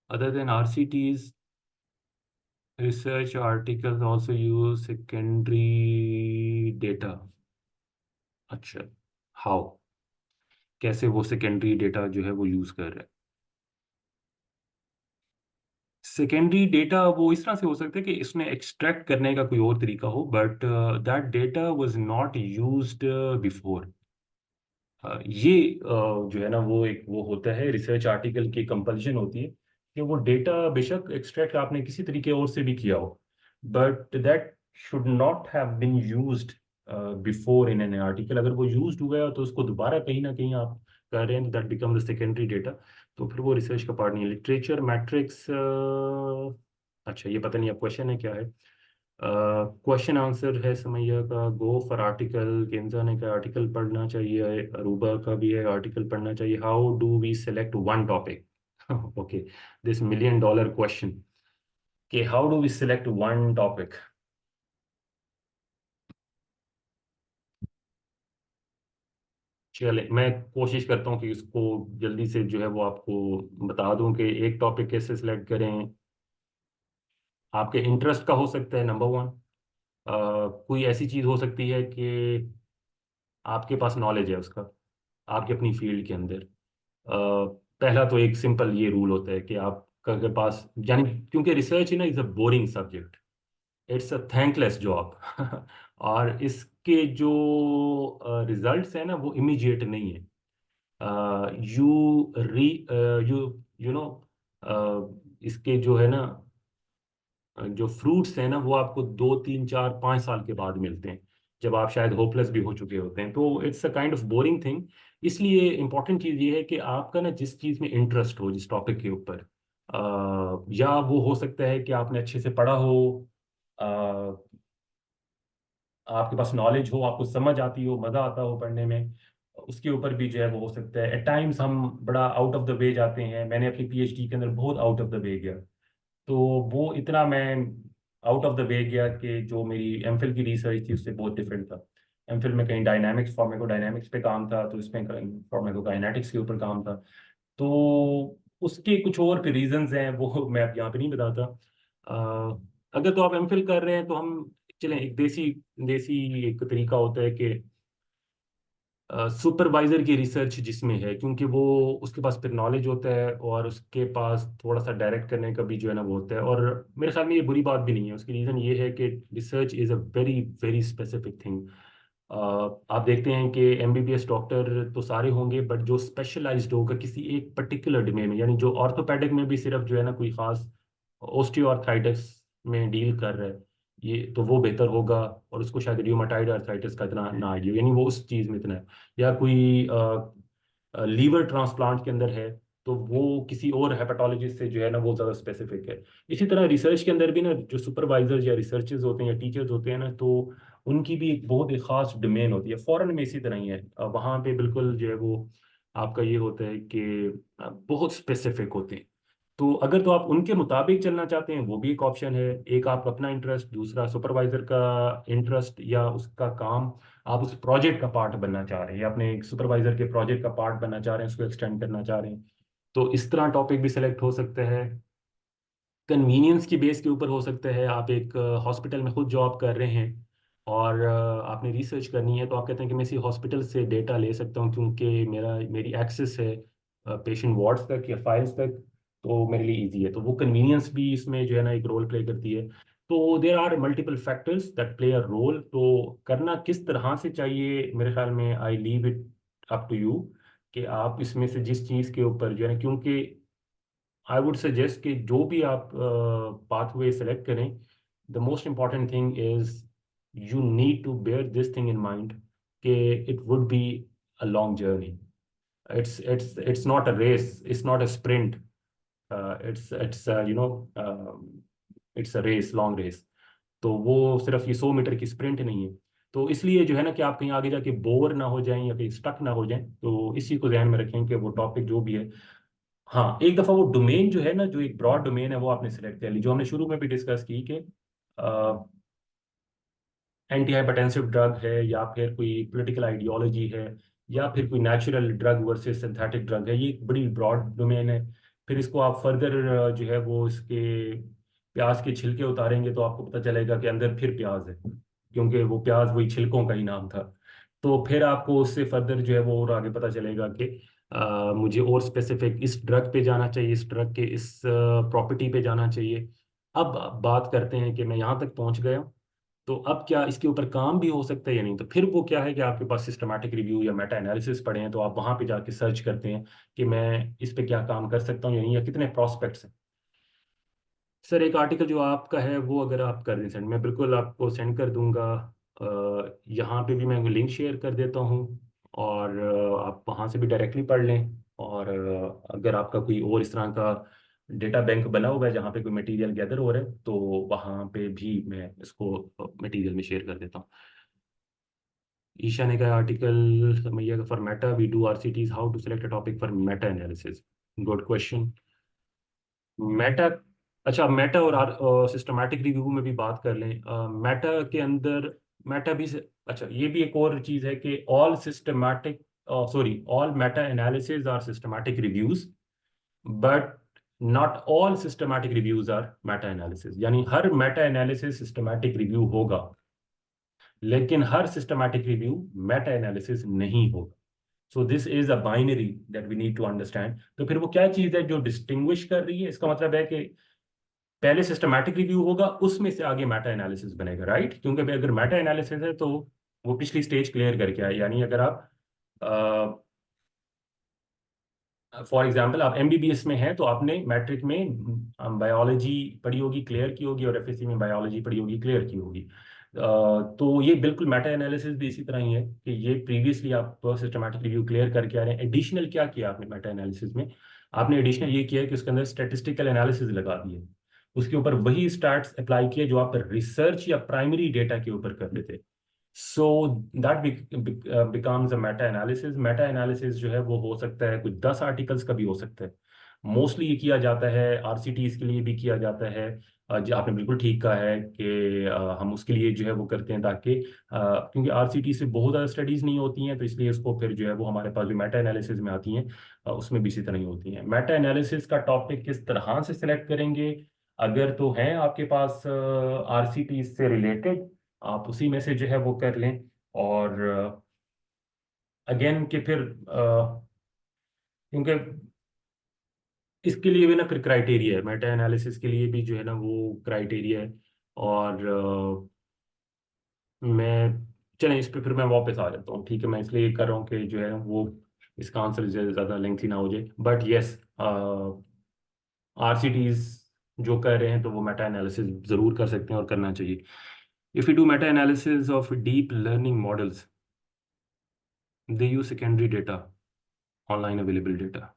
other than RCTs research articles also use secondary data. अच्छा, हाउ, कैसे वो सेकेंडरी डेटा जो है वो यूज कर रहे हैं? सेकेंडरी डेटा वो इस तरह से हो सकता है कि इसने एक्सट्रैक्ट करने का कोई और तरीका हो, but that data was not used before. ये जो है ना वो एक वो होता है रिसर्च आर्टिकल की कंपल्शन होती है कि वो डेटा बेशक एक्सट्रैक्ट आपने किसी तरीके और से भी किया हो, but that should not have been used before in an article. अगर वो यूज्ड हुआ है तो उसको दोबारा कहीं ना कहीं आप कर रहे हैं, that become the secondary data. तो फिर वो रिसर्च का पार्ट नहीं है। लिटरेचर मैट्रिक्स, अच्छा ये पता नहीं अब क्वेश्चन है क्या है। क्वेश्चन आंसर है समैया का, गो फॉर आर्टिकल, केंजा ने का आर्टिकल पढ़ना चाहिए, अरूबा का भी है आर्टिकल पढ़ना चाहिए। How do we select one topic? Okay, this million dollar question, कि how do we select one topic. चले, मैं कोशिश करता हूँ कि इसको जल्दी से जो है वो आपको बता दूं कि एक टॉपिक कैसे सिलेक्ट करें। आपके इंटरेस्ट का हो सकता है नंबर वन। कोई ऐसी चीज़ हो सकती है कि आपके पास नॉलेज है उसका, आपकी अपनी फील्ड के अंदर। पहला तो एक सिंपल ये रूल होता है कि आपका के पास, यानी क्योंकि रिसर्च है ना is a boring subject, it's a thankless job. और इसके जो रिजल्ट्स हैं ना वो इमीडिएट नहीं है। यू री यू यू नो इसके जो है ना जो फ्रूट्स हैं ना वो आपको 2 3 4 5 साल के बाद मिलते हैं, जब आप शायद होपलेस भी हो चुके होते हैं। तो it's a kind of boring thing. इसलिए इंपॉर्टेंट चीज़ ये है कि आपका ना जिस चीज़ में इंटरेस्ट हो, जिस टॉपिक के ऊपर, या वो हो सकता है कि आपने अच्छे से पढ़ा हो, अ, आपके पास नॉलेज हो, आपको समझ आती हो, मज़ा आता हो पढ़ने में, उसके ऊपर भी जो है वो हो सकता है। एट टाइम्स हम बड़ा आउट ऑफ द वे जाते हैं। मैंने अपनी पीएचडी के अंदर बहुत आउट ऑफ द वे गया। तो वो इतना मैं आउट ऑफ द वे गया कि जो मेरी एमफिल की रिसर्च थी उससे बहुत डिफरेंट था। एमफिल में कहीं डायनामिक्स, फार्माकोडायनामिक्स पे काम था, तो इसमें फार्माकोकाइनेटिक्स के ऊपर काम था। तो उसके कुछ और भी रीजंस हैं, वो मैं अब यहाँ पे नहीं बताता। अगर तो आप एमफिल कर रहे हैं तो हम चलें, एक देसी देसी एक तरीका होता है कि सुपरवाइजर की रिसर्च जिसमें है, क्योंकि वो उसके पास फिर नॉलेज होता है और उसके पास थोड़ा सा डायरेक्ट करने का भी जो है ना वो होता है। और मेरे ख्याल में ये बुरी बात भी नहीं है। उसकी रीज़न ये है कि research is a very very specific thing. आप देखते हैं कि एमबीबीएस डॉक्टर तो सारे होंगे, बट जो स्पेशलाइज्ड होगा किसी एक पर्टिकुलर डोमेन में, यानी जो ऑर्थोपेडिक में भी सिर्फ जो है ना कोई खास ओस्टियोआर्थराइटिस में डील कर रहा है, ये तो वो बेहतर होगा, और उसको शायद रियोमेटॉइड आर्थराइटिस का इतना ना आइडिया, यानी वो उस चीज़ में इतना है। या कोई लीवर ट्रांसप्लांट के अंदर है, तो वो किसी और हेपेटोलॉजिस्ट से जो है ना वो ज़्यादा स्पेसिफिक है। इसी तरह रिसर्च के अंदर भी ना जो सुपरवाइजर्स या रिसर्चर्स होते हैं या टीचर्स होते हैं ना, तो उनकी भी एक बहुत ही खास डोमेन होती है। फॉरेन में इसी तरह ही है, वहाँ पे बिल्कुल जो है वो आपका ये होता है कि बहुत स्पेसिफिक होते हैं। तो अगर तो आप उनके मुताबिक चलना चाहते हैं, वो भी एक ऑप्शन है। एक आप अपना इंटरेस्ट, दूसरा सुपरवाइजर का इंटरेस्ट या उसका काम, आप उस प्रोजेक्ट का पार्ट बनना चाह रहे हैं, या अपने एक सुपरवाइजर के प्रोजेक्ट का पार्ट बनना चाह रहे हैं, उसको एक्सटेंड करना चाह रहे हैं, तो इस तरह टॉपिक भी सिलेक्ट हो सकता है। कन्वीनियंस की बेस के ऊपर हो सकता है, आप एक हॉस्पिटल में खुद जॉब कर रहे हैं और आपने रिसर्च करनी है, तो आप कहते हैं कि मैं इसी हॉस्पिटल से डेटा ले सकता हूँ क्योंकि मेरी एक्सेस है पेशेंट वार्ड्स तक या फाइल्स तक, तो मेरे लिए इजी है। तो वो कन्वीनियंस भी इसमें जो है ना एक रोल प्ले करती है। तो there are multiple factors that play a role. तो करना किस तरह से चाहिए, मेरे ख्याल में I leave it up to you, कि आप इसमें से जिस चीज़ के ऊपर जो है ना, क्योंकि आई वुड सजेस्ट कि जो भी आप पाथवे सेलेक्ट करें, the most important thing is you need to bear this thing in mind कि it would be a long journey. It's not a race, it's not a sprint, it's you know it's a race, long race. तो वो सिर्फ ये 100 metre की sprint नहीं है। तो इसलिए जो है ना कि आप कहीं आगे जाके बोर ना हो जाएं या कहीं स्टक ना हो जाएं, तो इसी को ध्यान में रखें कि वो टॉपिक जो भी है, हाँ, एक दफा वो डोमेन जो है ना, जो एक ब्रॉड डोमेन है, वो आपने सिलेक्ट कर ली, जो हमने शुरू में भी डिस्कस की कि एंटी हाइपरटेंसिव ड्रग है, या फिर कोई पॉलिटिकल आइडियोलॉजी है, या फिर कोई natural drug versus synthetic drug है, ये एक बड़ी ब्रॉड डोमेन है। फिर इसको आप फर्दर जो है वो इसके प्याज के छिलके उतारेंगे तो आपको पता चलेगा कि अंदर फिर प्याज है, क्योंकि वो प्याज वही छिलकों का ही नाम था। तो फिर आपको उससे फर्दर जो है वो और आगे पता चलेगा कि मुझे और स्पेसिफिक इस ड्रग पे जाना चाहिए, इस ड्रग के इस प्रॉपर्टी पे जाना चाहिए। अब बात करते हैं कि मैं यहाँ तक पहुँच गया हूँ, तो अब क्या इसके ऊपर काम भी हो सकता है या नहीं। तो फिर वो क्या है कि आपके पास सिस्टमैटिक रिव्यू या मेटा एनालिसिस पड़े हैं, तो आप वहां पे जाके सर्च करते हैं कि मैं इस पे क्या काम कर सकता हूँ या नहीं, या कितने प्रोस्पेक्ट्स हैं। सर एक आर्टिकल जो आपका है वो अगर आप कर दें सेंड, मैं बिल्कुल आपको सेंड कर दूंगा। यहाँ पे भी मैं लिंक शेयर कर देता हूँ, और आप वहाँ से भी डायरेक्टली पढ़ लें। और अगर आपका कोई और इस तरह का डेटा बैंक बना हुआ है जहाँ पे कोई मटेरियल गैदर हो रहा है, तो वहाँ पे भी मैं इसको मटेरियल में शेयर कर देता हूँ। ईशा ने कहा आर्टिकल मैया का, for meta we do RCTs, how to select a topic for meta analysis. Good question. Meta, अच्छा, मेटा और सिस्टमैटिक रिव्यू में भी बात कर लें। मेटा के अंदर मेटा भी अच्छा, ये भी एक और चीज़ है कि all systematic, sorry, all meta analysis are systematic reviews, but not all systematic reviews are meta analysis. यानी हर मेटा एनालिसिस सिस्टमैटिक रिव्यू होगा, लेकिन हर सिस्टमैटिक रिव्यू मेटा एनालिसिस नहीं होगा। So this is a binary that we need to understand. तो फिर वो क्या चीज़ है जो डिस्टिंग्विश कर रही है, इसका मतलब है कि पहले सिस्टमैटिक रिव्यू होगा, उसमें से आगे मेटा एनालिसिस बनेगा, राइट? क्योंकि भाई अगर मेटा एनालिसिस है तो वो पिछली स्टेज क्लियर करके आए। यानी अगर आप फॉर एग्जांपल आप एमबीबीएस में हैं, तो आपने मैट्रिक में बायोलॉजी पढ़ी होगी, क्लियर की होगी, और एफएससी में बायोलॉजी पढ़ी होगी, क्लियर की होगी। तो ये बिल्कुल मेटा एनालिसिस भी इसी तरह ही है कि ये प्रीवियसली आप सिस्टमैटिक रिव्यू क्लियर करके आ रहे हैं। एडिशनल क्या किया आपने मेटा एनालिसिस में? आपने एडिशनल ये किया है कि उसके अंदर स्टैटिस्टिकल एनालिसिस लगा दिए, उसके ऊपर वही स्टैट्स अप्लाई किए जो आप रिसर्च या प्राइमरी डेटा के ऊपर कर रहे थे। So that becomes a Meta analysis. Meta analysis जो है वो हो सकता है कुछ 10 आर्टिकल्स का भी हो सकता है। मोस्टली ये किया जाता है आरसीटीज के लिए भी किया जाता है। जो आपने बिल्कुल ठीक कहा है कि हम उसके लिए जो है वो करते हैं ताकि क्योंकि आरसीटी से बहुत ज़्यादा स्टडीज़ नहीं होती हैं, तो इसलिए उसको फिर जो है वो हमारे पास जो मेटा एनालिसिस में आती हैं, उसमें भी इसी तरह ही होती हैं। मेटा एनालिसिस का टॉपिक किस तरह से सिलेक्ट करेंगे? अगर तो है आपके पास आरसीटी से रिलेटेड, आप उसी में से जो है वो कर लें। और अगेन कि फिर क्योंकि इसके लिए भी ना फिर क्राइटेरिया है, मेटा एनालिसिस के लिए भी जो है ना वो क्राइटेरिया है। और मैं, चलें इस पे फिर मैं वापस आ जाता हूँ, ठीक है? मैं इसलिए कर रहा हूँ कि जो है वो इसका आंसर ज़्यादा लेंथी ना हो जाए, बट येस, आरसीटीज जो कर रहे हैं तो वो मेटा एनालिसिस ज़रूर कर सकते हैं और करना चाहिए. If you do Meta analysis of deep learning models, they use secondary data, online available data.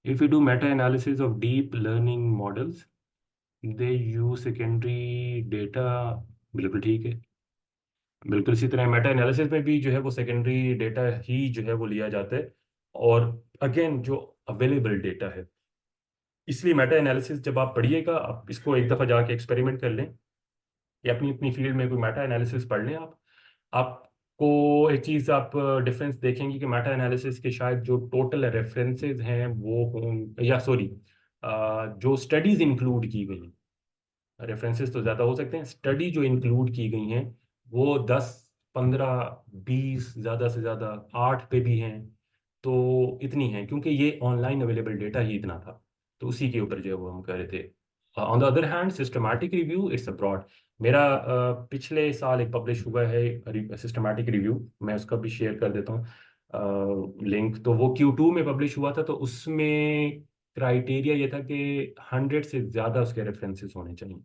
If you do meta-analysis of deep learning models, they use secondary data. बिल्कुल ठीक है. बिल्कुल इसी तरह मेटा एनालिसिस में भी जो है वो सेकेंडरी डेटा ही जो है वो लिया जाता है, और अगेन जो अवेलेबल डेटा है. इसलिए मेटा एनालिसिस जब आप पढ़िएगा, आप इसको एक दफ़ा जाके एक्सपेरिमेंट कर लें, या अपनी अपनी फील्ड में कोई मेटा एनालिसिस पढ़ लें आपको एक चीज़ आप डिफरेंस देखेंगे कि मेटा एनालिसिस के शायद जो टोटल रेफरेंसेस हैं वो हों, या सॉरी, जो स्टडीज इंक्लूड की गई हैं, रेफरेंसेस तो ज़्यादा हो सकते हैं, स्टडी जो इंक्लूड की गई हैं वो 10, 15, 20, ज़्यादा से ज़्यादा 8 पे भी हैं. तो इतनी हैं क्योंकि ये ऑनलाइन अवेलेबल डेटा ही इतना था, तो उसी के ऊपर जो है वो हम कह रहे थे. On the other hand systematic review it's abroad. मेरा पिछले साल एक पब्लिश हुआ है सिस्टमैटिक रिव्यू, मैं उसका भी शेयर कर देता हूँ लिंक. तो वो Q2 में पब्लिश हुआ था, तो उसमें क्राइटेरिया ये था कि 100 से ज़्यादा उसके रेफरेंसेस होने चाहिए,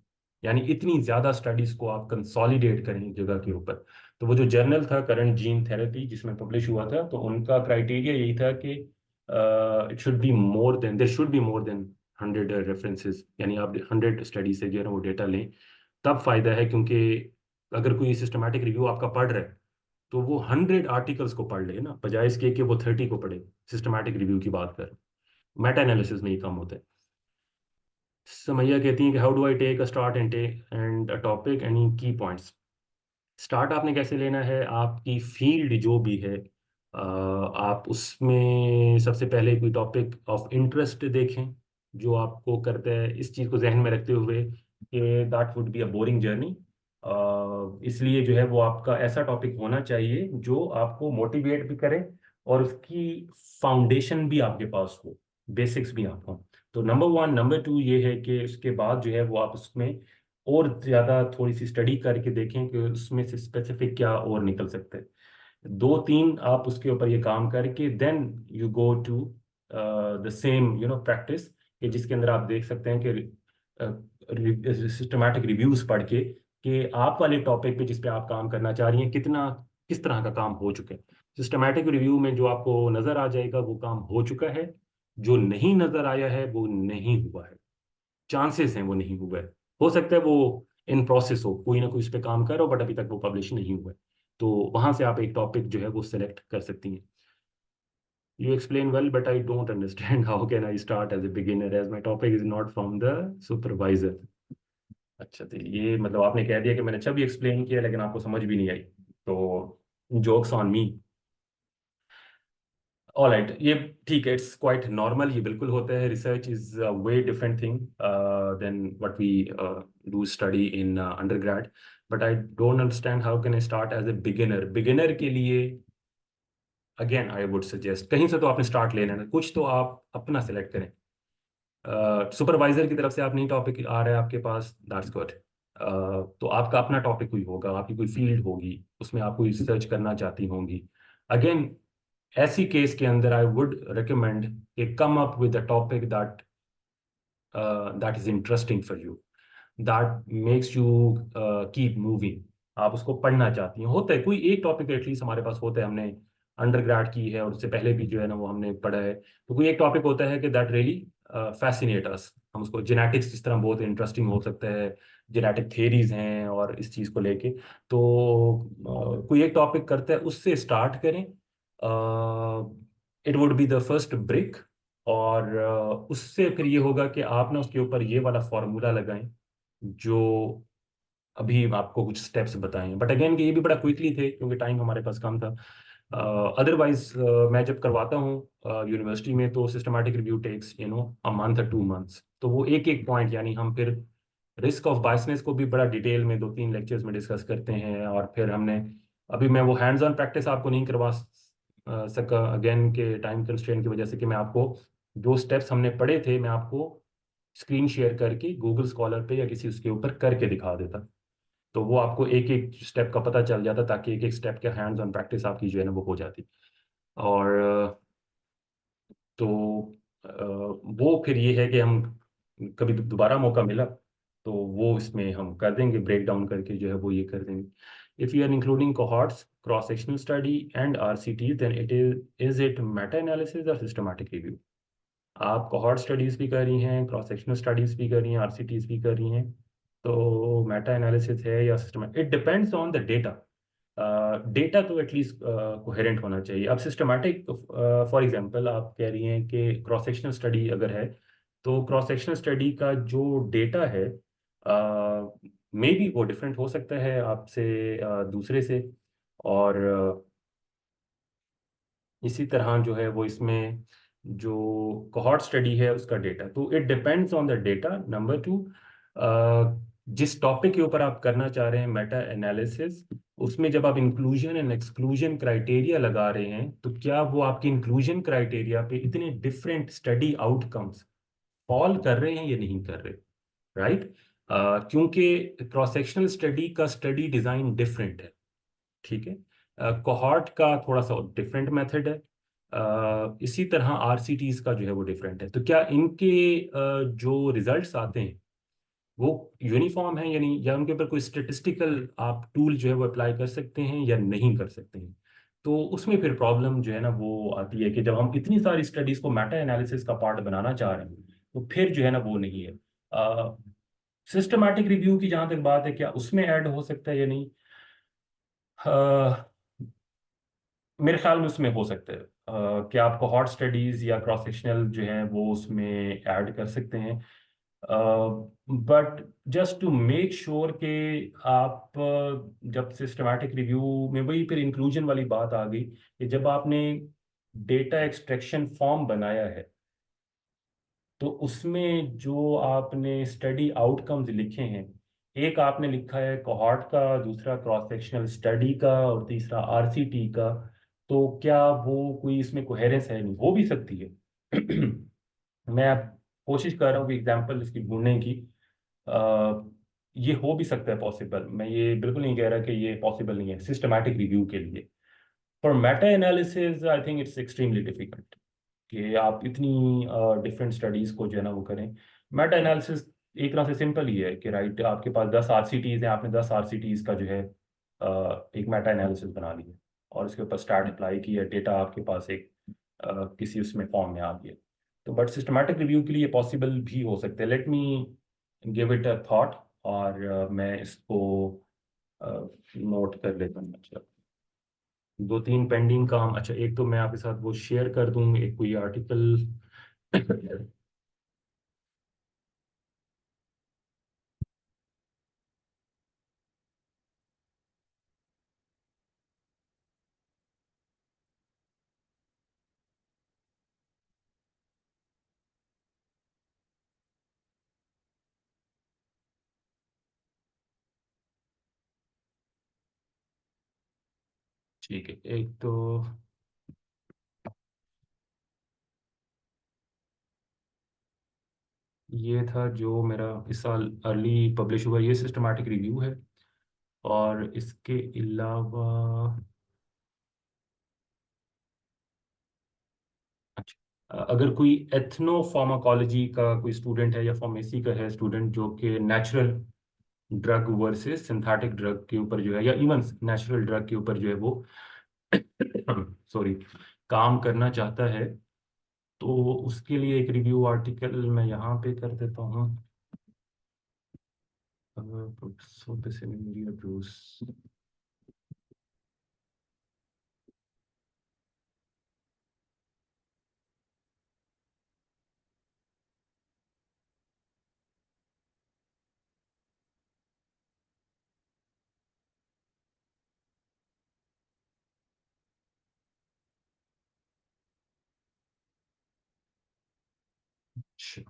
यानी इतनी ज़्यादा स्टडीज़ को आप कंसोलिडेट करें एक जगह के ऊपर. तो वो जो जर्नल था करंट जीन थेरेपी जिसमें पब्लिश हुआ था, तो उनका क्राइटेरिया यही था कि it should be more than, there should be more than 100 references, यानी आप 100 स्टडी से जो है ना वो डेटा लें, तब फायदा है. क्योंकि अगर कोई सिस्टमैटिक रिव्यू आपका पढ़ रहा है तो वो 100 आर्टिकल्स को पढ़ ले ना, बजाय इसके कि वो 30 को पढ़े. सिस्टमैटिक रिव्यू की बात कर, मेटा एनालिसिस में ही कम होता है. समैया कहती हैं कि how do I take a start and a topic, any key points. Start आपने कैसे लेना है, आपकी फील्ड जो भी है, आप उसमें सबसे पहले कोई टॉपिक ऑफ इंटरेस्ट देखें जो आपको करता है. इस चीज़ को जहन में रखते हुए कि that would be a boring journey, इसलिए जो है वो आपका ऐसा टॉपिक होना चाहिए जो आपको मोटिवेट भी करे और उसकी फाउंडेशन भी आपके पास हो, बेसिक्स भी आप हों. तो नंबर वन. नंबर टू ये है कि उसके बाद जो है वो आप उसमें और ज़्यादा थोड़ी सी स्टडी करके देखें कि उसमें से स्पेसिफिक क्या और निकल सकते हैं. 2-3 आप उसके ऊपर ये काम करके then you go to the same practice, कि जिसके अंदर आप देख सकते हैं कि सिस्टमैटिक रिव्यूज पढ़ के कि आप वाले टॉपिक पे जिस पे आप काम करना चाह रही हैं कितना, किस तरह का काम हो चुका है. सिस्टमैटिक रिव्यू में जो आपको नज़र आ जाएगा वो काम हो चुका है, जो नहीं नज़र आया है वो नहीं हुआ है, चांसेस हैं वो नहीं हुआ है. हो सकता है वो इन प्रोसेस हो, कोई ना कोई इस पे काम कर रहा हो, बट अभी तक वो पब्लिश नहीं हुआ है. तो वहां से आप एक टॉपिक जो है वो सिलेक्ट कर सकती हैं. You explain well but I don't understand how can I start as a beginner as my topic is not from the supervisor. अच्छा, तो ये मतलब आपने कह दिया कि मैंने अच्छा भी एक्सप्लेन किया लेकिन आपको समझ भी नहीं आई, तो jokes on me. All right, ये ठीक है, इट्स क्वाइट नॉर्मल, ये बिल्कुल होता है. Research is way different thing than what we do study in undergrad. But I don't understand how can I start as a beginner. Beginner के लिए again I would suggest कहीं से तो आपने स्टार्ट लेना है, कुछ तो आप अपना सेलेक्ट करें. सुपरवाइजर की तरफ से आप नई टॉपिक आ रहा है आपके पास, दैट्स गुड. तो आपका अपना टॉपिक कोई होगा, आपकी कोई फील्ड होगी, उसमें आप कोई रिसर्च करना चाहती होंगी. अगेन ऐसी केस के अंदर आई वुड रिकमेंड कि कम up with a topic that is interesting for you, that makes you keep moving. आप उसको पढ़ना चाहती हैं, होता है कोई एक टॉपिक एटलीस्ट हमारे पास होता है, हमने अंडर की है और उससे पहले भी जो है ना वो हमने पढ़ा है, तो कोई एक टॉपिक होता है कि दैट रियली फैसिनेट अस. हम उसको जेनेटिक्स इस तरह बहुत इंटरेस्टिंग हो सकता है, जेनेटिक थेरीज हैं और इस चीज़ को लेके. तो कोई एक टॉपिक करता है, उससे स्टार्ट करें. It would be the first break. और उससे फिर ये होगा कि आप ना उसके ऊपर ये वाला फॉर्मूला लगाएं जो अभी आपको कुछ स्टेप्स बताएं. बट अगेन ये भी बड़ा क्विकली थे क्योंकि टाइम हमारे पास कम था. अदरवाइज मैं जब करवाता हूँ यूनिवर्सिटी में, तो systematic review takes a month or 2 months. तो वो एक एक पॉइंट, यानी हम फिर रिस्क ऑफ बायसनेस को भी बड़ा डिटेल में 2-3 लेक्चर्स में डिस्कस करते हैं. और फिर हमने, अभी मैं वो हैंड्स ऑन प्रैक्टिस आपको नहीं करवा सका अगेन के टाइम कंस्ट्रेंट की वजह से, कि मैं आपको जो स्टेप्स हमने पढ़े थे मैं आपको स्क्रीन शेयर करके गूगल स्कॉलर पे या किसी उसके ऊपर करके दिखा देता. तो वो आपको एक एक स्टेप का पता चल जाता, ताकि एक एक स्टेप के हैंड्स ऑन प्रैक्टिस आपकी जो है ना वो हो जाती. और तो वो फिर ये है कि हम कभी दोबारा मौका मिला तो वो इसमें हम कर देंगे, ब्रेक डाउन करके जो है वो ये कर देंगे. If you are including cohorts, cross sectional study and RCT, then is it meta analysis or systematic review? आप कोहॉर्ट स्टडीज भी कर रही हैं, क्रॉस सेक्शनल स्टडीज भी कर रही हैं, RCTs भी कर रही हैं, तो मेटा एनालिसिस है या system? It depends on the data. Data तो एटलीस्ट कोहेरेंट होना चाहिए. अब सिस्टमैटिक, फॉर एग्जांपल आप कह रही हैं कि क्रॉस सेक्शनल स्टडी अगर है, तो क्रॉस सेक्शनल स्टडी का जो डेटा है मे बी वो डिफरेंट हो सकता है आपसे, दूसरे से. और इसी तरह जो है वो इसमें जो कोहॉर्ट स्टडी है उसका डेटा, तो it depends on the data. Number two, जिस टॉपिक के ऊपर आप करना चाह रहे हैं मेटा एनालिसिस, उसमें जब आप इंक्लूजन एंड एक्सक्लूजन क्राइटेरिया लगा रहे हैं, तो क्या वो आपके इंक्लूजन क्राइटेरिया पे इतने डिफरेंट स्टडी आउटकम्स फॉल कर रहे हैं या नहीं कर रहे? राइट. क्योंकि क्रॉस सेक्शनल स्टडी का स्टडी डिजाइन डिफरेंट है. ठीक है. कोहॉर्ट का थोड़ा सा डिफरेंट मेथड है. इसी तरह RCTs का जो है वो डिफरेंट है. तो क्या इनके जो रिजल्ट्स आते हैं वो यूनिफॉर्म है, यानी या उनके ऊपर कोई स्टेटिस्टिकल आप टूल जो है वो अप्लाई कर सकते हैं या नहीं कर सकते हैं? तो उसमें फिर प्रॉब्लम जो है ना वो आती है कि जब हम इतनी सारी स्टडीज को मेटा एनालिसिस का पार्ट बनाना चाह रहे हैं, तो फिर जो है ना वो नहीं है. सिस्टमैटिक रिव्यू की जहां तक बात है, क्या उसमें ऐड हो सकता है या नहीं? मेरे ख्याल में उसमें हो सकता है कि आप कोहॉर्ट स्टडीज या क्रॉस सेक्शनल जो है वो उसमें ऐड कर सकते हैं. But just to make sure कि आप जब सिस्टमैटिक रिव्यू में, वही फिर इंक्लूजन वाली बात आ गई कि जब आपने डेटा एक्सट्रैक्शन फॉर्म बनाया है, तो उसमें जो आपने स्टडी आउटकम्स लिखे हैं, एक आपने लिखा है कोहॉर्ट का, दूसरा क्रॉस सेक्शनल स्टडी का, और तीसरा RCT का. तो क्या वो कोई इसमें कोहेरेंस है? नहीं हो भी सकती है. मैं अब कोशिश कर रहा हूँ कि एग्जांपल इसकी ढूंढने की. अ, ये हो भी सकता है पॉसिबल. मैं ये बिल्कुल नहीं कह रहा कि ये पॉसिबल नहीं है सिस्टमैटिक रिव्यू के लिए. For meta analysis I think it's extremely difficult कि आप इतनी डिफरेंट स्टडीज को जो है ना वो करें. मेटा एनालिसिस एक तरह से सिंपल ही है कि राइट, आपके पास 10 RCTs हैं, आपने 10 RCTs का जो है एक मेटा एनालिसिस बना लिया, और उसके ऊपर स्टैट अप्लाई किया, डेटा आपके पास एक किसी उसमें फॉर्म में आ गया. तो बट सिस्टमैटिक रिव्यू के लिए पॉसिबल भी हो सकते हैं. Let me give it a thought, और मैं इसको नोट कर लेता हूँ. अच्छा, दो तीन पेंडिंग काम. अच्छा, एक तो मैं आपके साथ वो शेयर कर दूं, एक कोई आर्टिकल. ठीक है, एक तो ये था जो मेरा इस साल अर्ली पब्लिश हुआ, ये सिस्टमैटिक रिव्यू है. और इसके अलावा, अच्छा, अगर कोई एथनो फार्माकोलॉजी का कोई स्टूडेंट है या फार्मेसी का है स्टूडेंट, जो कि natural drug versus synthetic drug के ऊपर जो है, या इवन नेचुरल ड्रग के ऊपर जो है वो सॉरी, काम करना चाहता है, तो उसके लिए एक रिव्यू आर्टिकल मैं यहाँ पे कर देता हूँ. Professor BECIL Bruce. अच्छा,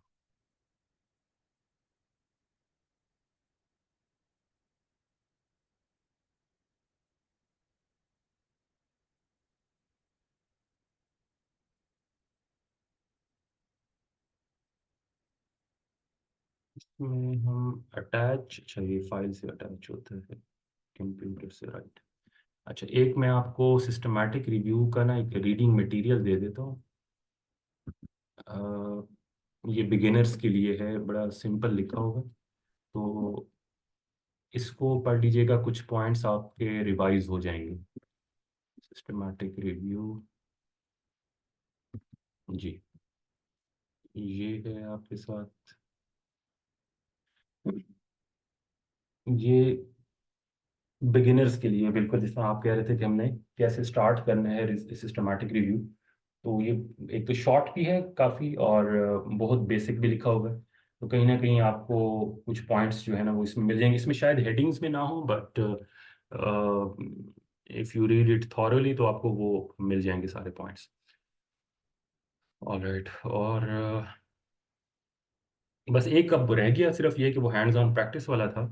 इसमें हम अटैच, अच्छा ये फाइल से अटैच होता है कंप्यूटर से, राइट. अच्छा, एक मैं आपको सिस्टमैटिक रिव्यू का ना एक रीडिंग मटेरियल दे देता हूँ. ये बिगिनर्स के लिए है, बड़ा सिंपल लिखा होगा, तो इसको पढ़ लीजिएगा, कुछ पॉइंट्स आपके रिवाइज हो जाएंगे। सिस्टमैटिक रिव्यू, जी ये है आपके साथ। ये बिगिनर्स के लिए बिल्कुल, जिसमें आप कह रहे थे कि हमने कैसे स्टार्ट करना है सिस्टमैटिक रिव्यू, तो ये एक तो शॉर्ट भी है काफ़ी, और बहुत बेसिक भी लिखा होगा, तो कहीं ना कहीं आपको कुछ पॉइंट्स जो है ना वो इसमें मिल जाएंगे। इसमें शायद हेडिंग्स में ना हो, but if you read it thoroughly तो आपको वो मिल जाएंगे सारे पॉइंट्स। ऑलराइट, और बस एक अब रह गया सिर्फ ये कि वो हैंड्स ऑन प्रैक्टिस वाला था,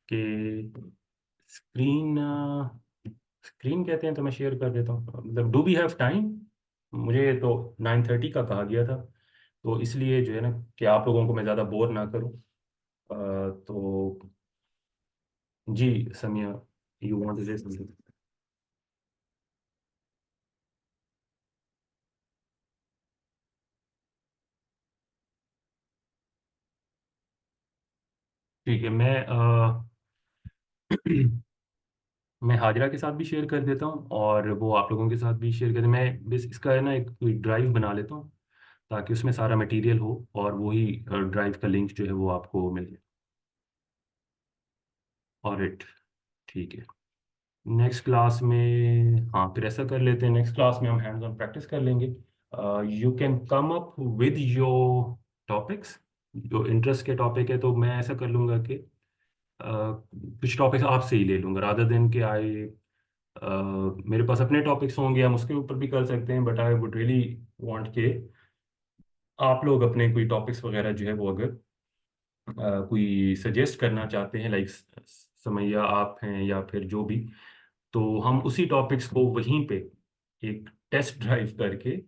कि स्क्रीन स्क्रीन कहते हैं तो मैं शेयर कर देता हूँ, मतलब डू वी हैव टाइम। मुझे तो 9:30 का कहा गया था, तो इसलिए जो है ना कि आप लोगों को मैं ज़्यादा बोर ना करूँ। तो जी Samiya, you want to say something? ठीक है, मैं हाजरा के साथ भी शेयर कर देता हूँ, और वो आप लोगों के साथ भी शेयर कर, मैं बस इसका है ना एक ड्राइव बना लेता हूँ, ताकि उसमें सारा मटेरियल हो, और वही ड्राइव का लिंक जो है वो आपको मिल जाए। और इट ठीक है, नेक्स्ट क्लास में, हाँ फिर ऐसा कर लेते हैं, नेक्स्ट क्लास में हम हैंड्स ऑन प्रैक्टिस कर लेंगे। You can come up with your topics, जो इंटरेस्ट के टॉपिक है, तो मैं ऐसा कर लूँगा कि कुछ टॉपिक्स आपसे ही ले लूँगा, रादर देन कि मेरे पास अपने टॉपिक्स होंगे, हम उसके ऊपर भी कर सकते हैं, but I would really want के आप लोग अपने कोई टॉपिक्स वगैरह जो है वो अगर कोई सजेस्ट करना चाहते हैं, लाइक समैया आप हैं या फिर जो भी, तो हम उसी टॉपिक्स को वहीं पे एक टेस्ट ड्राइव करके,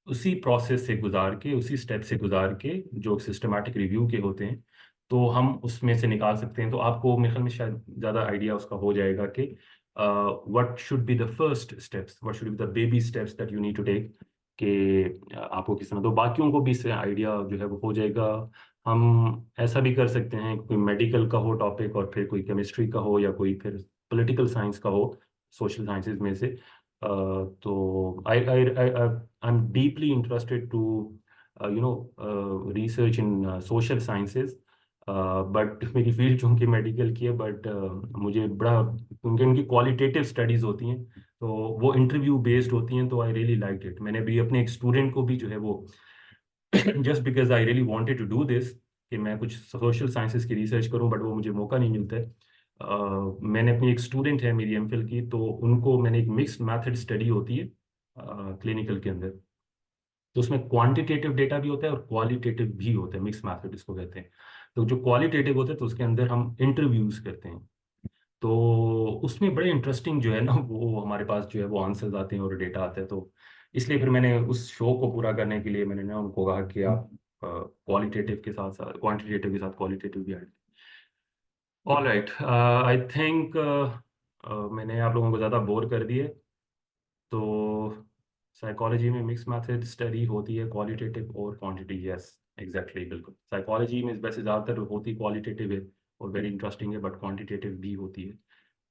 उसी प्रोसेस से गुजार के, उसी स्टेप से गुजार के, जो सिस्टमैटिक रिव्यू के होते हैं, तो हम उसमें से निकाल सकते हैं। तो आपको मेरे ख्याल में शायद ज़्यादा आइडिया उसका हो जाएगा कि what should be the first steps, what should be the baby steps that you need to take, कि आपको किस तरह, तो बाकियों को भी इससे आइडिया जो है वो हो जाएगा। हम ऐसा भी कर सकते हैं, कोई मेडिकल का हो टॉपिक, और फिर कोई केमिस्ट्री का हो, या कोई फिर पॉलिटिकल साइंस का हो, सोशल साइंसेज में से। तो I am deeply interested to research in social sciences, but मेरी फील्ड चूंकि मेडिकल की है, बट मुझे बड़ा, क्योंकि उनकी क्वालिटेटिव स्टडीज होती हैं, तो वो इंटरव्यू बेस्ड होती हैं, तो आई रियली लाइक इट। मैंने भी अपने एक स्टूडेंट को भी जो है वो just because I really wanted to do this, कि मैं कुछ सोशल साइंसेज की रिसर्च करूं, बट वो मुझे मौका नहीं मिलता है। मैंने अपनी एक स्टूडेंट है मेरी एमफिल की, तो उनको मैंने, एक मिक्स्ड मेथड स्टडी होती है क्लिनिकल के अंदर, तो उसमें क्वांटिटेटिव डेटा भी होता है और क्वालिटेटिव भी होता है, मिक्स मैथड इसको कहते हैं। तो जो क्वालिटेटिव होता है, तो उसके अंदर हम इंटरव्यूज करते हैं, तो उसमें बड़े इंटरेस्टिंग जो है ना वो हमारे पास जो है वो आंसर्स आते हैं और डेटा आता है, तो इसलिए फिर मैंने उस शो को पूरा करने के लिए मैंने ना उनको कहा कि आप क्वालिटेटिव के साथ साथ क्वांटिटेटिव के साथ क्वालिटेटिव भी add. All right, I think मैंने आप लोगों को ज़्यादा बोर कर दिए, तो साइकोलॉजी में मिक्स मेथड स्टडी होती है, क्वालिटेटिव और क्वांटिटी, यस एग्जैक्टली, बिल्कुल। साइकोलॉजी में वैसे ज़्यादातर होती क्वालिटेटिव है, और वेरी इंटरेस्टिंग है, बट क्वांटिटेटिव भी होती है।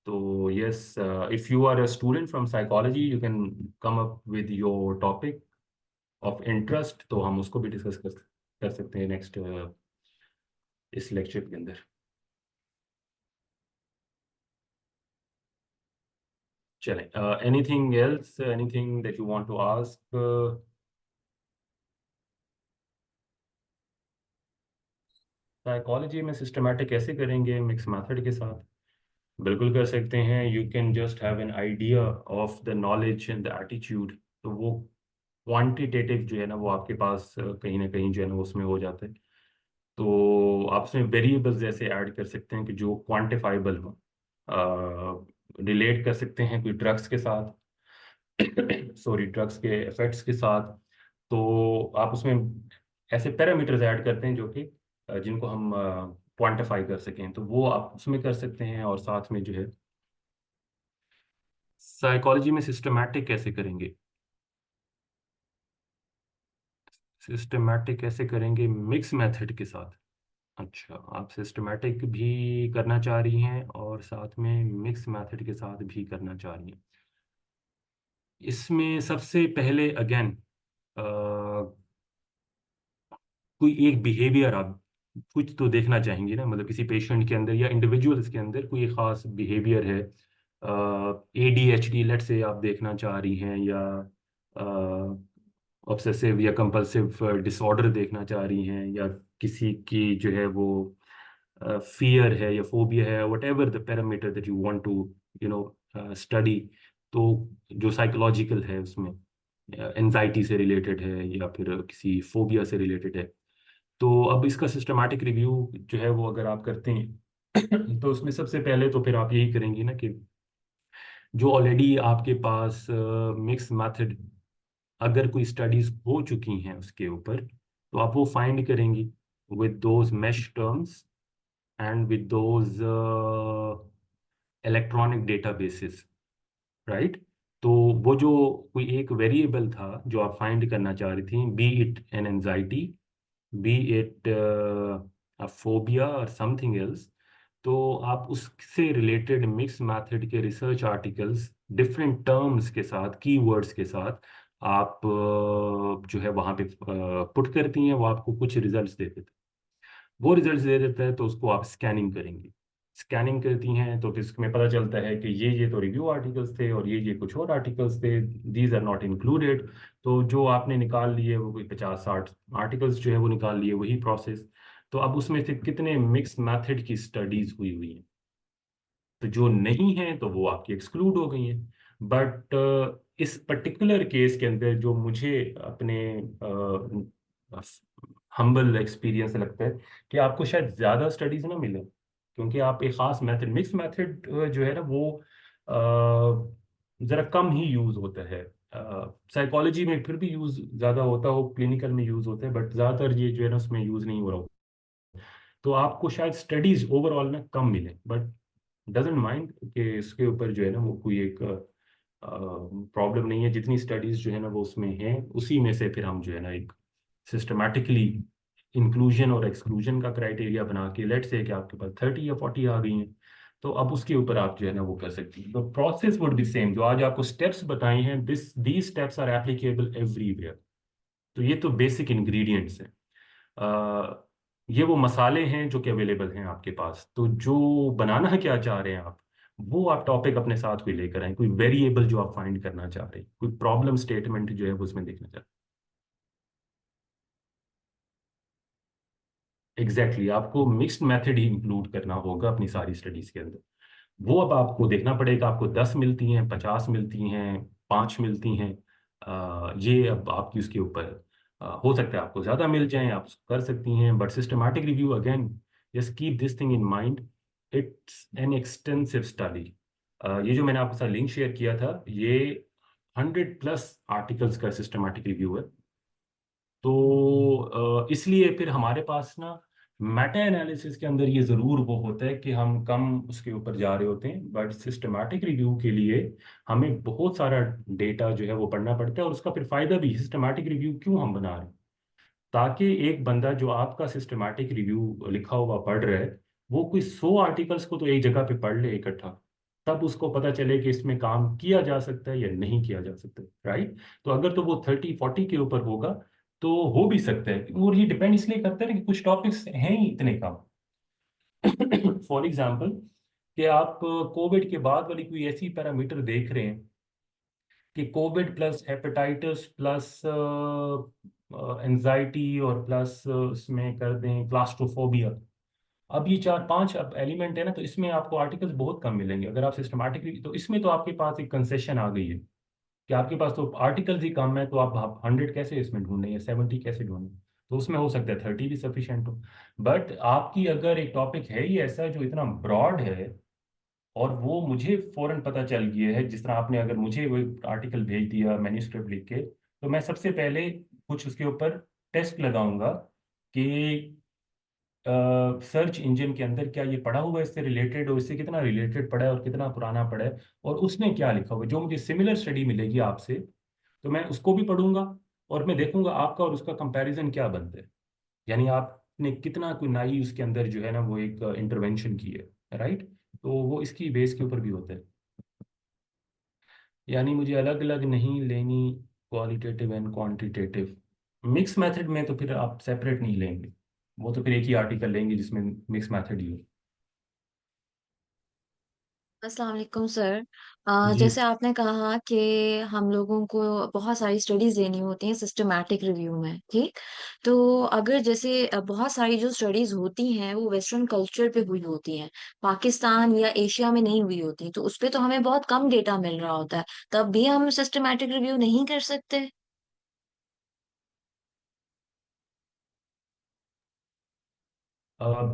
तो yes, if you are a student from psychology, you can come up with your topic of interest, तो हम उसको भी डिस्कस कर सकते हैं नेक्स्ट इस लेक्चर के अंदर। चलें, anything else, anything that you want to ask? Psychology में सिस्टमैटिक कैसे करेंगे? मिक्स मेथड के साथ बिल्कुल कर सकते हैं। You can just have an idea of the knowledge and the attitude, तो वो क्वांटिटेटिव जो है ना वो आपके पास कहीं ना कहीं जो है ना उसमें हो जाता है। तो आप उसमें वेरिएबल्स जैसे ऐड कर सकते हैं कि जो क्वांटिफाइबल हो, रिलेट कर सकते हैं कोई ड्रग्स के साथ, सॉरी, ड्रग्स के इफेक्ट्स के साथ। तो आप उसमें ऐसे पैरामीटर्स ऐड करते हैं जो कि जिनको हम क्वांटिफाई कर सकें, तो वो आप उसमें कर सकते हैं, और साथ में जो है साइकोलॉजी में सिस्टमैटिक कैसे करेंगे? सिस्टमैटिक कैसे करेंगे? मिक्स मेथड के साथ? अच्छा, आप सिस्टमैटिक भी करना चाह रही हैं और साथ में मिक्स मेथड के साथ भी करना चाह रही हैं। इसमें सबसे पहले अगेन कोई एक बिहेवियर आप कुछ तो देखना चाहेंगे ना, मतलब किसी पेशेंट के अंदर या इंडिविजुअल्स के अंदर कोई खास बिहेवियर है। ADHD लेट से आप देखना चाह रही हैं, या ऑब्सेसिव या कंपल्सिव डिसऑर्डर देखना चाह रही हैं, या किसी की जो है वो फियर है या फोबिया है, whatever the parameter that you want to you know study. तो जो साइकोलॉजिकल है उसमें एनजाइटी से रिलेटेड है या फिर किसी फोबिया से रिलेटेड है। तो अब इसका सिस्टमैटिक रिव्यू जो है वो अगर आप करते हैं तो उसमें सबसे पहले तो फिर आप यही करेंगे ना कि जो ऑलरेडी आपके पास मिक्स मेथड अगर कोई स्टडीज हो चुकी हैं उसके ऊपर, तो आप वो फाइंड करेंगी with those mesh terms and with those electronic databases, right? तो वो जो कोई एक वेरिएबल था जो आप फाइंड करना चाह रही थी, be it an anxiety, be it a phobia और समथिंग एल्स, तो आप उससे रिलेटेड मिक्स मेथड के रिसर्च आर्टिकल्स डिफरेंट टर्म्स के साथ, कीवर्ड्स के साथ आप जो है वहाँ पे पुट करती हैं, वो आपको कुछ रिजल्ट्स देते थे। वो रिजल्ट्स दे देता है तो उसको आप स्कैनिंग करेंगे। स्कैनिंग करती हैं तो फिर उसमें पता चलता है कि ये तो रिव्यू आर्टिकल्स थे और ये कुछ और आर्टिकल्स थे, दीज आर नॉट इंक्लूडेड। तो जो आपने निकाल लिए वो कोई 50-60 आर्टिकल्स जो है वो निकाल लिए, वही प्रोसेस। तो अब उसमें से कितने मिक्स मेथड की स्टडीज हुई हुई हैं, तो जो नहीं है तो वो आपकी एक्सक्लूड हो गई हैं। बट इस पर्टिकुलर केस के अंदर जो मुझे अपने हम्बल एक्सपीरियंस से लगता है कि आपको शायद ज़्यादा स्टडीज ना मिले, क्योंकि आप एक खास मेथड, मिक्स मेथड जो है ना वो ज़रा कम ही यूज़ होता है। साइकोलॉजी में फिर भी यूज़ ज़्यादा होता हो, क्लिनिकल में यूज़ होता है, बट ज़्यादातर ये जो है ना उसमें यूज़ नहीं हो रहा हो। तो आपको शायद स्टडीज ओवरऑल ना कम मिले, बट डजेंट माइंड कि इसके ऊपर जो है ना वो कोई एक प्रॉब्लम नहीं है। जितनी स्टडीज जो है ना वो उसमें है, उसी में से फिर हम जो है ना एक सिस्टमैटिकली इंक्लूजन और एक्सक्लूजन का क्राइटेरिया बना के, लेट से कि आपके पास 30 या 40 आ गई हैं, तो अब उसके ऊपर आप जो है ना वो कर सकती हैं। तो प्रोसेस वुड बी सेम, जो आज आपको स्टेप्स बताई हैं, these steps are applicable everywhere. तो ये तो बेसिक इंग्रेडिएंट्स हैं। अ, ये वो मसाले हैं जो कि अवेलेबल हैं आपके पास। तो जो बनाना है क्या चाह रहे हैं आप, वो आप टॉपिक अपने साथ कोई लेकर आए, कोई वेरिएबल जो आप फाइंड करना चाह रहे हैं, कोई प्रॉब्लम स्टेटमेंट जो है वो उसमें देखना चाह रहे हैं। एग्जैक्टली, आपको मिक्स्ड मेथड ही इंक्लूड करना होगा अपनी सारी स्टडीज के अंदर। वो अब आपको देखना पड़ेगा, आपको 10 मिलती हैं, 50 मिलती हैं, 5 मिलती हैं, ये अब आपकी उसके ऊपर है। हो सकता है आपको ज़्यादा मिल जाएं, आप कर सकती हैं, but systematic review again, just keep this thing in mind, it's an extensive study. ये जो मैंने आपके साथ लिंक शेयर किया था, ये 100+ आर्टिकल्स का सिस्टमैटिक रिव्यू है। तो इसलिए फिर हमारे पास ना मेटा एनालिसिस के अंदर ये ज़रूर वो होता है कि हम कम उसके ऊपर जा रहे होते हैं, बट सिस्टमैटिक रिव्यू के लिए हमें बहुत सारा डेटा जो है वो पढ़ना पड़ता है। और उसका फिर फ़ायदा भी, सिस्टमैटिक रिव्यू क्यों हम बना रहे हैं, ताकि एक बंदा जो आपका सिस्टमैटिक रिव्यू लिखा हुआ पढ़ रहा है, वो कोई 100 आर्टिकल्स को तो एक जगह पे पढ़ ले इकट्ठा, तब उसको पता चले कि इसमें काम किया जा सकता है या नहीं किया जा सकता, राइट? तो अगर तो वो 30-40 के ऊपर होगा तो हो भी सकता है, और ये डिपेंड इसलिए करता है ना कि कुछ टॉपिक्स हैं ही इतने कम। फॉर एग्जाम्पल, कि आप कोविड के बाद वाली कोई ऐसी पैरामीटर देख रहे हैं कि Covid plus hepatitis plus anxiety और प्लस इसमें कर दें क्लास्ट्रोफोबिया, अब ये 4-5 अब एलिमेंट है ना, तो इसमें आपको आर्टिकल्स बहुत कम मिलेंगे अगर आप सिस्टमैटिकली। तो इसमें तो आपके पास एक कंसेशन आ गई है कि आपके पास तो आर्टिकल्स ही कम है, तो आप 100 कैसे इसमें ढूंढें या 70 कैसे ढूंढें? तो उसमें हो सकता है 30 भी सफिशिएंट हो। बट आपकी अगर एक टॉपिक है ही ऐसा जो इतना ब्रॉड है, और वो मुझे फौरन पता चल गया है, जिस तरह आपने अगर मुझे वो आर्टिकल भेज दिया मैन्युस्क्रिप्ट लिख के, तो मैं सबसे पहले कुछ उसके ऊपर टेस्ट लगाऊंगा कि सर्च इंजन के अंदर क्या ये पढ़ा हुआ है इससे रिलेटेड, और इससे कितना रिलेटेड पड़ा है और कितना पुराना पड़ा है, और उसने क्या लिखा हुआ है। जो मुझे सिमिलर स्टडी मिलेगी आपसे, तो मैं उसको भी पढ़ूंगा, और मैं देखूंगा आपका और उसका कंपैरिजन क्या बनता है, यानी आपने कितना कोई नई उसके अंदर जो है ना वो एक इंटरवेंशन की है, राइट। तो वो इसकी बेस के ऊपर भी होता है। यानी मुझे अलग अलग नहीं लेनी, qualitative and quantitative. Mix method में तो फिर आप सेपरेट नहीं लेंगे, वो तो फिर एक ही आर्टिकल लेंगे जिसमें मिक्स मेथड ही हो। अस्सलाम वालेकुम सर। जी। जैसे आपने कहा कि हम लोगों को बहुत सारी स्टडीज लेनी होती हैं सिस्टमैटिक रिव्यू में, ठीक। तो अगर जैसे बहुत सारी जो स्टडीज होती हैं वो वेस्टर्न कल्चर पे हुई होती हैं, पाकिस्तान या एशिया में नहीं हुई होती, तो उस पे तो हमें बहुत कम डेटा मिल रहा होता है, तब भी हम सिस्टमैटिक रिव्यू नहीं कर सकते।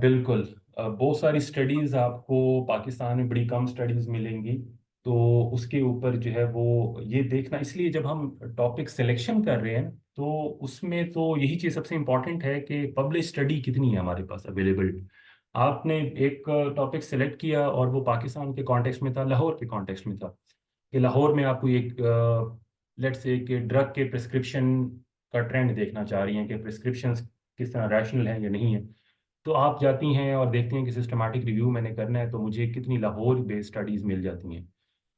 बिल्कुल। बहुत सारी स्टडीज़ आपको पाकिस्तान में बड़ी कम स्टडीज़ मिलेंगी। तो उसके ऊपर जो है वो ये देखना, इसलिए जब हम टॉपिक सिलेक्शन कर रहे हैं तो उसमें तो यही चीज़ सबसे इम्पॉर्टेंट है कि पब्लिश स्टडी कितनी है हमारे पास अवेलेबल। आपने एक टॉपिक सेलेक्ट किया और वो पाकिस्तान के कॉन्टेक्स्ट में था, लाहौर के कॉन्टेक्स्ट में था, कि लाहौर में आपको एक लेट्स से कि ड्रग के प्रिस्क्रिप्शन का ट्रेंड देखना चाह रही हैं कि प्रिस्क्रिप्शन किस तरह रैशनल हैं या नहीं है। तो आप जाती हैं और देखती हैं कि सिस्टमैटिक रिव्यू मैंने करना है तो मुझे कितनी लाहौर बेस्ड स्टडीज़ मिल जाती हैं।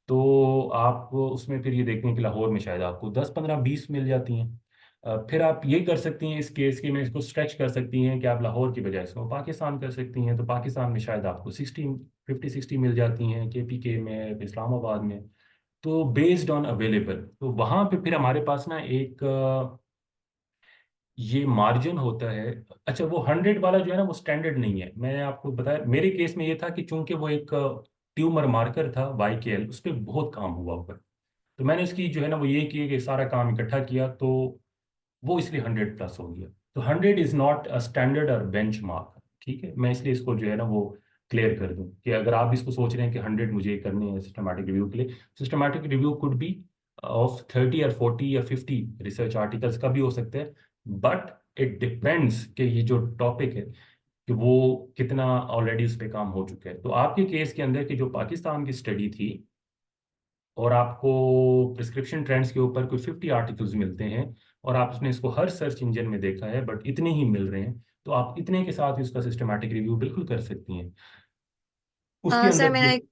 तो आप उसमें फिर ये देखते हैं कि लाहौर में शायद आपको 10 15 20 मिल जाती हैं। फिर आप ये कर सकती हैं इस केस के में इसको स्ट्रेच कर सकती हैं कि आप लाहौर की बजाय इसको पाकिस्तान कर सकती हैं, तो पाकिस्तान में शायद आपको 50 60 मिल जाती हैं, KPK में, इस्लामाबाद में। तो बेस्ड ऑन अवेलेबल, तो वहाँ पे फिर हमारे पास ना एक ये मार्जिन होता है। अच्छा, वो 100 वाला जो है ना वो स्टैंडर्ड नहीं है, मैंने आपको बताया मेरे केस में ये था कि चूंकि वो एक ट्यूमर मार्कर था YKL, उस पर बहुत काम हुआ ऊपर। तो मैंने इसकी जो है ना वो ये किया कि सारा काम इकट्ठा किया, तो वो इसलिए 100 प्लस हो गया। तो 100 इज नॉट अ स्टैंडर्ड और बेंच मार्क, ठीक है। मैं इसलिए इसको जो है ना वो क्लियर कर दूं कि अगर आप इसको सोच रहे हैं कि 100 मुझे करने हैं सिस्टमैटिक रिव्यू के लिए, systematic review could be of 30 और 40 या 50 रिसर्च आर्टिकल्स का भी हो सकता है। बट इट डिपेंड्स कि ये जो टॉपिक है कि वो कितना ऑलरेडी उस पर काम हो चुका है। तो आपके केस के अंदर की जो पाकिस्तान की स्टडी थी और आपको प्रिस्क्रिप्शन ट्रेंड्स के ऊपर कोई 50 आर्टिकल्स मिलते हैं और आपने इसको हर सर्च इंजन में देखा है बट इतने ही मिल रहे हैं, तो आप इतने के साथ ही उसका सिस्टमैटिक रिव्यू बिल्कुल कर सकती हैं। उसके सर अंदर मेरा जो एक,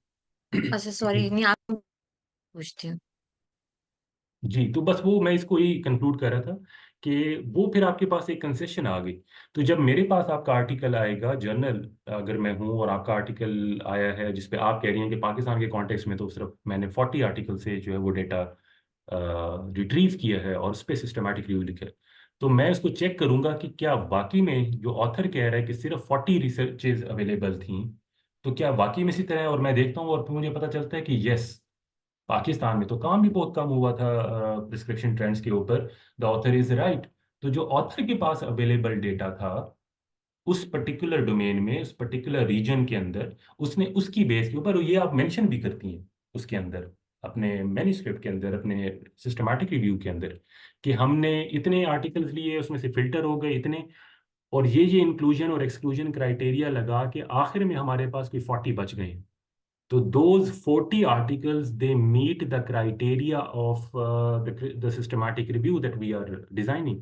अच्छा जी। सॉरी, नहीं आप पूछती हूँ। जी, तो बस वो मैं इसको ही कंक्लूड कर रहा था कि वो फिर आपके पास एक कंसेशन आ गई। तो जब मेरे पास आपका आर्टिकल आएगा जर्नल, अगर मैं हूँ और आपका आर्टिकल आया है जिसपे आप कह रही हैं कि पाकिस्तान के कॉन्टेक्स्ट में तो सिर्फ मैंने 40 आर्टिकल से जो है वो डेटा रिट्रीव किया है और उस पर सिस्टमैटिक रिव्यू लिखा है, तो मैं इसको चेक करूंगा कि क्या वाकई में जो ऑथर कह रहा है कि सिर्फ 40 रिसर्चेज अवेलेबल थी, तो क्या वाकई में इसी तरह है। और मैं देखता हूँ और फिर मुझे पता चलता है कि यस, पाकिस्तान में तो काम भी बहुत कम हुआ था प्रिस्क्रिप्शन ट्रेंड्स के ऊपर, द ऑथर इज राइट। तो जो ऑथर के पास अवेलेबल डेटा था उस पर्टिकुलर डोमेन में, उस पर्टिकुलर रीजन के अंदर, उसने उसकी बेस के ऊपर, ये आप मेंशन भी करती हैं उसके अंदर, अपने मैन्युस्क्रिप्ट के अंदर, अपने सिस्टमैटिक रिव्यू के अंदर, कि हमने इतने आर्टिकल्स लिए उसमें से फिल्टर हो गए इतने, और ये इंक्लूजन और एक्सक्लूजन क्राइटेरिया लगा के आखिर में हमारे पास कोई 40 बच गए हैं। तो those 40 articles they meet the criteria of the systematic review that we are designing।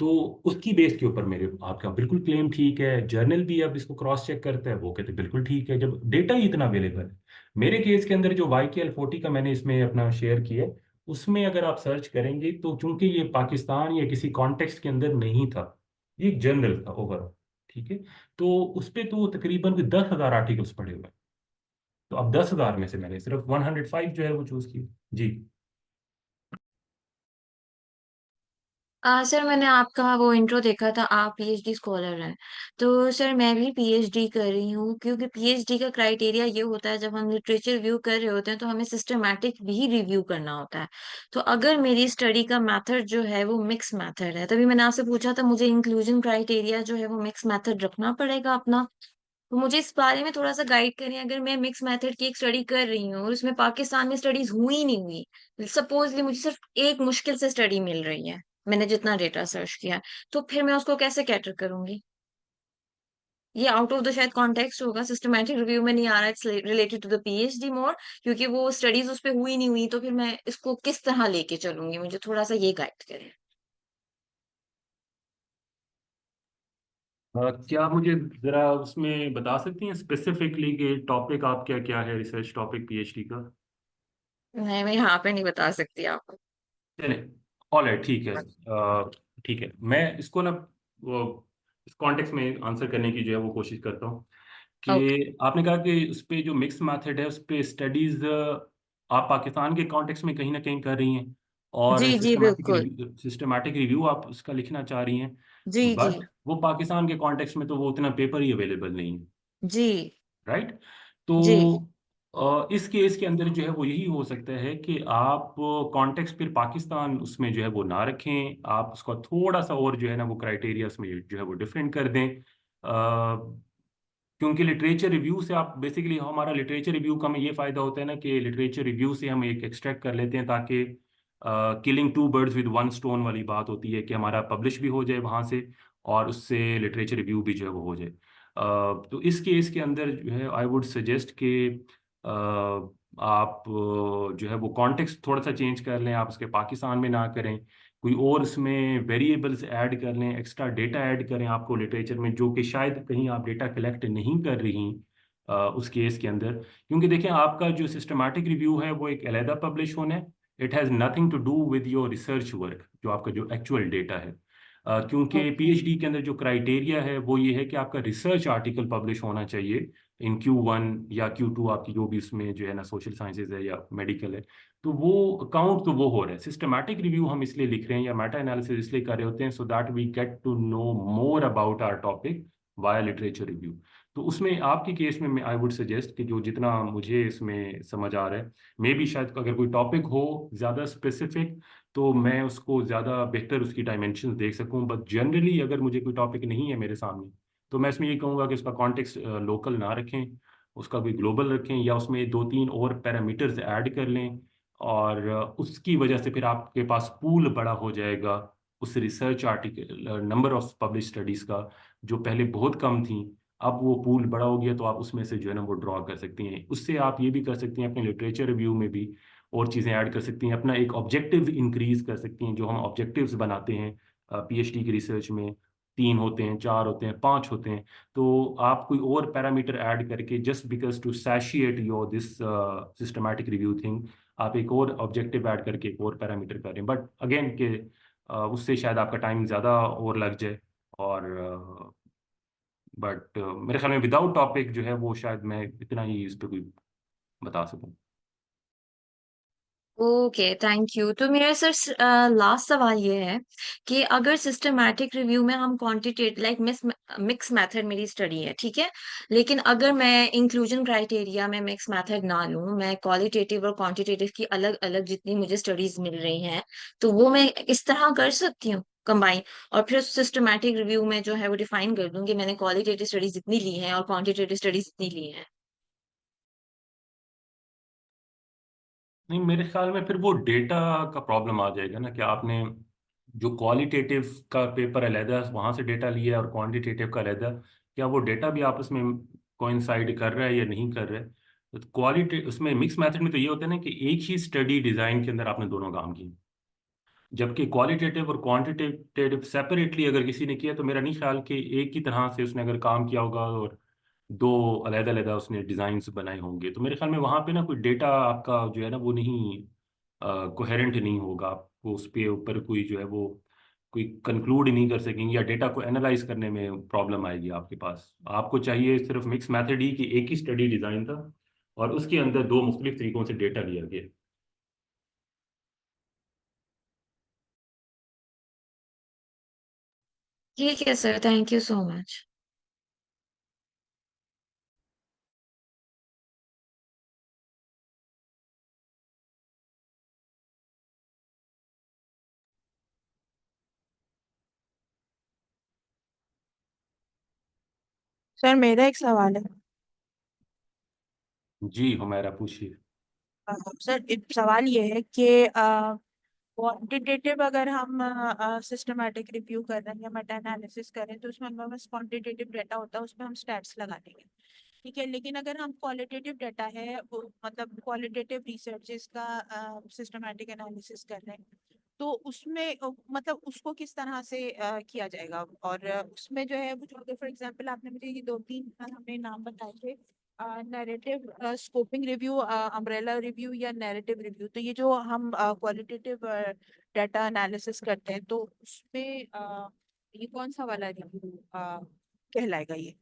तो उसकी बेस के ऊपर मेरे आपका बिल्कुल क्लेम ठीक है, जर्नल भी अब इसको क्रॉस चेक करता है, वो कहते हैं बिल्कुल ठीक है जब डेटा ही इतना अवेलेबल है। मेरे केस के अंदर जो YKL 40 का मैंने इसमें अपना शेयर किया है, उसमें अगर आप सर्च करेंगे तो चूंकि ये पाकिस्तान या किसी कॉन्टेक्स्ट के अंदर नहीं था, ये एक जर्नल था ओवरऑल, ठीक है। तो उस पे तो तकरीबन कोई 10,000 आर्टिकल्स पड़े हुए हैं। तो अब 10,000 में से मैंने सिर्फ 105 जो है वो चूज की। जी। सर मैंने आपका वो इंट्रो देखा था, आप पीएचडी स्कॉलर हैं। तो सर मैं भी पीएचडी कर रही हूँ, क्योंकि पीएचडी का क्राइटेरिया ये होता है जब हम लिटरेचर रिव्यू कर रहे होते हैं तो हमें सिस्टमैटिक भी रिव्यू करना होता है। तो अगर मेरी स्टडी का मेथड जो है वो मिक्स मेथड है, तभी मैंने आपसे पूछा था, मुझे इंक्लूजन क्राइटेरिया जो है वो मिक्स मेथड रखना पड़ेगा अपना। तो मुझे इस बारे में थोड़ा सा गाइड करें, अगर मैं मिक्स मेथड की एक स्टडी कर रही हूँ और उसमें पाकिस्तान में स्टडीज हुई ही नहीं हुई, सपोजली मुझे सिर्फ एक मुश्किल से स्टडी मिल रही है, मैंने जितना डेटा सर्च किया है, तो फिर मैं उसको कैसे कैटर करूंगी? ये आउट ऑफ द शायद कॉन्टेक्स्ट होगा, सिस्टमैटिक रिव्यू में नहीं आ रहा है, it's related to the PhD more, क्योंकि वो स्टडीज उस पे हुई नहीं हुई, तो फिर मैं इसको किस तरह लेके चलूंगी, मुझे थोड़ा सा ये गाइड करें। क्या मुझे जरा उसमें बता सकती हैं स्पेसिफिकली कि टॉपिक आप क्या क्या है, रिसर्च टॉपिक पीएचडी का? मैं यहाँ पे नहीं बता सकती आपको। चले, ऑल राइट, ठीक है। ठीक है, मैं इसको ना इस कॉन्टेक्स्ट में आंसर करने की जो है वो कोशिश करता हूँ ओके। कि आपने कहा कि उस पे जो मिक्स मेथड है उस पे स्टडीज आप पाकिस्तान के कॉन्टेक्स्ट में कहीं ना कहीं कर रही हैं, और जी जी बिल्कुल। सिस्टमेटिक रिव्यू आप उसका लिखना चाह रही हैं, जी जी। बट वो पाकिस्तान के कॉन्टेक्स्ट में तो वो उतना पेपर ही अवेलेबल नहीं है, जी राइट? जी तो इस केस के अंदर जो है वो यही हो सकता है कि आप कॉन्टेक्स्ट फिर पाकिस्तान उसमें जो है वो ना रखें, आप उसका थोड़ा सा और जो है ना वो क्राइटेरिया उसमें जो है वो डिफरेंट कर दें। क्योंकि लिटरेचर रिव्यू से आप बेसिकली, हमारा लिटरेचर रिव्यू का हमें ये फायदा होता है ना कि लिटरेचर रिव्यू से हम एक एक्सट्रैक्ट कर लेते हैं, ताकि killing two birds with one stone वाली बात होती है कि हमारा पब्लिश भी हो जाए वहाँ से, और उससे लिटरेचर रिव्यू भी जो है वो हो जाए। तो इस केस के अंदर जो है आई वुड सजेस्ट कि आप जो है वो कॉन्टेक्स्ट थोड़ा सा चेंज कर लें, आप उसके पाकिस्तान में ना करें, कोई और उसमें वेरिएबल्स ऐड कर लें, एक्स्ट्रा डेटा ऐड करें आपको लिटरेचर में, जो कि शायद कहीं आप डेटा कलेक्ट नहीं कर रही उस केस के अंदर। क्योंकि देखिए, आपका जो सिस्टमैटिक रिव्यू है वो एक अलहदा पब्लिश होना है, it has nothing to do with your research work, जो आपका जो एक्चुअल डेटा है। क्योंकि ओके। पीएचडी के अंदर जो क्राइटेरिया है वो ये है कि आपका रिसर्च आर्टिकल पब्लिश होना चाहिए इन Q1 या Q2, आपकी जो भी उसमें जो है ना सोशल साइंसेज है या मेडिकल है, तो वो काउंट तो वो हो रहा है। सिस्टमैटिक रिव्यू हम इसलिए लिख रहे हैं या मेटा एनालिसिस इसलिए कर रहे होते हैं, so that we get to know more about our topic via literature review. तो उसमें आपके केस में आई वुड सजेस्ट कि जो जितना मुझे इसमें समझ आ रहा है, मे बी शायद अगर कोई टॉपिक हो ज़्यादा स्पेसिफिक तो मैं उसको ज़्यादा बेहतर उसकी डायमेंशन देख सकूं, बट जनरली अगर मुझे कोई टॉपिक नहीं है मेरे सामने, तो मैं इसमें ये कहूँगा कि उसका कॉन्टेक्स्ट लोकल ना रखें, उसका कोई ग्लोबल रखें, या उसमें दो तीन और पैरामीटर्स ऐड कर लें, और उसकी वजह से फिर आपके पास पूल बड़ा हो जाएगा उस research article, number of publish studies का, जो पहले बहुत कम थी, अब वो पूल बड़ा हो गया, तो आप उसमें से जो है ना वो ड्रॉ कर सकती हैं। उससे आप ये भी कर सकती हैं अपने लिटरेचर रिव्यू में भी और चीज़ें ऐड कर सकती हैं, अपना एक ऑब्जेक्टिव इंक्रीज कर सकती हैं। जो हम ऑब्जेक्टिव्स बनाते हैं पीएचडी की रिसर्च में, 3 होते हैं, 4 होते हैं, 5 होते हैं, तो आप कोई और पैरामीटर ऐड करके, just because to satiate your this systematic review thing, आप एक और ऑब्जेक्टिव ऐड करके एक और पैरामीटर कर रहे हैं, बट अगेन के उससे शायद आपका टाइम ज़्यादा और लग जाए, और बट मेरे ख्याल में विदाउट टॉपिक जो है वो शायद मैं इतना ही इस पर कोई बता सकूं। Okay, thank you. तो मेरा सर लास्ट सवाल ये है कि अगर सिस्टमैटिक रिव्यू में हम क्वांटिटेटिव लाइक मिक्स मेथड मेरी स्टडी है, ठीक है, लेकिन अगर मैं इंक्लूजन क्राइटेरिया में मिक्स मेथड ना लूं, मैं क्वालिटेटिव और क्वांटिटेटिव की अलग अलग जितनी मुझे स्टडीज मिल रही हैं, तो वो मैं इस तरह कर सकती हूँ कंबाइन, और फिर सिस्टमैटिक रिव्यू में जो है वो डिफाइन कर दूं कि मैंने क्वालिटेटिव स्टडीज इतनी ली हैं और क्वांटिटेटिव स्टडीज इतनी ली हैं। नहीं, मेरे ख्याल में फिर वो डेटा का प्रॉब्लम आ जाएगा ना, कि आपने जो क्वालिटेटिव का पेपर अलहदा वहां से डेटा लिया है और क्वांटिटेटिव का अलहदा, क्या वो डेटा भी आपस में कोइंसाइड कर रहा है या नहीं कर रहा है? तो क्वालिटी उसमें मिक्स मेथड में तो ये होता है ना कि एक ही स्टडी डिजाइन के अंदर आपने दोनों काम किए, जबकि क्वालिटेटिव और क्वांटिटेटिव सेपरेटली अगर किसी ने किया, तो मेरा नहीं ख्याल कि एक ही तरह से उसने अगर काम किया होगा और दो अलग अलग उसने डिजाइन्स बनाए होंगे, तो मेरे ख्याल में वहां पे ना कोई डेटा आपका जो है ना वो नहीं कोहेरेंट नहीं होगा, आपको उस पे ऊपर कोई जो है वो कोई कंक्लूड नहीं कर सकेंगे, या डेटा को एनालाइज करने में प्रॉब्लम आएगी आपके पास। आपको चाहिए सिर्फ मिक्स मेथड ही, कि एक ही स्टडी डिजाइन था और उसके अंदर दो मुख्तलिफ तरीकों से डेटा लिया गया। ठीक है sir, thank you so much. Sir मेरा एक सवाल है। जी हुमैरा, पूछिए। सर एक सवाल ये है कि क्वांटिटेटिव अगर हम सिस्टमैटिक रिव्यू कर रहे हैं या मेटा एनालिसिस कर रहे हैं तो उसमें हमारे पास क्वांटिटेटिव डाटा होता है, उसमें हम स्टैट्स लगा देंगे, ठीक है। लेकिन अगर हम क्वालिटेटिव डाटा है वो मतलब क्वालिटेटिव रिसर्चेस का सिस्टमैटिक एनालिसिस कर रहे हैं तो उसमें मतलब उसको किस तरह से किया जाएगा, और उसमें जो है वो जो अगर फॉर एग्जांपल आपने मुझे ये 2-3 हमने नाम बताए थे, narrative scoping review, umbrella review या नैरेटिव रिव्यू, तो ये जो हम क्वालिटेटिव डाटा एनालिसिस करते हैं तो उसमें ये कौन सा वाला रिव्यू कहलाएगा ये?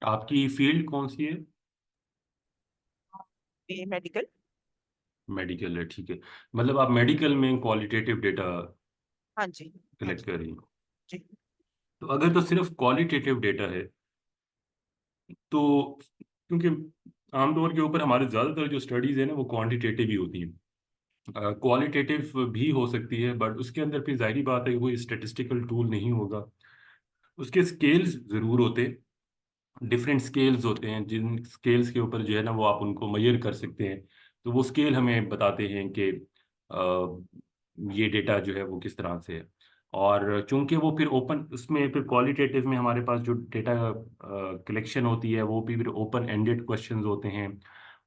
आपकी फील्ड कौन सी है? ये मेडिकल। मेडिकल है, ठीक है। मतलब आप मेडिकल में क्वालिटेटिव डेटा हाँ जी। हाँ कलेक्ट जी। कर रही हो। जी। तो अगर तो सिर्फ क्वालिटेटिव डेटा है तो, क्योंकि आमतौर के ऊपर हमारे ज़्यादातर जो स्टडीज़ है ना वो क्वांटिटेटिव ही होती हैं। क्वालिटेटिव भी हो सकती है बट उसके अंदर फिर जाहिर बात है कि वो स्टेटिस्टिकल टूल नहीं होगा। उसके स्केल्स ज़रूर होते, डिफरेंट स्केल्स होते हैं जिन स्केल्स के ऊपर जो है ना वो आप उनको मेजर कर सकते हैं। तो वो स्केल हमें बताते हैं कि ये डेटा जो है वो किस तरह से है। और चूंकि वो फिर ओपन, उसमें फिर क्वालिटेटिव में हमारे पास जो डेटा कलेक्शन होती है वो भी फिर ओपन एंडेड क्वेश्चंस होते हैं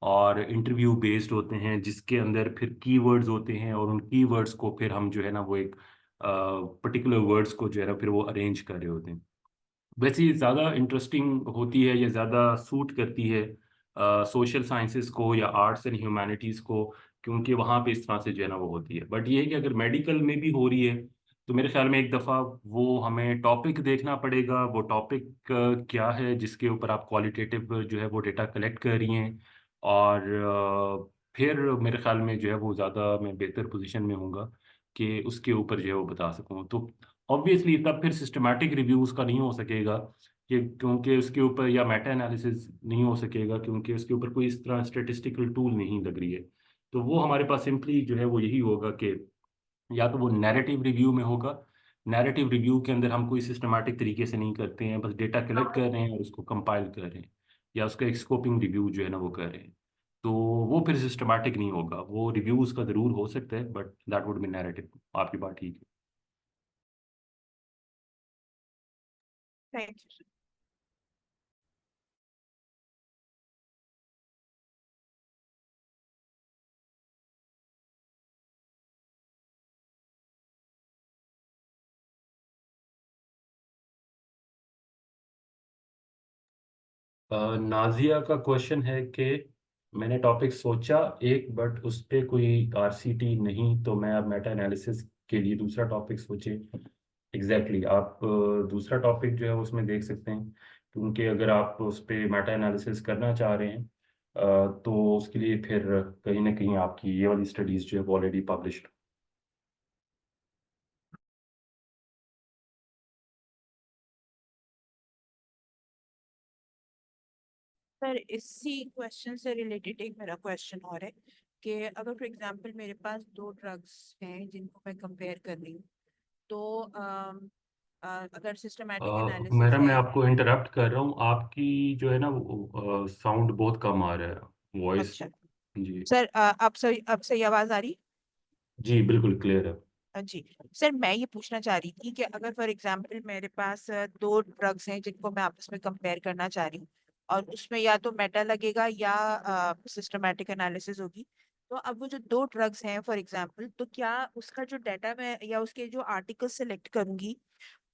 और इंटरव्यू बेस्ड होते हैं, जिसके अंदर फिर कीवर्ड्स होते हैं और उन कीवर्ड्स को फिर हम जो है ना वो एक पर्टिकुलर वर्ड्स को जो है ना फिर वो अरेंज कर रहे होते हैं। वैसे ये ज़्यादा इंटरेस्टिंग होती है या ज़्यादा सूट करती है सोशल साइंसेस को या आर्ट्स एंड ह्यूमैनिटीज़ को, क्योंकि वहाँ पे इस तरह से जो है ना वो होती है। बट ये है कि अगर मेडिकल में भी हो रही है तो मेरे ख्याल में एक दफ़ा वो हमें टॉपिक देखना पड़ेगा, वो टॉपिक क्या है जिसके ऊपर आप क्वालिटेटिव जो है वो डेटा कलेक्ट कर रही हैं। और फिर मेरे ख्याल में जो है वो ज़्यादा मैं बेहतर पोजीशन में होऊंगा कि उसके ऊपर जो है वो बता सकूँ। तो ऑब्वियसली तब फिर सिस्टमैटिक रिव्यू उसका नहीं हो सकेगा कि, क्योंकि उसके ऊपर, या मेटा एनालिसिस नहीं हो सकेगा क्योंकि उसके ऊपर कोई इस तरह स्टेटिस्टिकल टूल नहीं लग रही है। तो वो हमारे पास सिंपली जो है वो यही होगा कि या तो वो नैरेटिव रिव्यू में होगा। नैरेटिव रिव्यू के अंदर हम कोई सिस्टमैटिक तरीके से नहीं करते हैं, बस डेटा कलेक्ट कर रहे हैं और उसको कंपाइल कर रहे हैं, या उसका एक स्कोपिंग रिव्यू जो है ना वो कर रहे हैं। तो वो फिर सिस्टमैटिक नहीं होगा, वो रिव्यूज का ज़रूर हो सकता है but that would be narrative. आपकी बात ठीक है। Thank you. नाजिया का क्वेश्चन है कि मैंने टॉपिक सोचा एक बट उस पे कोई आरसीटी नहीं, तो मैं अब मेटा एनालिसिस के लिए दूसरा टॉपिक सोचे। एग्जैक्टली आप दूसरा टॉपिक जो है उसमें देख सकते हैं, क्योंकि अगर आप उस पे मेटा एनालिसिस करना चाह रहे हैं तो उसके लिए फिर कहीं ना कहीं आपकी ये वाली स्टडीज जो है वो ऑलरेडी पब्लिश्ड। सर इसी क्वेश्चन से रिलेटेड एक मेरा क्वेश्चन और है कि अगर फॉर एग्जांपल मेरे पास 2 ड्रग्स हैं जिनको मैं कंपेयर कर रही हूँ, तो अगर सिस्टमैटिक एनालिसिस मैडम मैं है। आपको इंटरप्ट कर रहा हूँ, आपकी जो है ना वो साउंड बहुत कम आ रहा है, वॉइस। अच्छा। जी। सर अब सही आवाज आ रही? जी बिल्कुल क्लियर है। जी। सर मैं ये पूछना चाह रही थी कि अगर फॉर एग्जांपल मेरे पास 2 ड्रग्स हैं जिनको मैं आपस में कंपेयर करना चाह रही हूँ, और उसमें या तो मेटा लगेगा या सिस्टमैटिक एनालिसिस होगी, तो अब वो जो 2 ड्रग्स हैं फॉर एग्जांपल, तो क्या उसका जो डाटा मैं या उसके जो आर्टिकल सेलेक्ट करूंगी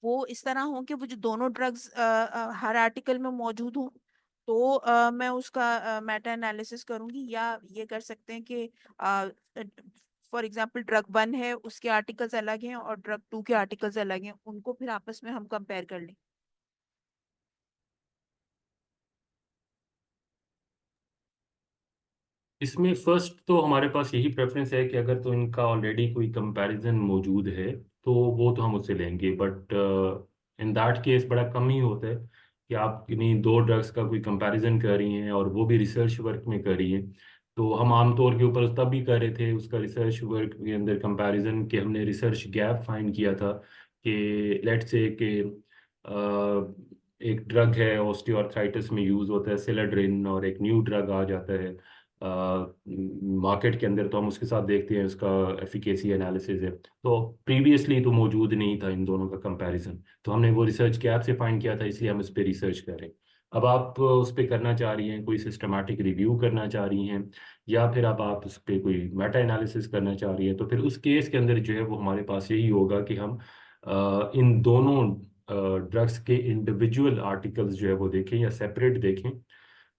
वो इस तरह हो कि वो जो दोनों ड्रग्स हर आर्टिकल में मौजूद हों, तो मैं उसका मेटा एनालिसिस करूंगी, या ये कर सकते हैं कि फॉर एग्जांपल ड्रग 1 है उसके आर्टिकल्स अलग हैं और ड्रग 2 के आर्टिकल्स अलग हैं, उनको फिर आपस में हम कंपेयर कर लें? इसमें फर्स्ट तो हमारे पास यही प्रेफरेंस है कि अगर तो इनका ऑलरेडी कोई कंपैरिजन मौजूद है तो वो तो हम उससे लेंगे, बट इन दैट केस बड़ा कम ही होता है कि आप किन्हीं 2 ड्रग्स का कोई कंपैरिजन कर रही हैं और वो भी रिसर्च वर्क में कर रही हैं। तो हम आमतौर के ऊपर तब भी कर रहे थे उसका रिसर्च वर्क के अंदर कंपैरिजन, कि हमने रिसर्च गैप फाइंड किया था कि लेट्स से कि एक ड्रग है ऑस्टियोआर्थराइटिस में यूज़ होता है सिलेड्रिन, और एक न्यू ड्रग आ जाता है मार्केट के अंदर, तो हम उसके साथ देखते हैं उसका एफिकेसी एनालिसिस है। तो प्रीवियसली तो मौजूद नहीं था इन दोनों का कंपैरिजन, तो हमने वो रिसर्च गैप से फाइंड किया था, इसलिए हम इस पे रिसर्च कर रहे हैं। अब आप उस पर करना चाह रही हैं, कोई सिस्टमैटिक रिव्यू करना चाह रही हैं, या फिर अब आप उस पर कोई मेटा एनालिसिस करना चाह रही हैं, तो फिर उस केस के अंदर जो है वो हमारे पास यही होगा कि हम इन दोनों ड्रग्स के इंडिविजुअल आर्टिकल्स जो है वो देखें या सेपरेट देखें,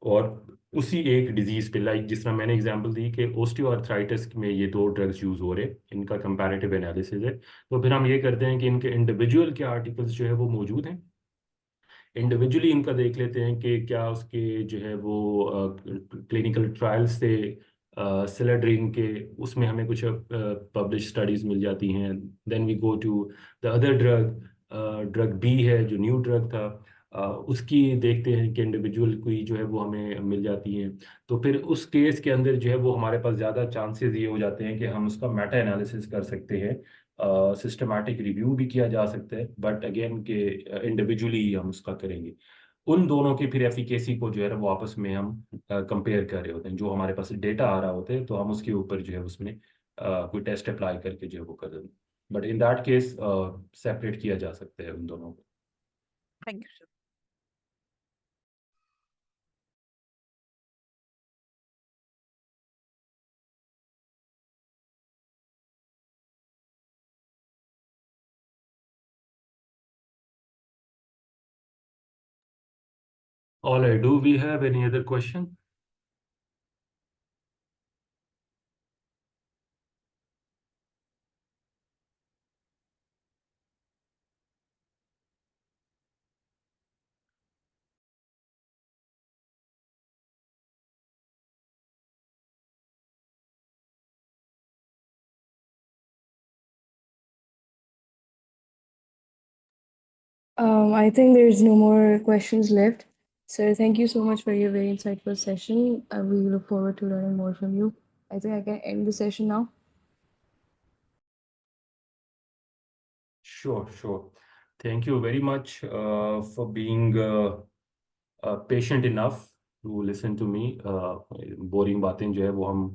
और उसी एक डिजीज पे, लाइक जिस तरह मैंने एग्जांपल दी कि ओस्टियोआर्थराइटिस में ये दो ड्रग्स यूज हो रहे हैं, इनका कंपैरेटिव एनालिसिस है, तो फिर हम ये करते हैं कि इनके इंडिविजुअल के आर्टिकल्स जो है वो मौजूद हैं, इंडिविजुअली इनका देख लेते हैं कि क्या उसके जो है वो क्लिनिकल ट्रायल से सिलेड्रीन के उसमें हमें कुछ पब्लिश स्टडीज मिल जाती हैं। Then we go to the other drug B है जो न्यू ड्रग था, उसकी देखते हैं कि इंडिविजुअल कोई जो है वो हमें मिल जाती हैं। तो फिर उस केस के अंदर जो है वो हमारे पास ज़्यादा चांसेस ये हो जाते हैं कि हम उसका मेटा एनालिसिस कर सकते हैं, सिस्टमैटिक रिव्यू भी किया जा सकता है, बट अगेन के इंडिविजुअली हम उसका करेंगे। उन दोनों की फिर एफिकेसी को जो है ना वो आपस में हम कंपेयर कर रहे होते हैं, जो हमारे पास डेटा आ रहा होता है तो हम उसके ऊपर जो है उसमें कोई टेस्ट अप्लाई करके जो है वो कर देंगे, but in that case separate किया जा सकता है उन दोनों को। Thank you sir. All right, do we have any other question? I think there's no more questions left. Sir, thank you so much for your very insightful session. We look forward to learning more from you. I think I can end the session now. Sure. Thank you very much for being patient enough to listen to me. Boring बातें जो है वो हम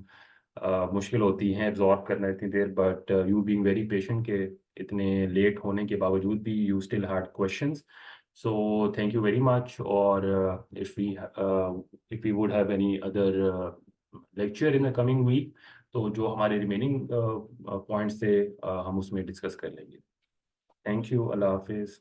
मुश्किल होती हैं absorb करना इतनी देर, but you being very patient के इतने लेट होने के बावजूद भी you still had questions, so thank you very much. और if we would have any other lecture in the coming week, तो जो हमारे रिमेनिंग पॉइंट्स थे हम उसमें डिस्कस कर लेंगे। थैंक यू, अल्लाह हाफिज़।